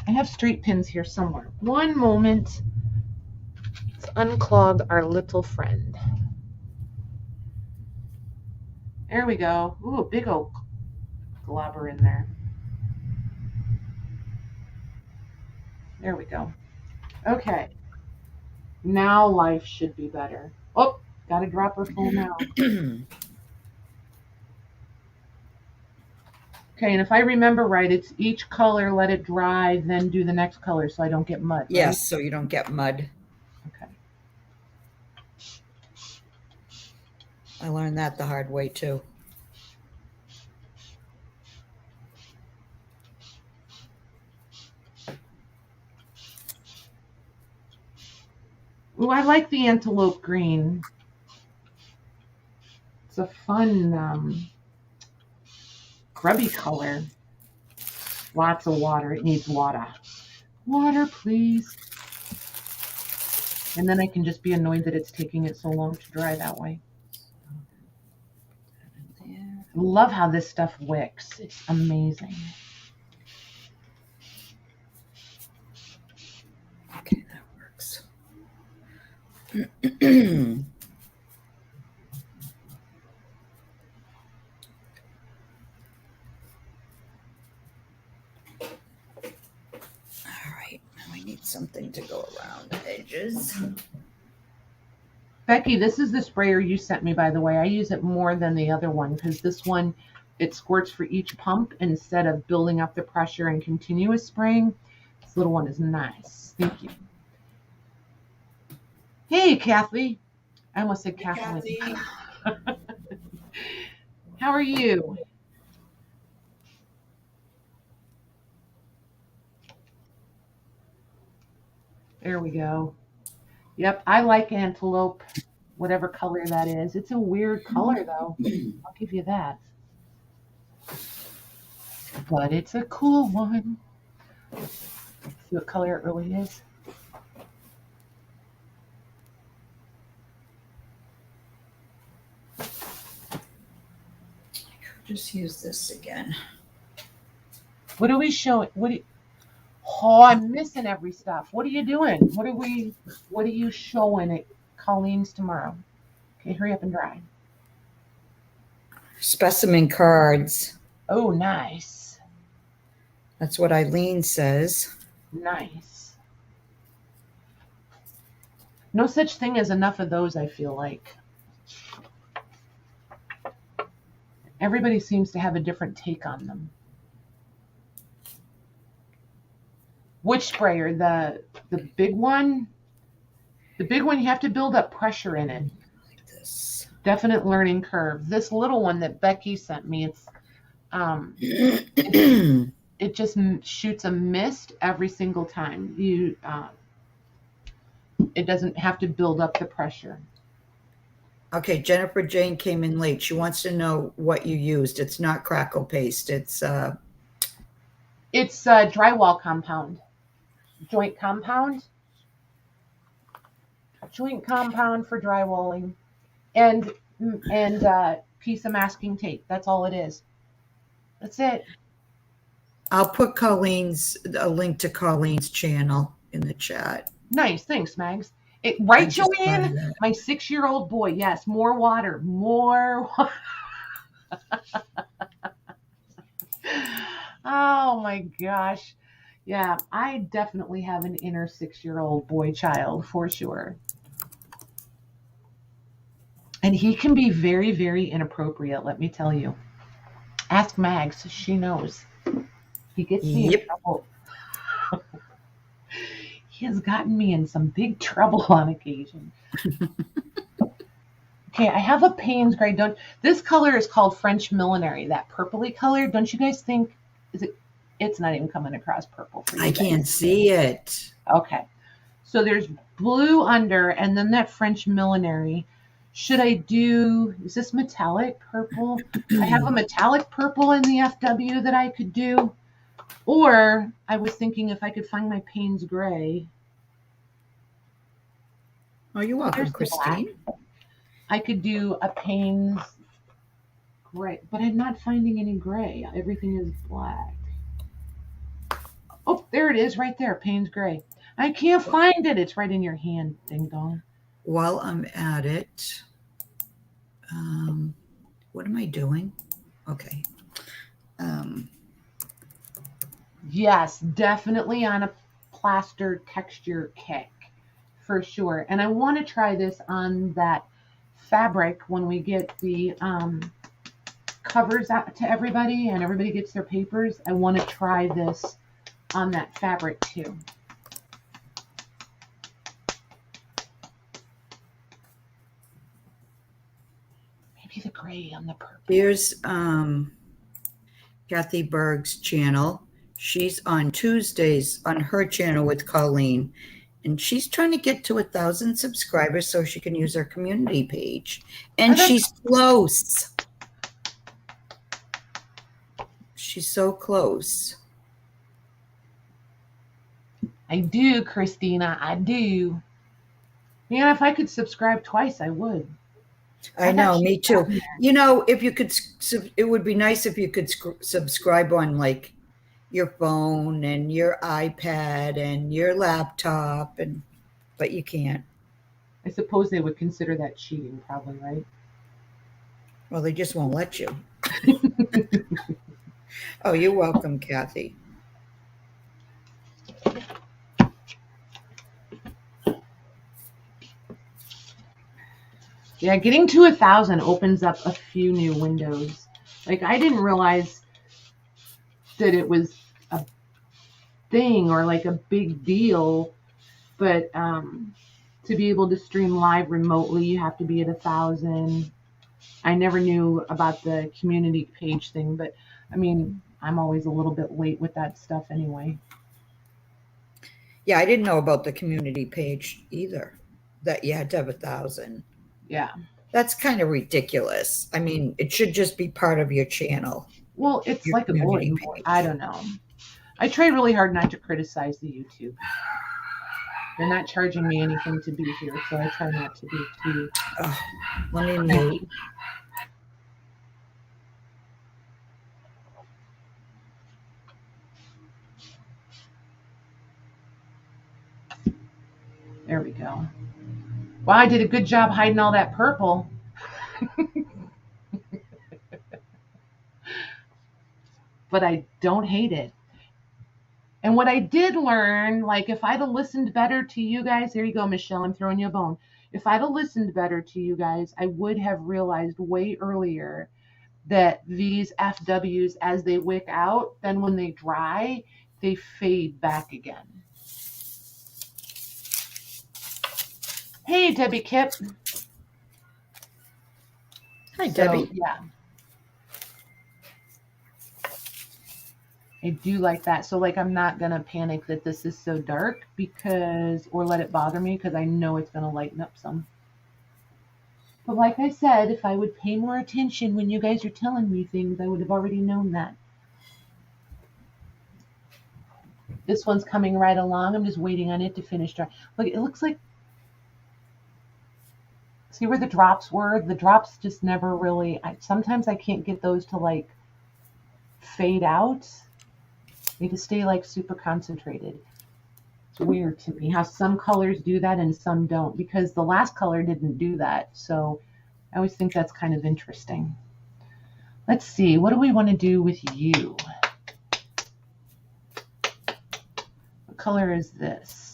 I have straight pins here somewhere. One moment. Let's unclog our little friend. There we go. Ooh, a big old globber in there. There we go. Okay. Now life should be better. Oh, got a dropper full now. Okay, and if I remember right, it's each color, let it dry, then do the next color so I don't get mud, right? Yes, so you don't get mud. Okay. I learned that the hard way too. Ooh, I like the antelope green. It's a fun, grubby color. Lots of water. It needs water. Water, please. And then I can just be annoyed that it's taking it so long to dry that way. I love how this stuff wicks. It's amazing. Okay, that works. All right, now I need something to go around the edges. Becky, this is the sprayer you sent me, by the way. I use it more than the other one because this one, it squirts for each pump instead of building up the pressure and continuous spraying. This little one is nice. Thank you. Hey, Kathy. I almost said Kathleen. How are you? There we go. Yep, I like antelope, whatever color that is. It's a weird color, though. I'll give you that. But it's a cool one. See what color it really is? Just use this again. What are we showing? Oh, I'm missing every stuff. What are you doing? What are you showing at Colleen's tomorrow? Okay, hurry up and dry. Specimen cards. Oh, nice. That's what Eileen says. Nice. No such thing as enough of those, I feel like. Everybody seems to have a different take on them. Which sprayer? The big one? The big one, you have to build up pressure in it. Like this. Definite learning curve. This little one that Becky sent me, it just shoots a mist every single time. It doesn't have to build up the pressure. Okay, Jennifer Jane came in late. She wants to know what you used. It's not crackle paste. It's drywall compound. Joint compound for drywalling, and piece of masking tape. That's all it is. That's it. I'll put a link to Colleen's channel in the chat. Nice, thanks, Mags. Right, Joanne? My 6-year-old boy. Yes, more water. Oh my gosh. Yeah, I definitely have an inner 6-year-old boy child for sure. And he can be very, very inappropriate, let me tell you. Ask Mags, she knows. He gets me in trouble. He has gotten me in some big trouble on occasion. Okay, I have a Payne's gray. This color is called French Millinery, that purpley color. Don't you guys think, it's not even coming across purple for you I guys. can't see it. Okay. So there's blue under, and then that French Millinery. Should I do, is this metallic purple? I have a metallic purple in the FW that I could do. Or I was thinking if I could find my Payne's gray. Oh, you're welcome, Christine. I could do a Payne's gray, but I'm not finding any gray. Everything is black. Oh, there it is right there, Payne's gray. I can't find it. It's right in your hand, ding dong. While I'm at it, what am I doing? Okay. Yes, definitely on a plaster texture kick, for sure. And I want to try this on that fabric when we get the covers out to everybody and everybody gets their papers, I want to try this on that fabric too. Maybe the gray on the purple. Here's Kathy Berg's channel. She's on Tuesdays on her channel with Colleen, and she's trying to get to 1,000 subscribers so she can use her community page. And she's close. She's so close. I do, Christina. I do. Man, if I could subscribe twice, I would. I know, me too. You know, if you could, it would be nice if you could subscribe on like your phone and your iPad and your laptop, but you can't. I suppose they would consider that cheating, probably, right? Well, they just won't let you. Oh, you're welcome, Kathy. Yeah, getting to 1,000 opens up a few new windows. Like, I didn't realize that it was a thing or like a big deal, but to be able to stream live remotely, you have to be at 1,000. I never knew about the community page thing, but I mean, I'm always a little bit late with that stuff anyway. Yeah, I didn't know about the community page either, that you had to have 1,000. Yeah. That's kind of ridiculous. I mean, it should just be part of your channel. Well, it's like a bulletin board. I don't know. I try really hard not to criticize the YouTube. They're not charging me anything to be here, so I try not to be too. Oh, let me mute. There we go. Wow, I did a good job hiding all that purple. But I don't hate it. And what I did learn, like if I'd have listened better to you guys, there you go, Michelle, I'm throwing you a bone. If I'd have listened better to you guys, I would have realized way earlier that these FWs, as they wick out, then when they dry, they fade back again. Hey, Debbie Kip. Hi, Debbie. So, yeah. I do like that. So like, I'm not going to panic that this is so dark or let it bother me because I know it's going to lighten up some. But like I said, if I would pay more attention when you guys are telling me things, I would have already known that. This one's coming right along. I'm just waiting on it to finish dry. Look, it looks like, see where the drops were? The drops just never really, sometimes I can't get those to like fade out. They just stay like super concentrated. It's weird to me how some colors do that and some don't, because the last color didn't do that. So I always think that's kind of interesting. Let's see, what do we want to do with you? What color is this?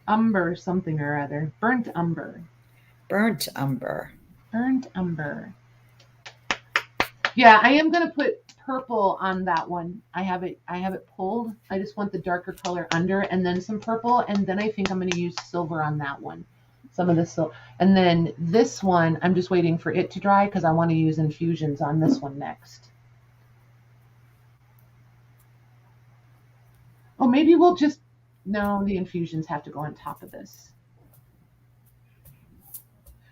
Umber something or other. Burnt umber. Burnt umber. Burnt umber. Yeah, I am going to put purple on that one. I have it pulled. I just want the darker color under and then some purple, and then I think I'm going to use silver on that one. Some of the silver. And then this one, I'm just waiting for it to dry because I want to use infusions on this one next. Oh, maybe we'll just, no, the infusions have to go on top of this.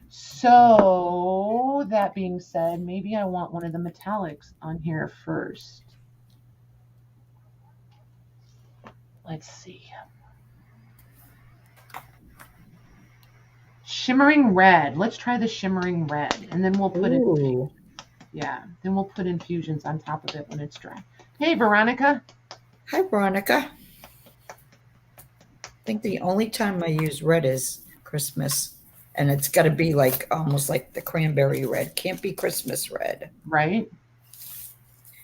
So that being said, maybe I want one of the metallics on here first. Let's see. Shimmering red. Let's try the shimmering red, and then we'll put it. Yeah, then we'll put infusions on top of it when it's dry. Hey, Veronica. Hi, Veronica. I think the only time I use red is Christmas, and it's got to be like almost like the cranberry red. Can't be Christmas red. Right.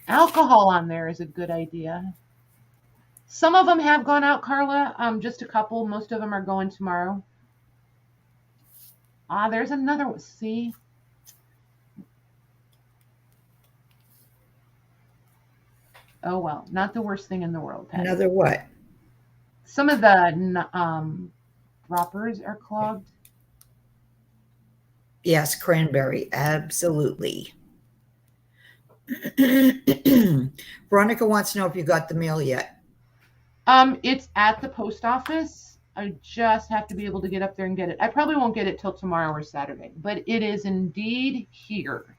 Alcohol on there is a good idea. Some of them have gone out, Carla. Just a couple. Most of them are going tomorrow. Ah, there's another one. See? Oh well, not the worst thing in the world, Patty. Another what? Some of the droppers are clogged. Yes, cranberry. Absolutely. Veronica wants to know if you got the mail yet. It's at the post office. I just have to be able to get up there and get it. I probably won't get it till tomorrow or Saturday, but it is indeed here.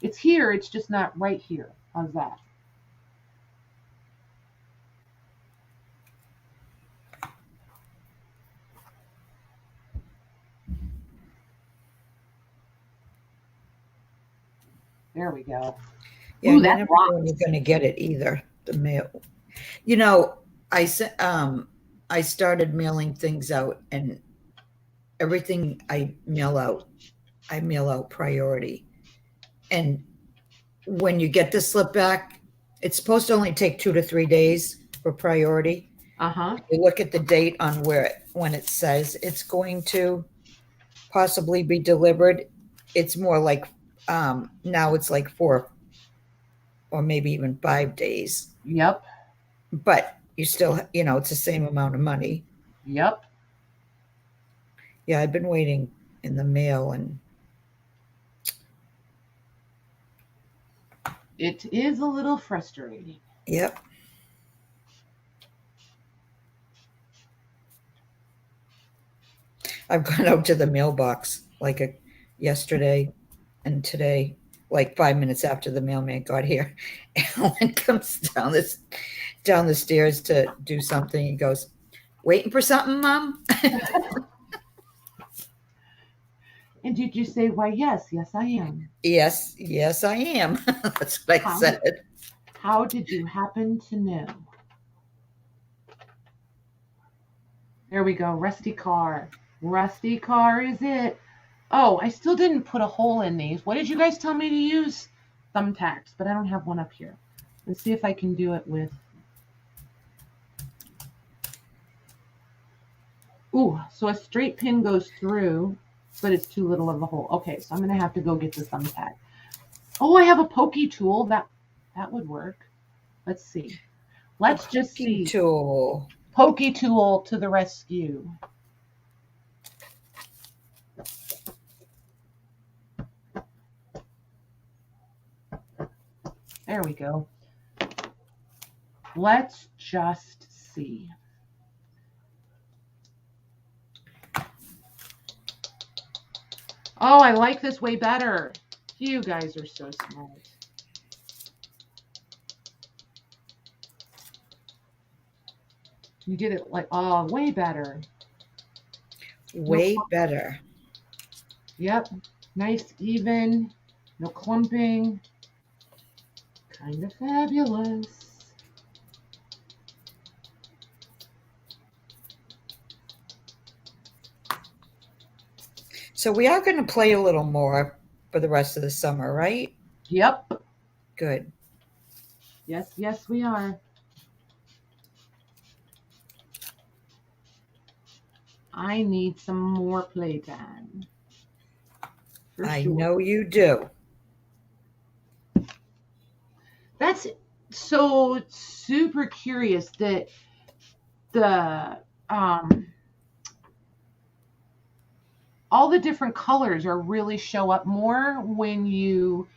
It's here, it's just not right here. How's that? There we go. Yeah, Ooh, you that never know rocks. when you're going to get it either. The mail. I started mailing things out, and everything I mail out priority. And when you get the slip back, it's supposed to only take 2 to 3 days for priority. Uh-huh. You look at the date on when it says it's going to possibly be delivered. It's more like now it's like 4 or maybe even 5 days. Yep. But you still, it's the same amount of money. Yep. Yeah, I've been waiting in the mail, and It is a little frustrating. yep. I've gone out to the mailbox yesterday and today, like 5 minutes after the mailman got here. Alan comes down the stairs to do something. He goes, "Waiting for something, Mom?" And did you say, why, yes, I am? Yes, I am. That's what I said. How did you happen to know? There we go. Rusty car. Rusty car is it. Oh, I still didn't put a hole in these. What did you guys tell me to use? Thumbtacks, but I don't have one up here. Let's see if I can do it with. Ooh, so a straight pin goes through, but it's too little of a hole. Okay, so I'm going to have to go get the thumbtack. Oh, I have a pokey tool. That would work. Let's see. Let's just see. Tool. Pokey tool to the rescue. There we go. Let's just see. Oh, I like this way better. You guys are so smart. You get it like, oh, way better. Way better. Yep. Nice, even. No clumping. Kind of fabulous. So we are going to play a little more for the rest of the summer, right? Yep. Good. Yes, we are. I need some more playtime. I know you do. That's so super curious that the all the different colors are really show up more when you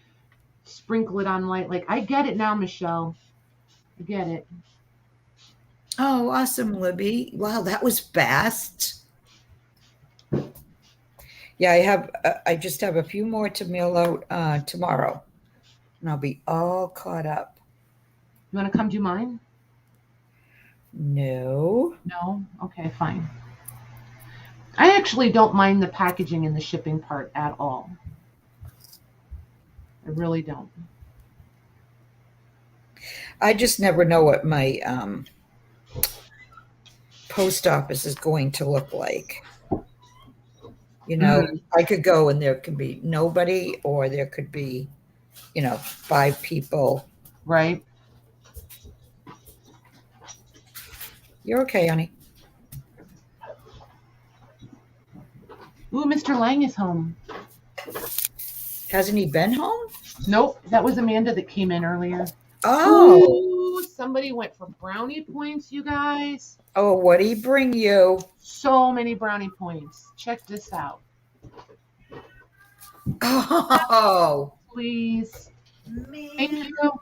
sprinkle it on light. Like, I get it now, Michelle. I get it. Oh, awesome, Libby. Wow, that was fast. Yeah, I just have a few more to mail out tomorrow, and I'll be all caught up. You want to come do mine? No. No? Okay, fine. I actually don't mind the packaging and the shipping part at all. I really don't. I just never know what my post office is going to look like. I could go and there could be nobody, or there could be, 5 people. Right? You're okay, honey. Ooh, Mr. Lang is home. Hasn't he been home? Nope, that was Amanda that came in earlier. Oh. Ooh, somebody went for brownie points, you guys. Oh, what'd he bring you? So many brownie points. Check this out. Oh. Please. Man. Thank you.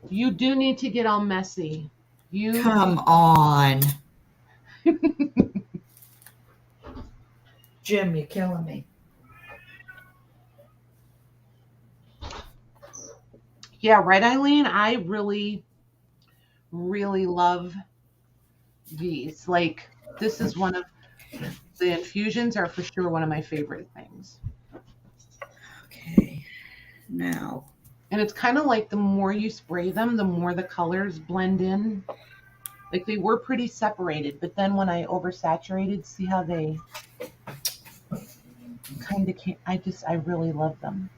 You do need to get all messy. You Come on. Jim, you're killing me. Yeah, right, Eileen? I really, really love these. Like, this is one of the infusions are for sure one of my favorite things. Okay. Now. And it's kind of like the more you spray them, the more the colors blend in. Like they were pretty separated, but then when I oversaturated, see how they kind of came. I really love them.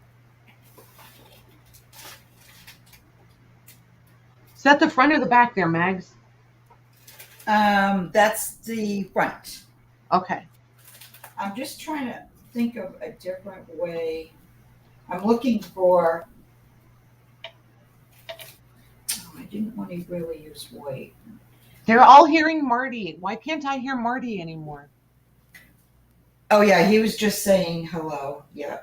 Is that the front or the back there, Mags? That's the front. Okay. I'm just trying to think of a different way. I'm looking for. Oh, I didn't want to really use white. They're all hearing Marty. Why can't I hear Marty anymore? Oh yeah, he was just saying hello. Yeah.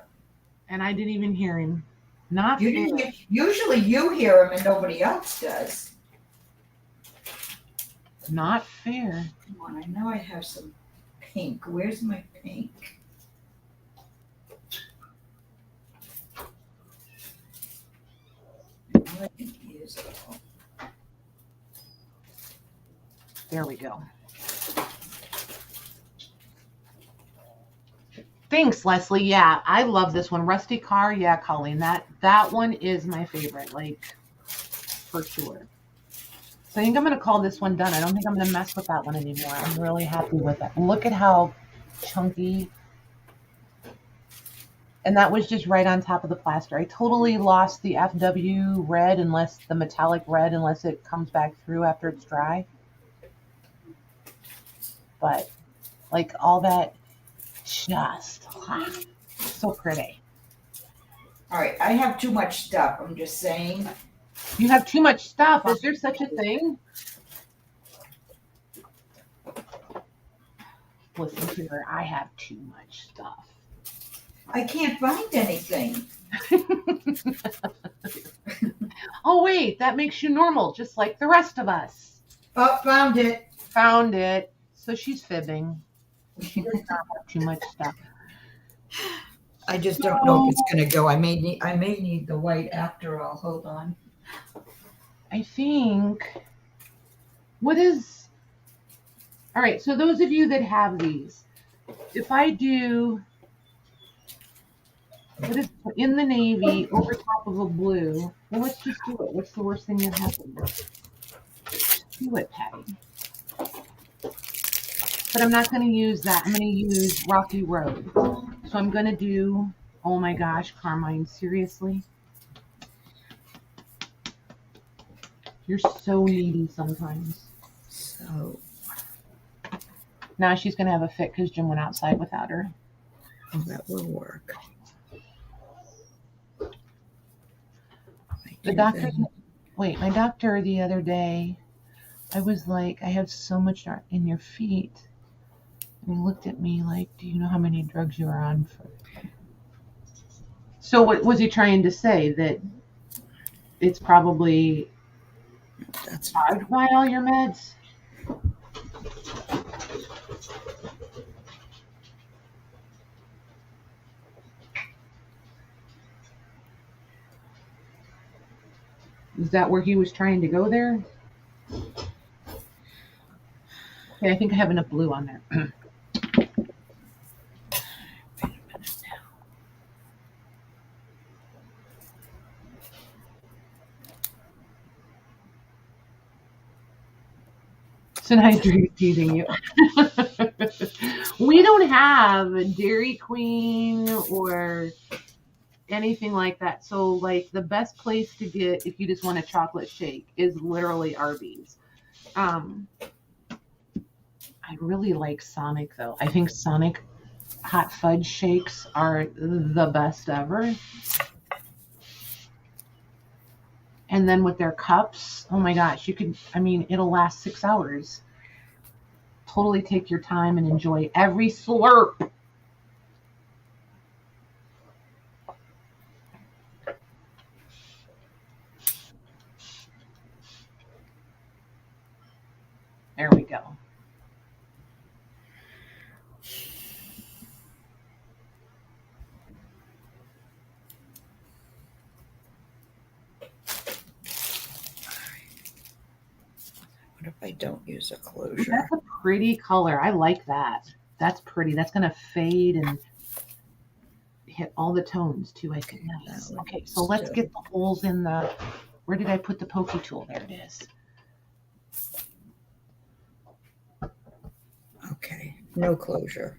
And I didn't even hear him. Not fair. Usually you hear him and nobody else does. Not fair. Come on, I know I have some pink. Where's my pink? I can use it all. There we go. Thanks, Leslie. Yeah, I love this one. Rusty Car. Yeah, Colleen. That one is my favorite, like, for sure. So I think I'm going to call this one done. I don't think I'm going to mess with that one anymore. I'm really happy with it. Look at how chunky. And that was just right on top of the plaster. I totally lost the FW red, unless the metallic red, unless it comes back through after it's dry. But like all that, just so pretty. All right, I have too much stuff. I'm just saying. You have too much stuff. Is there such a thing? Listen to her. I have too much stuff. I can't find anything. Oh, wait. That makes you normal, just like the rest of us. Oh, found it. Found it. So she's fibbing. She does not have too much stuff. I just don't know if it's going to go. I may need the white after all. Hold on. I think. What is. All right. So those of you that have these, if I do. What is in the navy over top of a blue? Well, let's just do it. What's the worst thing that happened? Do it, Patty. But I'm not going to use that. I'm going to use Rocky Road. So I'm going to do, oh my gosh, Carmine, seriously? You're so needy sometimes. So. Now she's going to have a fit because Jim went outside without her. Oh, that will work. The doctor, wait, my doctor the other day, I was like, I have so much in your feet. And he looked at me like, do you know how many drugs you are on for? So what was he trying to say? That it's probably caused by all your meds? Is that where he was trying to go there? Okay, I think I have enough blue on there. Wait a minute now. So now Drew's teasing you. We don't have a Dairy Queen or anything like that. So like the best place to get if you just want a chocolate shake is literally Arby's. I really like Sonic though. I think Sonic hot fudge shakes are the best ever. And then with their cups, oh my gosh, it'll last 6 hours. Totally take your time and enjoy every slurp. There we go. What if I don't use a closure? That's a pretty color. I like that. That's pretty. That's going to fade and hit all the tones too, I think. Nice. Okay, so let's get the holes in the, where did I put the pokey tool? There it is. Okay, no closure.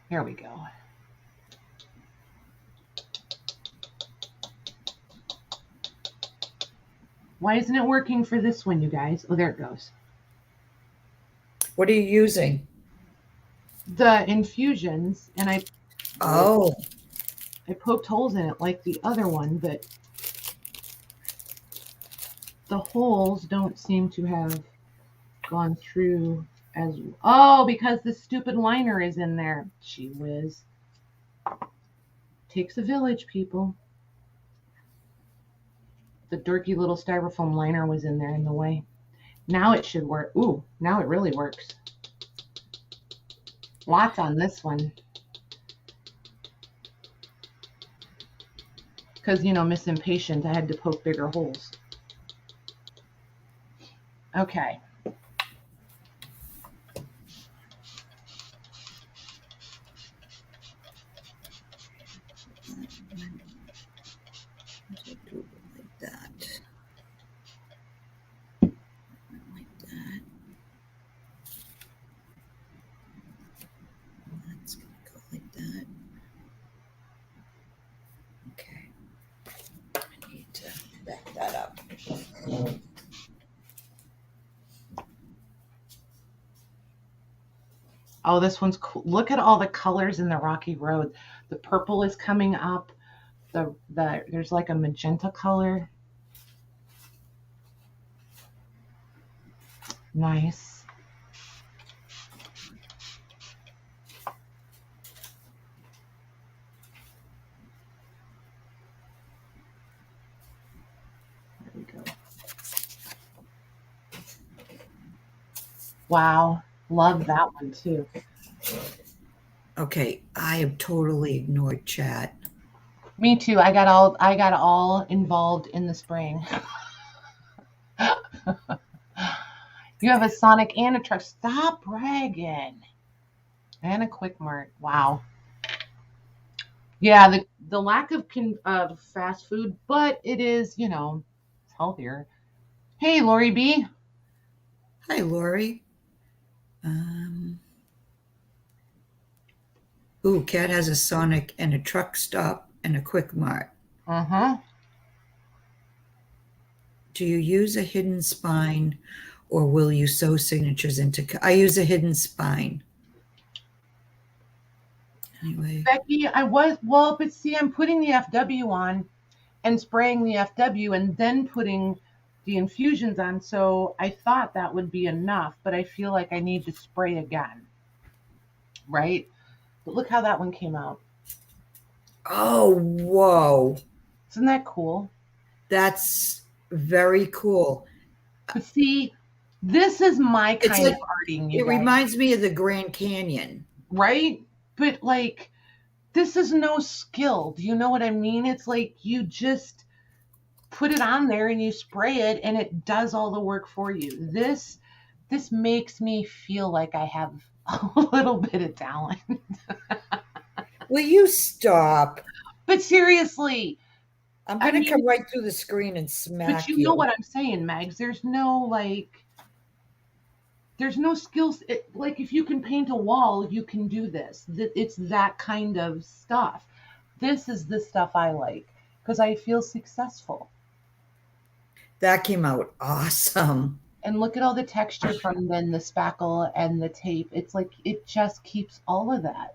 Here we go. Why isn't it working for this one, you guys? Oh, there it goes. What are you using? The infusions, and I poked holes in it like the other one, but the holes don't seem to have gone through as because the stupid liner is in there. Gee whiz. Takes a village, people. The dorky little styrofoam liner was in there in the way. Now it should work. Ooh, now it really works. Lots on this one. Because, Miss Impatient, I had to poke bigger holes. Okay. Oh, this one's cool. Look at all the colors in the rocky road. The purple is coming up. There's like a magenta color. Nice. There we go. Wow. Love that one too. Okay, I have totally ignored chat. Me too. I got all involved in the spraying. You have a Sonic and a truck. Stop bragging. And a Quick Mart. Wow. Yeah, the lack of fast food, but it is, it's healthier. Hey, Lori B. Hi, Lori. Kat has a Sonic and a truck stop and a Quick Mart. Do you use a hidden spine or will you sew signatures into? I use a hidden spine. Anyway. Becky, but see, I'm putting the FW on and spraying the FW and then putting the infusions on. So I thought that would be enough, but I feel like I need to spray again. Right? But look how that one came out. Oh, whoa. Isn't that cool? That's very cool. But see, this is my kind of arting. It reminds me of the Grand Canyon. Right? But like, this is no skill. Do you know what I mean? It's like you just put it on there and you spray it and it does all the work for you. This makes me feel like I have a little bit of talent. Will you stop? But seriously, I'm going to come right through the screen and smack you. But you know what I'm saying, Mags. There's no like, There's no skills. Like if you can paint a wall, you can do this. It's that kind of stuff. This is the stuff I like because I feel successful. That came out awesome. And look at all the texture from then the spackle and the tape. It's like it just keeps all of that.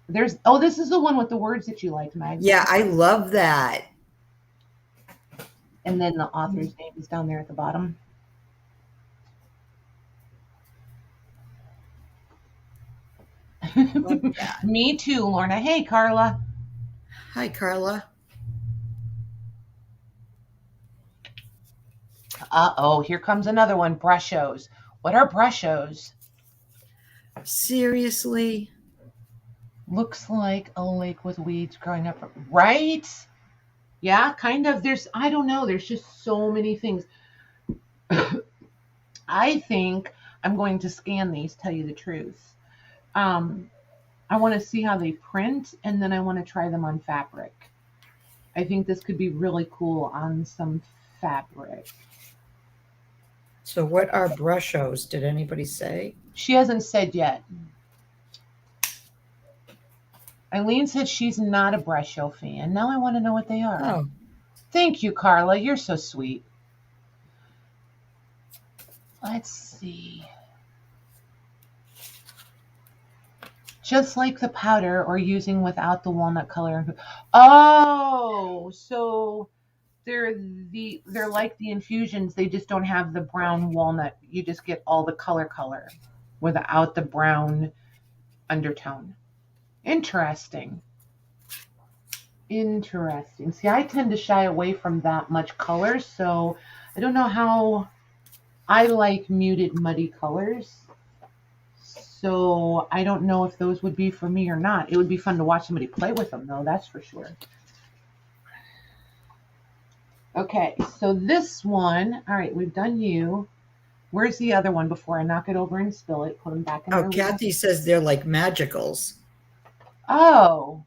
This is the one with the words that you liked, Meg. Yeah, I love that. And then the author's name is down there at the bottom. Me too, Lorna. Hey, Carla. Hi, Carla. Uh-oh, here comes another one. Brushos. What are brushos? Seriously? Looks like a lake with weeds growing up. Right? Yeah, kind of. I don't know. There's just so many things. I think I'm going to scan these, tell you the truth. I want to see how they print, and then I want to try them on fabric. I think this could be really cool on some fabric. So what are brushos? Did anybody say? She hasn't said yet. Eileen said she's not a brusho fan. Now I want to know what they are. Oh. Thank you, Carla. You're so sweet. Let's see. Just like the powder or using without the walnut color. Oh, so they're like the infusions. They just don't have the brown walnut. You just get all the color without the brown undertone. Interesting. See, I tend to shy away from that much color, so I don't know how. I like muted, muddy colors. So I don't know if those would be for me or not. It would be fun to watch somebody play with them, though, that's for sure. Okay, so this one, all right, we've done you. Where's the other one before I knock it over and spill it? Put them back in. Oh, Kathy says they're like magicals. Oh.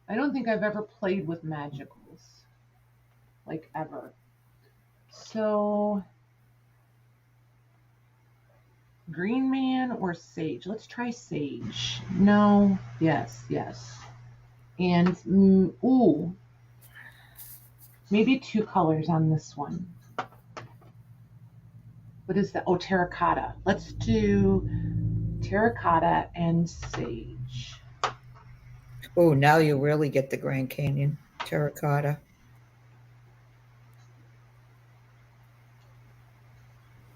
I don't think I've ever played with magicals. Like, ever. So, Green Man or Sage? Let's try Sage. No. Yes. And, ooh. Maybe 2 colors on this one. What is that? Oh, terracotta. Let's do terracotta and sage. Oh, now you really get the Grand Canyon terracotta.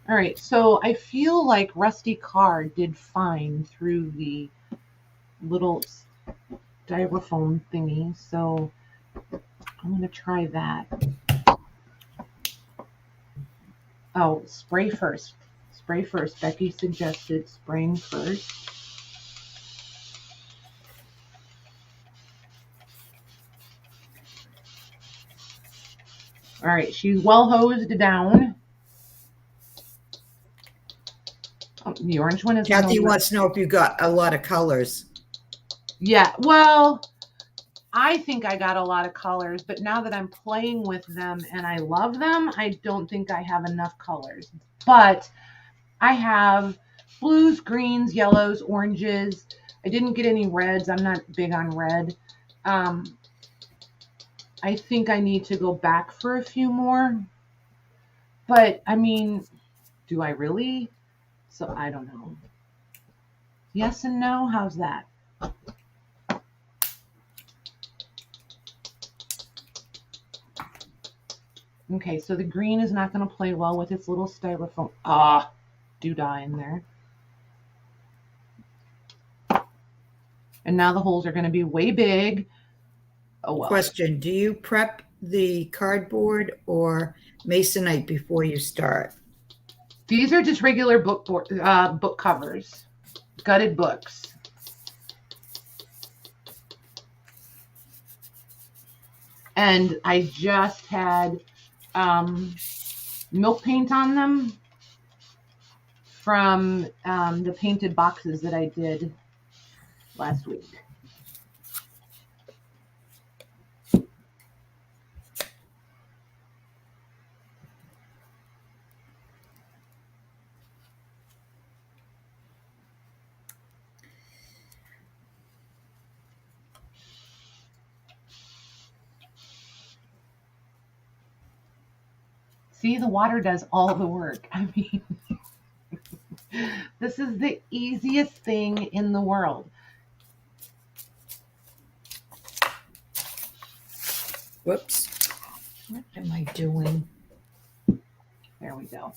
All right, so I feel like Rusty Carr did fine through the little styrofoam thingy, so I'm going to try that. Oh, spray first. Becky suggested spraying first. All right, she's well hosed down. Oh, the orange one is. Kathy wants to know if you got a lot of colors. Yeah, well, I think I got a lot of colors, but now that I'm playing with them and I love them, I don't think I have enough colors. But I have blues, greens, yellows, oranges. I didn't get any reds. I'm not big on red. I think I need to go back for a few more. But, I mean, do I really? So, I don't know. Yes and no? How's that? Okay, so the green is not going to play well with its little styrofoam doodah in there. And now the holes are going to be way big. Oh, well. Question, do you prep the cardboard or masonite before you start? These are just regular book covers, gutted books. And I just had milk paint on them from the painted boxes that I did last week. See, the water does all the work. I mean, this is the easiest thing in the world. Whoops. What am I doing? There we go.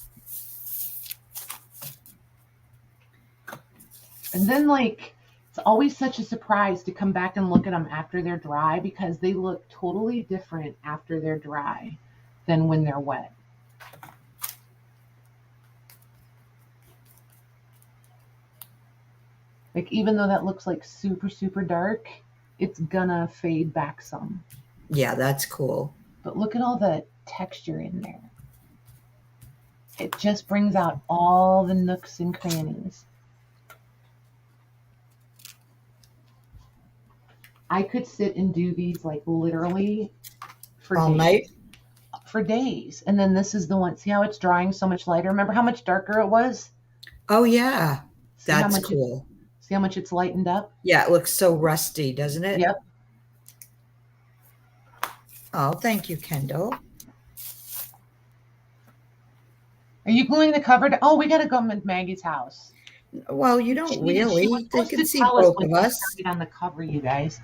And then, like, it's always such a surprise to come back and look at them after they're dry, because they look totally different after they're dry than when they're wet. Like, even though that looks like super, super dark, it's gonna fade back some. Yeah, that's cool. But look at all the texture in there. It just brings out all the nooks and crannies. I could sit and do these like literally for All days. night? For days. And then this is the one. See how it's drying so much lighter? Remember how much darker it was? Oh, yeah. See how That's much cool. See how much it's lightened up? Yeah, it looks so rusty, doesn't it? Yep. Oh, thank you, Kendall. Are you gluing the cover? Oh, we got to go to Maggie's house. Well, you don't She really. was They supposed can to see tell us both when of she us. started on the cover, you guys.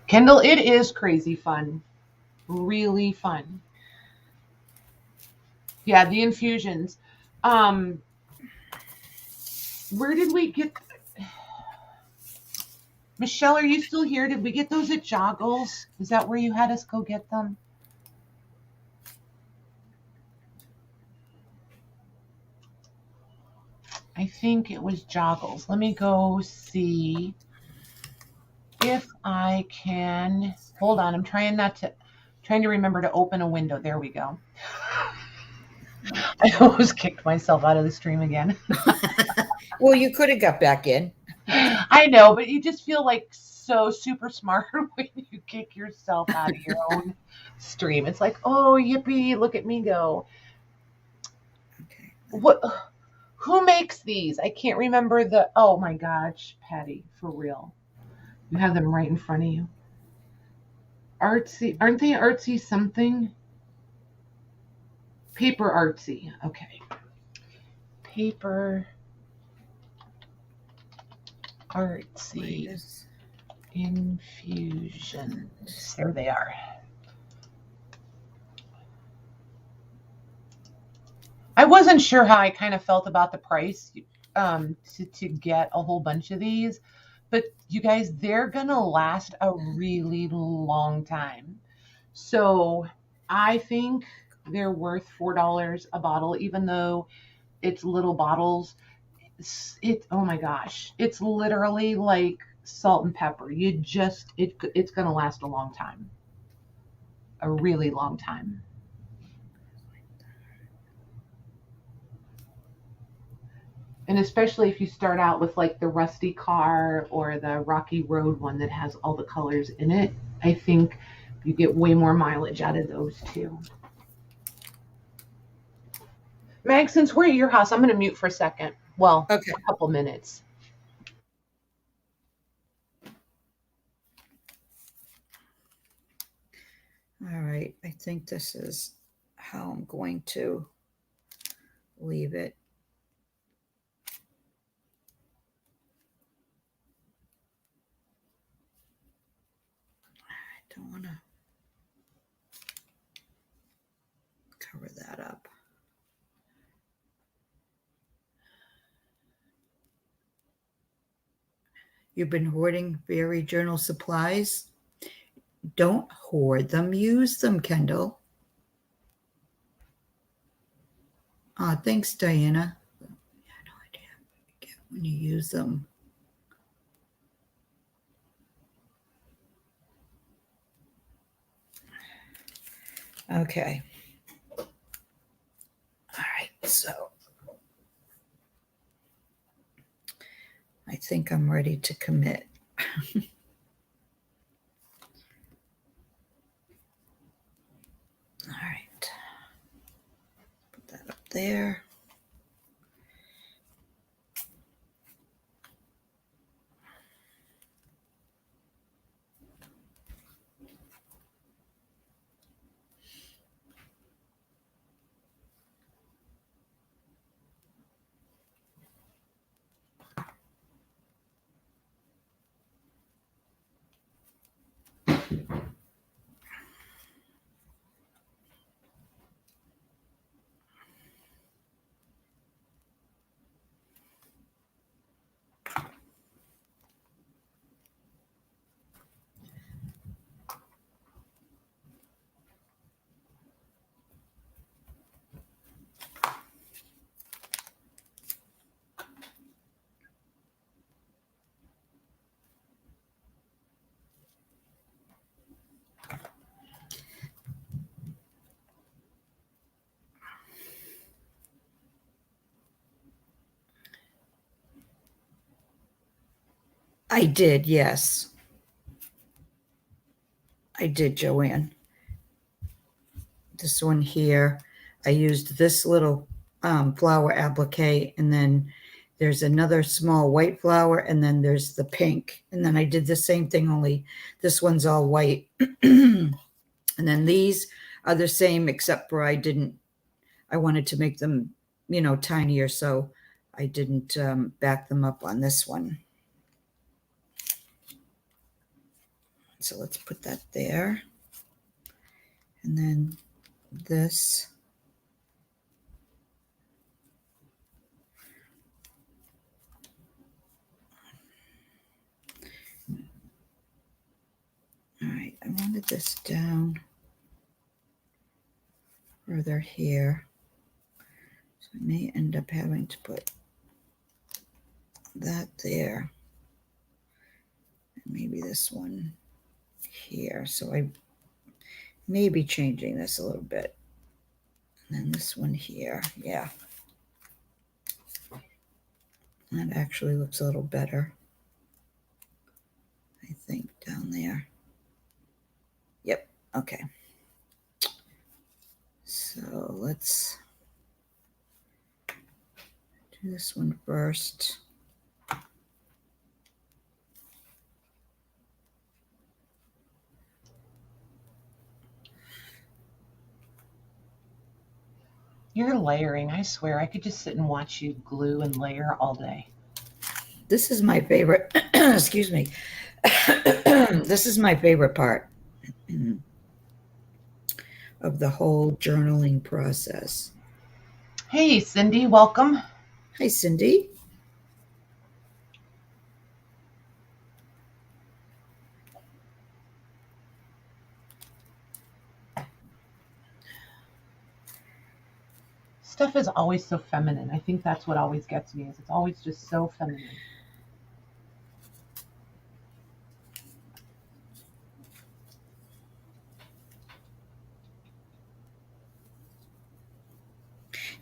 Kendall, it is crazy fun. Really fun. Yeah, the infusions. Where did we get... Michelle, are you still here? Did we get those at Joggles? Is that where you had us go get them? I think it was Joggles. Let me go see if I can. Hold on, I'm trying to remember to open a window. There we go. I almost kicked myself out of the stream again. Well, you could have got back in. I know, but you just feel like so super smart when you kick yourself out of your own stream. It's like, oh, yippee, look at me go. Okay. What? Who makes these? I can't remember the. Oh my gosh, Patty, for real. You have them right in front of you. Artsy, aren't they artsy something? Paper artsy. Okay. Paper artsy infusions. There they are. I wasn't sure how I kind of felt about the price to get a whole bunch of these, but you guys, they're gonna last a really long time. So I think they're worth $4 a bottle, even though it's little bottles. Oh my gosh, it's literally like salt and pepper. It's gonna last a long time, a really long time. And especially if you start out with like the rusty car or the rocky road one that has all the colors in it, I think you get way more mileage out of those too. Meg, since we're at your house, I'm going to mute for a second. Well, okay. A couple minutes. All right. I think this is how I'm going to leave it. I don't want to cover that up. You've been hoarding fairy journal supplies? Don't hoard them. Use them, Kendall. Thanks, Diana. I had no idea what you get when you use them. Okay. All right, so I think I'm ready to commit. All right. Put that up there. I did, yes. I did, Joanne. This one here, I used this little flower applique, and then there's another small white flower, and then there's the pink. And then I did the same thing, only this one's all white. And then these are the same, except for I wanted to make them, tinier, so I didn't back them up on this one. So let's put that there. And then this. All right, I wanted this down further here. So I may end up having to put that there. And maybe this one here. So I may be changing this a little bit. And then this one here. Yeah. That actually looks a little better, I think, down there. Yep. Okay. So let's do this one first. You're layering. I swear, I could just sit and watch you glue and layer all day. This is my favorite. Excuse me. This is my favorite part of the whole journaling process. Hey, Cindy, welcome. Hi, Cindy. Stuff is always so feminine. I think that's what always gets me, is it's always just so feminine.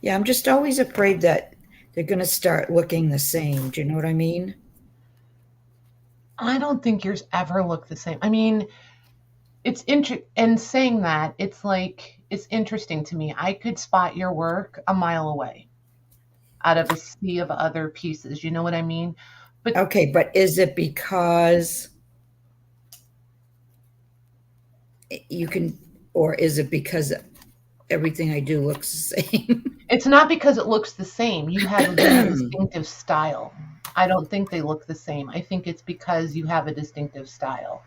Yeah, I'm just always afraid that they're going to start looking the same. Do you know what I mean? I don't think yours ever look the same. I mean, it's and saying that, it's like, it's interesting to me. I could spot your work a mile away out of a sea of other pieces. You know what I mean? But Okay, but is it because you can, or is it because everything I do looks the same? it's not because it looks the same. You have a very distinctive style. I don't think they look the same. I think it's because you have a distinctive style.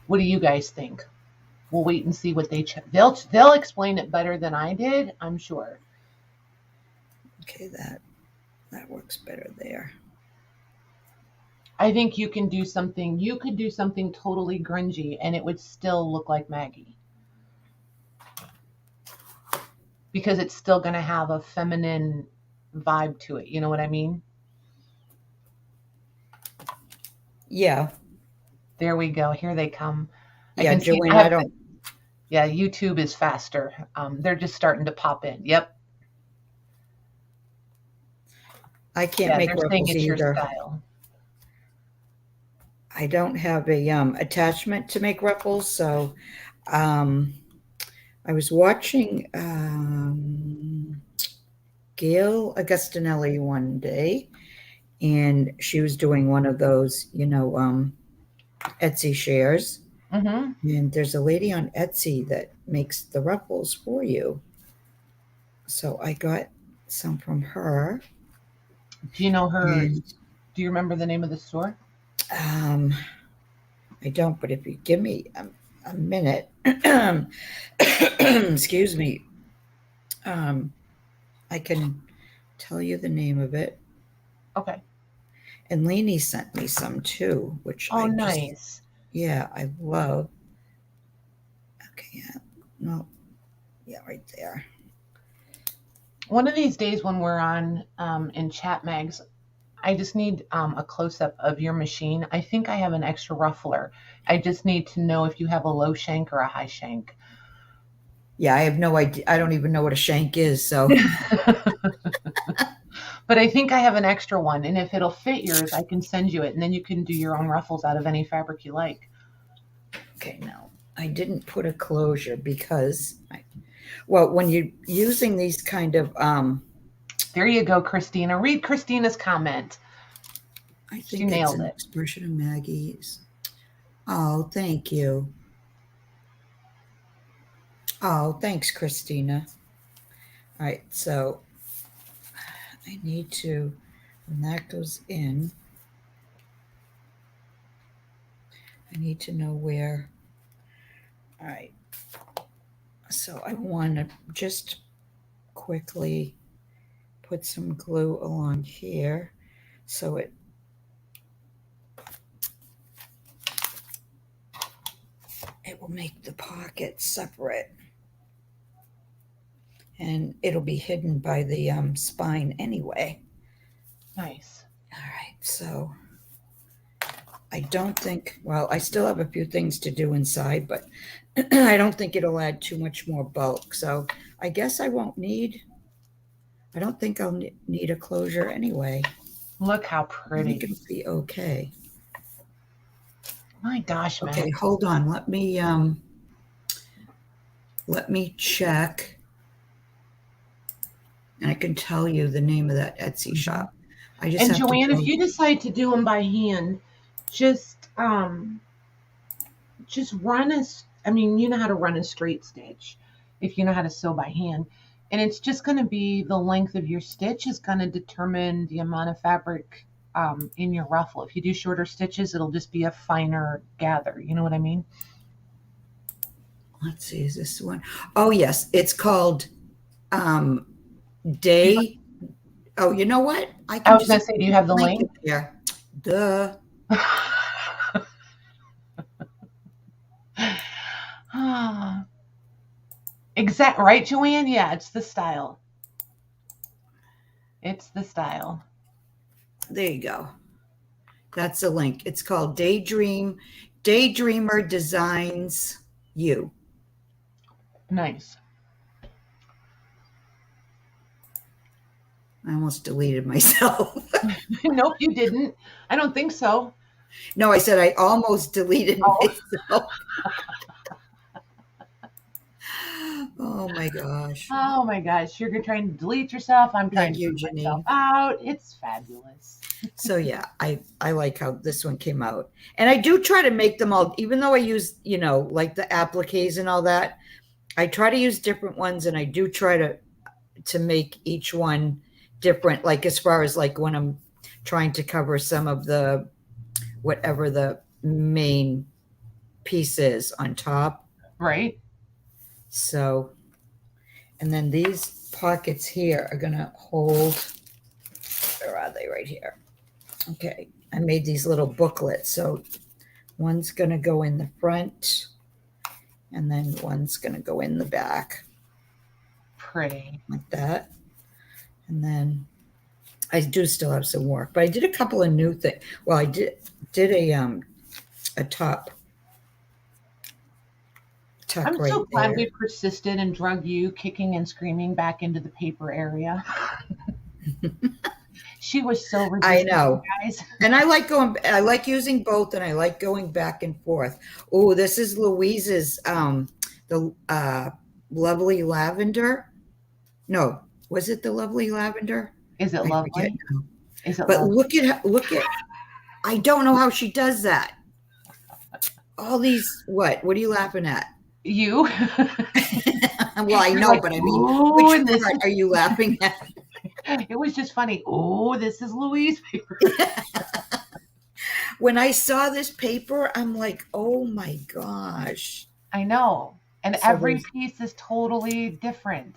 What do you guys think? We'll wait and see what they'll explain it better than I did, I'm sure. Okay, that works better there. I think you could do something totally grungy and it would still look like Maggie. Because it's still going to have a feminine vibe to it. You know what I mean? Yeah. There we go. Here they come. Yeah, Joanne, Yeah, YouTube is faster. They're just starting to pop in. Yep. I can't make they're saying ruffles it's your either. style. I don't have a attachment to make ruffles, so I was watching Gail Augustinelli one day, and she was doing one of those, Etsy shares. Mm-hmm. And there's a lady on Etsy that makes the ruffles for you. So I got some from her. Do you know her? And, do you remember the name of the store? I don't, but if you give me a minute, excuse me, I can tell you the name of it. Okay. And Lainey sent me some too, which nice. Yeah, I love. Okay, yeah, no, yeah, right there. One of these days when we're on in chat mags, I just need a close-up of your machine. I think I have an extra ruffler. I just need to know if you have a low shank or a high shank. Yeah, I have no idea. I don't even know what a shank is. So, But I think I have an extra one, and if it'll fit yours, I can send you it, and then you can do your own ruffles out of any fabric you like. Okay, now I didn't put a closure because, well, when you're using these kind of, There you go, Christina. Read Christina's comment. I She think it's nailed an it. expression of Maggie's. Oh, thank you. Oh, thanks, Christina. All right, so I need to, when that goes in, I need to know where. All right, so I want to just quickly put some glue along here so it will make the pocket separate, and it'll be hidden by the spine anyway. Nice. All right, so I don't think, well, I still have a few things to do inside, but I don't think it'll add too much more bulk. So I guess I won't need, I don't think I'll need a closure anyway. Look how I pretty. think it'll be okay. My gosh, man. Okay, hold on. Let me check. And I can tell you the name of that Etsy shop. I just And have Joanne, to if you decide to do them by hand, just run I mean, you know how to run a straight stitch if you know how to sew by hand. And it's just going to be the length of your stitch is going to determine the amount of fabric in your ruffle. If you do shorter stitches, it'll just be a finer gather. You know what I mean? let's see, is this one? Oh, yes. It's called Day. Oh, you know what? I was going to say, do you have the link? Yeah. Duh. Exact, right, Joanne? Yeah, it's the style. It's the style. There you go. That's the link. It's called Daydreamer Designs You. Nice. I almost deleted myself. Nope, you didn't. I don't think so. No, I said I almost deleted myself. Oh my gosh. Oh my gosh. You're trying to delete yourself. I'm trying Thank to you, put Janine. myself out. It's fabulous. So yeah, I like how this one came out. And I do try to make them all, even though I use, like the appliques and all that, I try to use different ones, and I do try to make each one different, like as far as like when I'm trying to cover some of the whatever the main piece is on top. Right. So, and then these pockets here are gonna hold, where are they? Right here. Okay, I made these little booklets. So one's gonna go in the front, and then one's gonna go in the back. Pretty. Like that. And then I do still have some work, but I did a couple of new things. Well, I did a top tuck I'm right so glad there. we persisted and drug you kicking and screaming back into the paper area. She was so resistant, I know, guys. and I like using both, and I like going back and forth. Oh, this is Louise's the lovely lavender. No, was it the lovely lavender? Is it lovely? Is it but lovely? look at I don't know how she does that. All these, what are you laughing at? You. Well, I know, like, but I mean, which part are you laughing at? It was just funny. Oh, this is Louise paper. When I saw this paper, I'm like, oh my gosh. I know. And so every piece is totally different.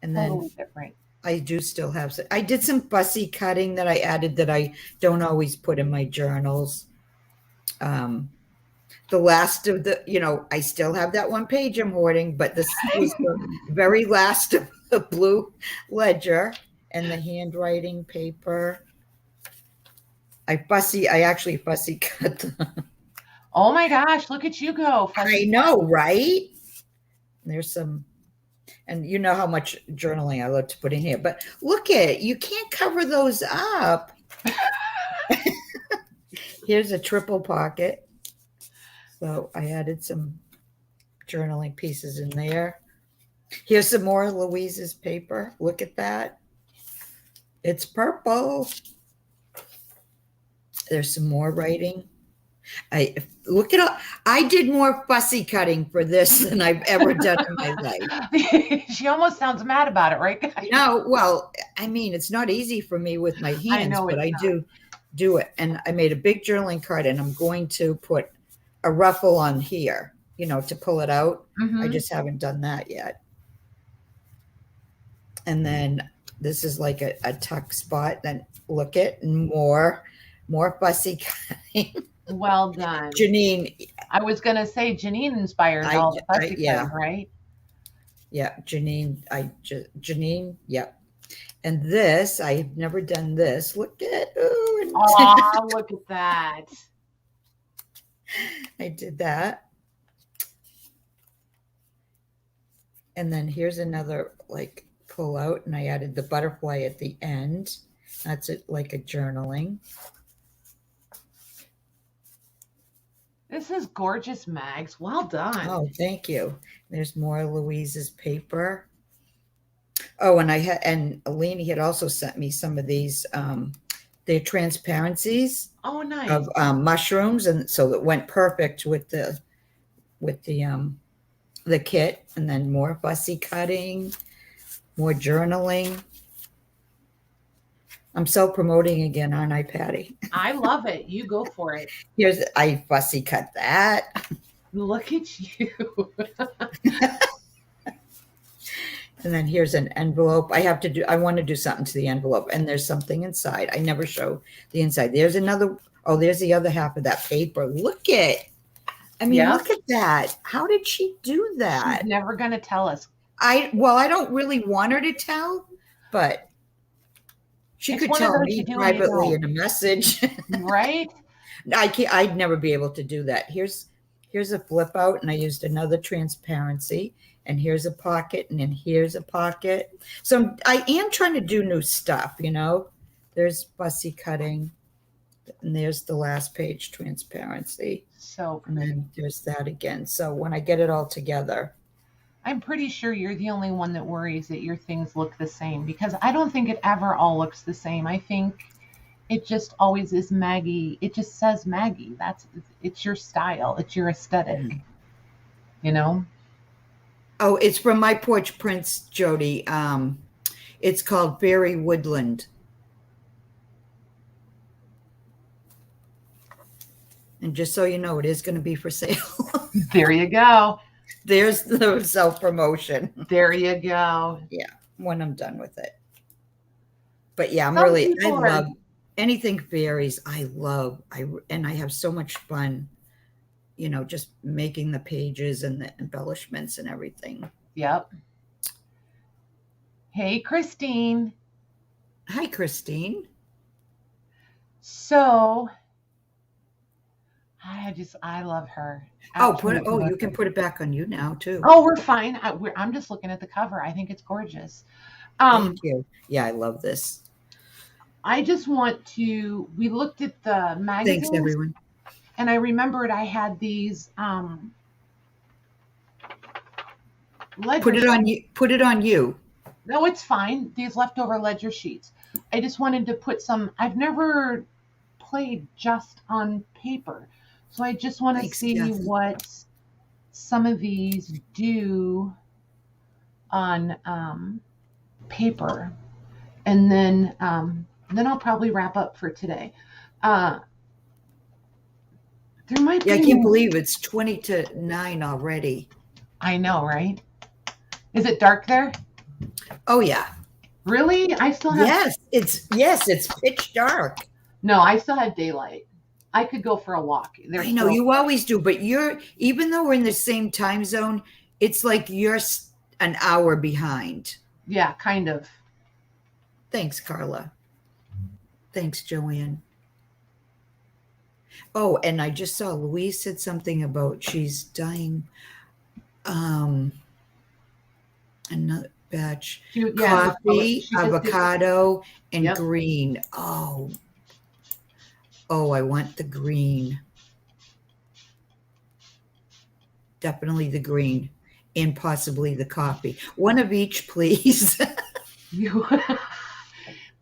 And totally then different. I do still have some. I did some fussy cutting that I added that I don't always put in my journals. The last of the, I still have that one page I'm hoarding, but this was the very last of the blue ledger and the handwriting paper. I actually fussy cut them. Oh my gosh, look at you go. I know, right? There's some And you know how much journaling I love to put in here. But look at it. You can't cover those up. Here's a triple pocket. So I added some journaling pieces in there. Here's some more Louise's paper. Look at that. It's purple. There's some more writing. I look at all. I did more fussy cutting for this than I've ever done in my life. She almost sounds mad about it, right? No, well, I mean, it's not easy for me with my hands, I know but it's I not. do it. And I made a big journaling card, and I'm going to put a ruffle on here, to pull it out. I just haven't done that yet. And then this is like a tuck spot. Then look at more fussy cutting. Well done. Janine, I was going to say Janine inspires all the fussy cutting, right? Yeah, Janine, yep. And this, I've never done this. Look at, oh, look at that. I did that. And then here's another like pull out, and I added the butterfly at the end. That's it, like a journaling. This is gorgeous, Mags. Well done. Oh, thank you. There's more Louise's paper. Oh, and Alini had also sent me some of these, they're transparencies. Oh, nice. Of mushrooms, and so it went perfect with the kit. And then more fussy cutting, more journaling. I'm self-promoting again, aren't I, Patty? I love it. You go for it. I fussy cut that. Look at you. And then here's an envelope. I want to do something to the envelope, and there's something inside. I never show the inside. There's there's the other half of that paper. Look at that. How did she do that? She's never going to tell us. I don't really want her to tell, but she could tell me privately in a message. Right? I'd never be able to do that. Here's a flip out, and I used another transparency, and here's a pocket, and then here's a pocket. So I am trying to do new stuff, There's fussy cutting, and there's the last page transparency. So pretty. And then there's that again. So when I get it all together, I'm pretty sure you're the only one that worries that your things look the same, because I don't think it ever all looks the same. I think it just always is Maggie. It just says Maggie. It's your style. It's your aesthetic. Oh, it's from My Porch Prince, Jody. It's called Fairy Woodland. And just so you know, it is going to be for sale. There you go. There's the self-promotion. There you go. Yeah, when I'm done with it. But yeah, I love anything fairies. I have so much fun, just making the pages and the embellishments and everything. Yep. Hey, Christine. Hi, Christine. So I love her. You can put it back on you now too. Oh, we're fine. I'm just looking at the cover. I think it's gorgeous. Thank you. Yeah, I love this. I just want to. We looked at the magazines. Thanks, everyone. And I remembered I had these. Put it on you. Put it on you. No, it's fine. These leftover ledger sheets. I just wanted to put some. I've never played just on paper. So I just want to see what some of these do on paper, and then I'll probably wrap up for today. There might be. I can't believe it's 8:50 already. I know, right? Is it dark there? Oh yeah. Really? I still have. It's pitch dark. No, I still have daylight. I could go for a walk. I know you always do, but even though we're in the same time zone, it's like you're an hour behind. Yeah, kind of. Thanks, Carla. Thanks, Joanne. Oh, and I just saw Louise said something about she's dying. Another batch. Yeah, Coffee, she just did. avocado, and Yep. green. Oh, I want the green. Definitely the green. And possibly the coffee. One of each, please. You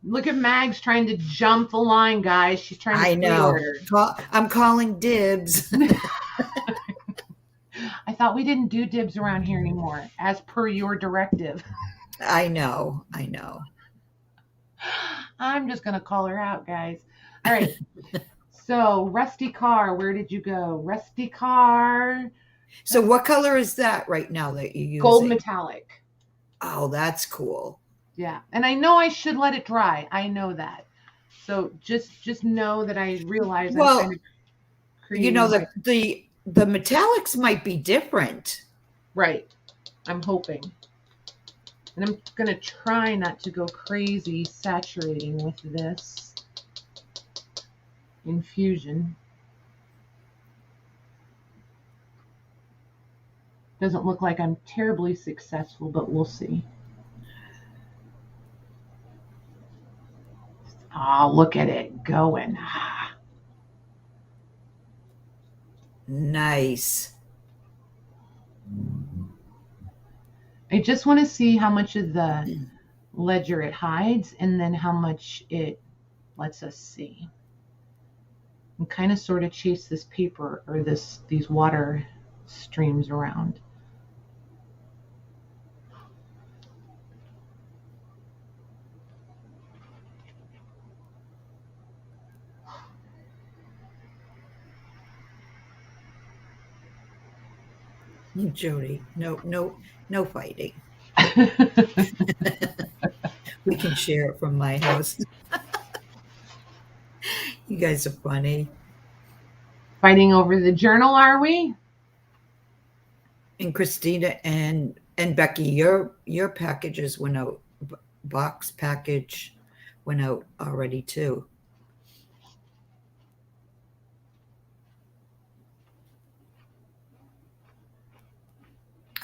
look at Mags trying to jump the line, guys. She's trying to I know. pre-order. I'm calling dibs. I thought we didn't do dibs around here anymore, as per your directive. I know. I know. I'm just gonna call her out, guys. All right. So, Rusty Car, where did you go? Rusty Car, So what color is that right now that you're gold using? metallic. Oh, that's cool. Yeah, and I know I should let it dry. I know that. So just know that I realize I'm kind Well, of creating my the metallics might be different. right. I'm hoping. And I'm going to try not to go crazy saturating with this infusion. Doesn't look like I'm terribly successful, but we'll see. Oh, look at it going. Nice. I just want to see how much of the ledger it hides and then how much it lets us see. And kind of sort of chase this paper or these water streams around. Jody, no fighting. We can share it from my house. You guys are funny. Fighting over the journal, are we? And Christina and Becky, your packages went out. Box package went out already too.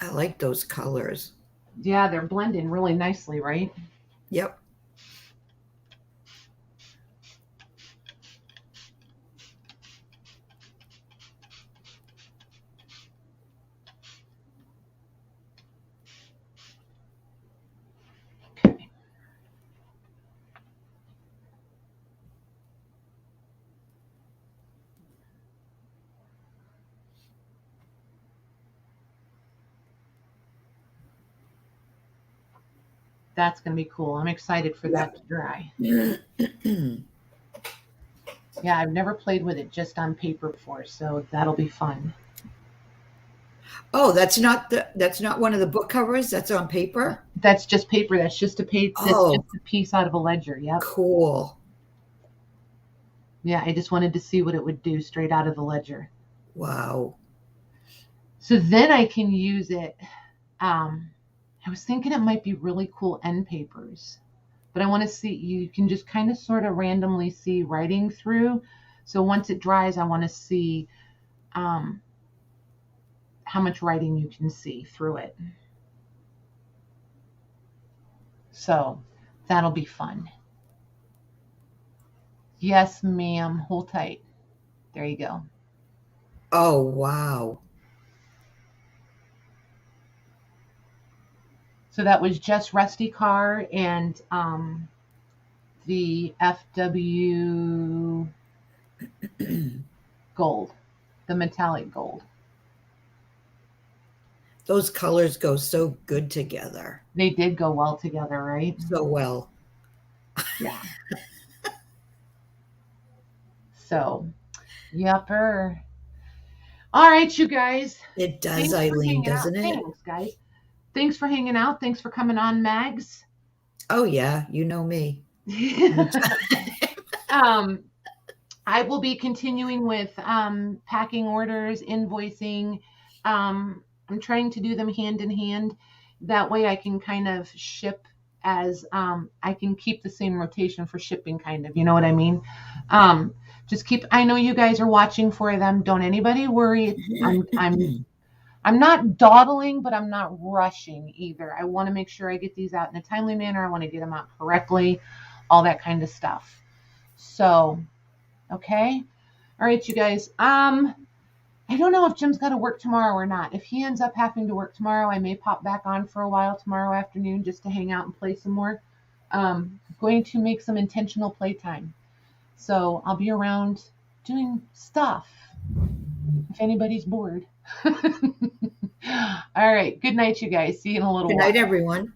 I like those colors. Yeah, they're blending really nicely, right? Yep. Okay. That's going to be cool. I'm excited for that to dry. Yeah, I've never played with it just on paper before, so that'll be fun. Oh, that's not one of the book covers. That's on paper. That's just paper. That's just a page. That's Oh, just a piece out of a ledger. Yep. cool. Yeah, I just wanted to see what it would do straight out of the ledger. Wow. So then I can use it. I was thinking it might be really cool end papers, but I want to see, you can just kind of sort of randomly see writing through. So once it dries, I want to see how much writing you can see through it. So that'll be fun. Yes, ma'am. Hold tight. There you go. Oh, wow. So that was just Rusty Car and the FW gold, the metallic gold. Those colors go so good together. They did go well together, right? So well. Yeah. So, yepper. All right, you guys. It does, Eileen, doesn't it? Thanks, guys. Thanks for hanging out. Thanks for coming on, Mags. Oh, yeah. You know me. I will be continuing with packing orders, invoicing. I'm trying to do them hand in hand. That way I can kind of ship as I can keep the same rotation for shipping, kind of. You know what I mean? Just keep. I know you guys are watching for them. Don't anybody worry. I'm not dawdling, but I'm not rushing either. I want to make sure I get these out in a timely manner. I want to get them out correctly, all that kind of stuff. So, okay. All right, you guys. I don't know if Jim's got to work tomorrow or not. If he ends up having to work tomorrow, I may pop back on for a while tomorrow afternoon just to hang out and play some more. Going to make some intentional playtime. So I'll be around doing stuff if anybody's bored. All right. Good night, you guys. See you in a little Good while. night, everyone.